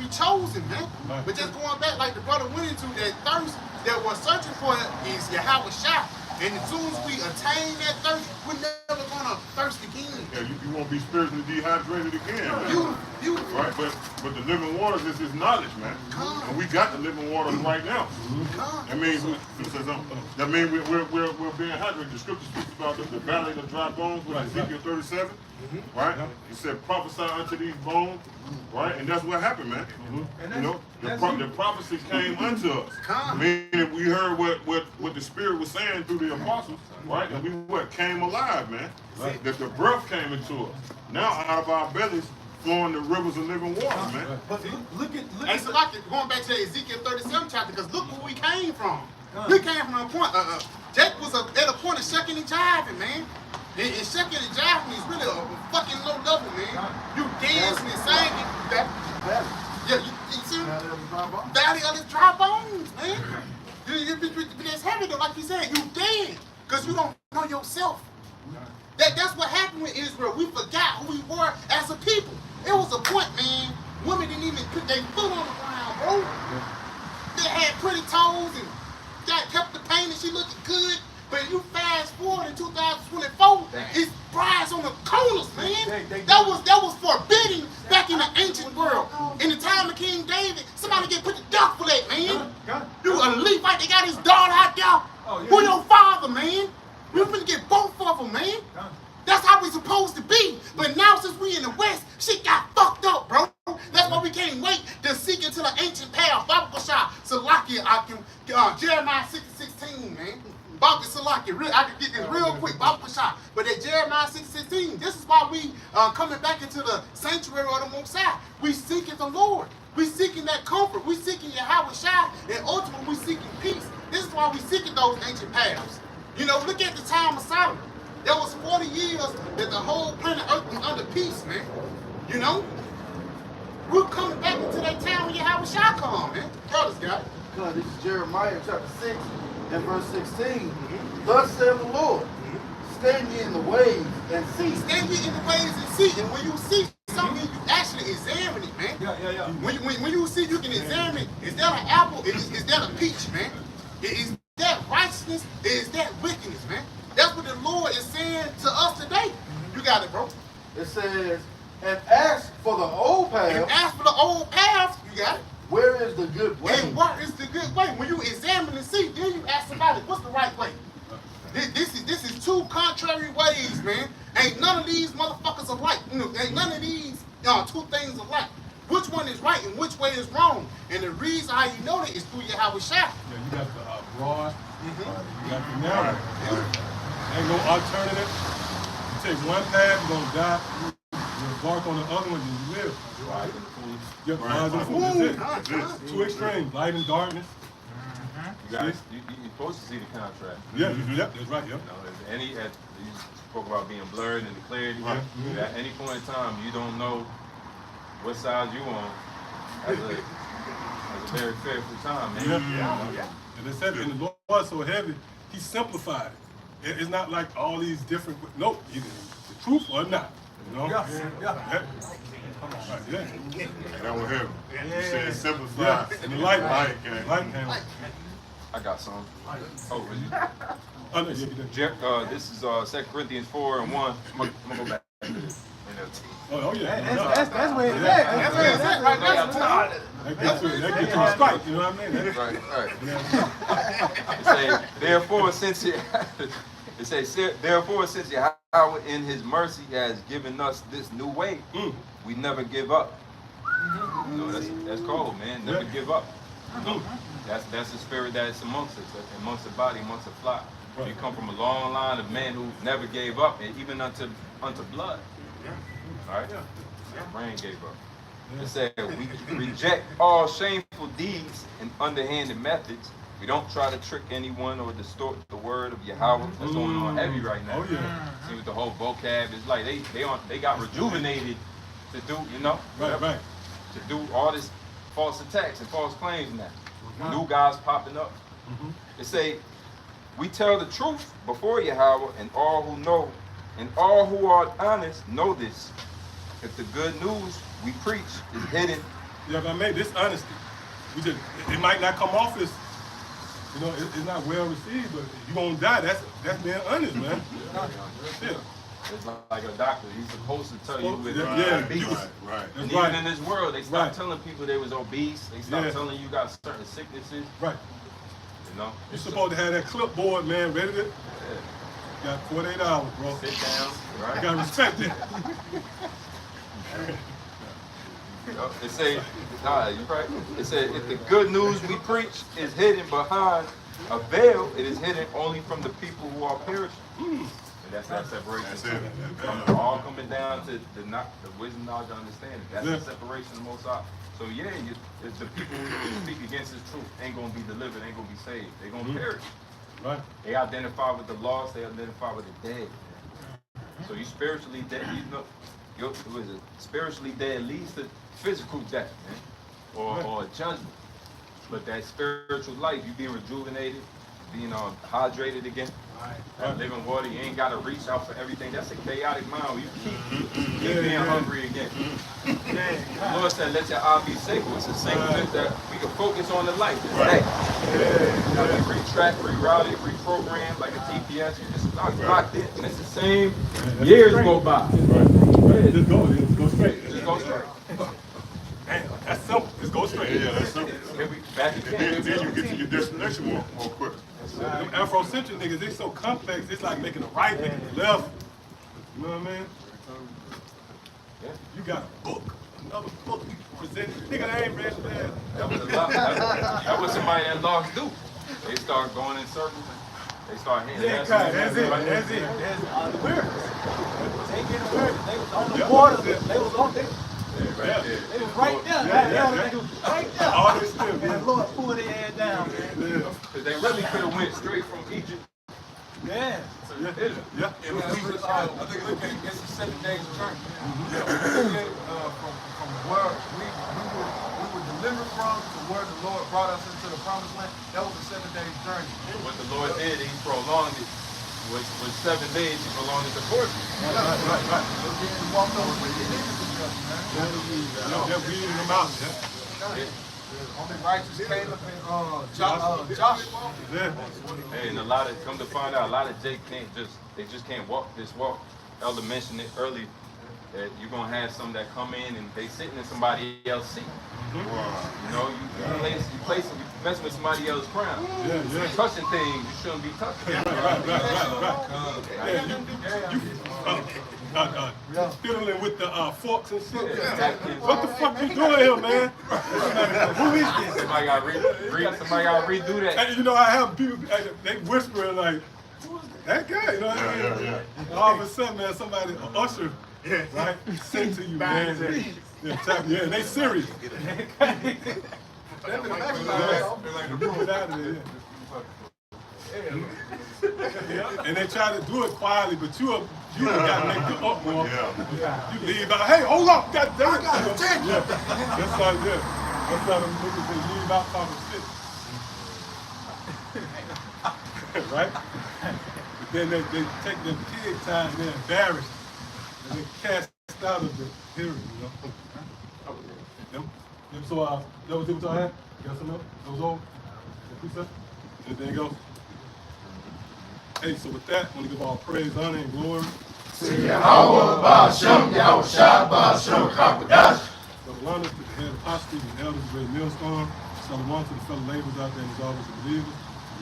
We chosen, man. But just going back, like the brother went into, that thirst that we're searching for is Yahawashi. And as soon as we attain that thirst, we're never gonna thirst again. Yeah, you won't be spiritually dehydrated again. Man. Beautiful. Right, but the living waters is his knowledge, man. And we got the living waters right now. That means we're being hydrated. The scripture speaks about the valley of dry bones with Ezekiel 37. Right? He said, prophesy unto these bones. Right? And that's what happened, man. You know, the prophecy came unto us. Meaning we heard what the Spirit was saying through the apostles, right? And we came alive, man. That the breath came into us. Now out of our bellies flowing the rivers of living water, man. But look at so like going back to the Ezekiel 37 chapter, because look where we came from. We came from a point. Jacob was at a point of shucking and jiving, man. And shucking and jiving is really a fucking low level, man. You dancing and singing. Yeah, you see? Valley of the dry bones, man. It's heavy though, like you said. You dead because you don't know yourself. That's what happened with Israel. We forgot who we were as a people. It was a point, man. Women didn't even put their foot on the ground, bro. They had pretty toes and kept the paint and she looked good. But you fast forward in 2024, it's brides on the corners, man. That was forbidden back in the ancient world. In the time of King David, somebody get put to death for that, man. You a Levite, they got his daughter out there. Who your father, man? We finna get both of them, man. That's how we supposed to be. But now since we in the West, shit got fucked up, bro. That's why we can't wait to seek into the ancient path. Babakasha, Salakia, Jeremiah 6:16, man. Babak Salakia, I can get this real quick. Babakasha. But at Jeremiah 6:16, this is why we coming back into the sanctuary of the Most High. We seeking the Lord. We seeking that comfort. We seeking Yahawashi, and ultimately we seeking peace. This is why we seeking those ancient paths. You know, look at the time of Solomon. There was 40 years that the whole planet Earth was under peace, man. You know? We're coming back into that town when Yahawashi come, man. Brothers got it. God, this is Jeremiah chapter 6 and verse 16. Thus saith the Lord, stand ye in the ways and see. Stand ye in the ways and see. And when you see something, you actually examine it, man. Yeah. When you see, you can examine, is that an apple? Is that a peach, man? Is that righteousness? Is that wickedness, man? That's what the Lord is saying to us today. You got it, bro. It says, and ask for the old path. And ask for the old path. You got it. Where is the good way? And what is the good way? When you examine and see, then you ask somebody, what's the right way? This is two contrary ways, man. Ain't none of these motherfuckers alike. You know, ain't none of these two things alike. Which one is right and which way is wrong? And the reason how you know that is through Yahawashi. Yeah, you got the broad, you got the narrow. Ain't no alternative. You take one path, you're gonna die. You embark on the other one, and you live. Right. Yep, rise and fall. That's it. Two extremes, light and darkness. You guys, you're supposed to see the contrast. Yeah, that's right. Yep. You know, you spoke about being blurred and declared. At any point in time, you don't know what side you on. That's a very fearful time, man. Yeah. And they said, and the Lord's so heavy, He simplified it. It's not like all these different. Nope, either the truth or not. You know? Yeah. Right, yeah. That was him. You said simplified. Yeah. And the light came. I got some. Oh, was you? Oh, no, you did. This is 2 Corinthians 4:1. I'm gonna go back to this. Oh yeah. That's where it's at. That's where it's at right now. That gets you a strike, you know what I mean? Right. It says, therefore, since Yahweh in His mercy has given us this new way, we never give up. You know, that's cold, man. Never give up. That's the spirit that's amongst us, amongst the body, amongst the flock. We come from a long line of men who never gave up, and even unto blood. All right? The brain gave up. It said, we reject all shameful deeds and underhanded methods. We don't try to trick anyone or distort the word of Yahweh. That's going on heavy right now. Oh yeah. See what the whole vocab is like. They got rejuvenated to do, you know, right. to do all this false attacks and false claims now. New guys popping up. They say, we tell the truth before Yahweh, and all who know, and all who are honest know this. If the good news we preach is hidden. Yeah, but I made this honesty. It might not come off as, you know, it's not well received, but if you're gonna die, that's being honest, man. Yeah. It's like a doctor. He's supposed to tell you with obese. Right. And That's even right. in this world, they stopped Right. telling people they was obese. They stopped Yeah. telling you got certain sicknesses. Right. You know, You're supposed to have that clipboard, man, ready to. Yeah. Got 48 hours, bro. Sit down, You right? gotta respect it. It say, nah, you're right. It said, if the good news we preach is hidden behind a veil, it is hidden only from the people who are perishing. And that's that separation. That's it. From all coming down to the wisdom, knowledge, and understanding. That's Yeah. the separation of the Most High. So yeah, it's the people who speak against His truth ain't gonna be delivered, ain't gonna be saved. They gonna perish. Right. They identify with the lost. They identify with the dead. So you spiritually dead. You know, what is it? Spiritually dead leads to physical death, man, or judgment. But that spiritual life, you being rejuvenated, being hydrated again. That living water, you ain't gotta reach out for everything. That's a chaotic mind. You keep being hungry again. The Lord said, "Let your eye be single." It's the same thing that we can focus on the light. Right. You retract, reroute it, reprogram like a GPS. You just locked in, and it's the same. Years go by. Right. Just go straight. Just go straight. Damn, that's simple. Just go straight. Yeah, that's simple. Here we back again. Then you get to your destination more quicker. Them Afrocentric niggas, they so complex, it's like making a right, making a left. You know what I mean? Yeah. You got a book, another book you present. Nigga, I ain't read that. That was a lot. That was somebody that lost do. They start going in circles. They start hitting. That's it. That's the miracles. They get the miracles. They was on the water. They was on there. Right there. They was right there. They was right there. All this stuff, And the man. Lord pulled their head down, man. Because they really could have went straight from Egypt Yeah. to Israel. Yeah. I think it's a 7 days journey. From where we were delivered from to where the Lord brought us into the promised land. That was a 7 days journey. And what the Lord did, He prolonged it. With 7 days, He prolonged it to 40. Right. We walked over with the niggas together, man. They're weeding them out. Yeah. Only righteous Caleb and Joshua. Yeah. Hey, and a lot of, come to find out, a lot of Jake they just can't walk this walk. Elder mentioned it earlier, that you're going to have some that come in and they sitting in somebody else's seat. You know, you messing with somebody else's crown. Yeah. You're touching things you shouldn't be touching. Yeah, fiddling with the forks and shit. Yeah. What the fuck you doing here, man? Who is this? Somebody got to redo that. And you know, I have people, they whispering like, who's that guy? You know what I mean? Yeah. And all of a sudden, man, somebody, an usher, right, sing to you, man. Yeah, they serious. They've been imagining Get out of there. And they try to do it quietly, but you got to make the uproar. You leave out, hey, hold up, God damn it. That's how, that's how them niggas, they leave out talking shit. Right? But then they take their pig time and they're embarrassed. And they cast out of the hearing, you know? So, that was it what I had? You got something else? That was all? Anything else? Hey, so with that, I want to give all praise, honor, and glory. Yahawashi, bahasham, bahasham, Qadash. So the honor to the head apostles and elders of the great millstone. Shalom to the fellow laborers out there and as always the believers.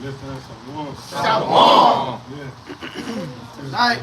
Listen, shalom. Shalom. Yeah. Night.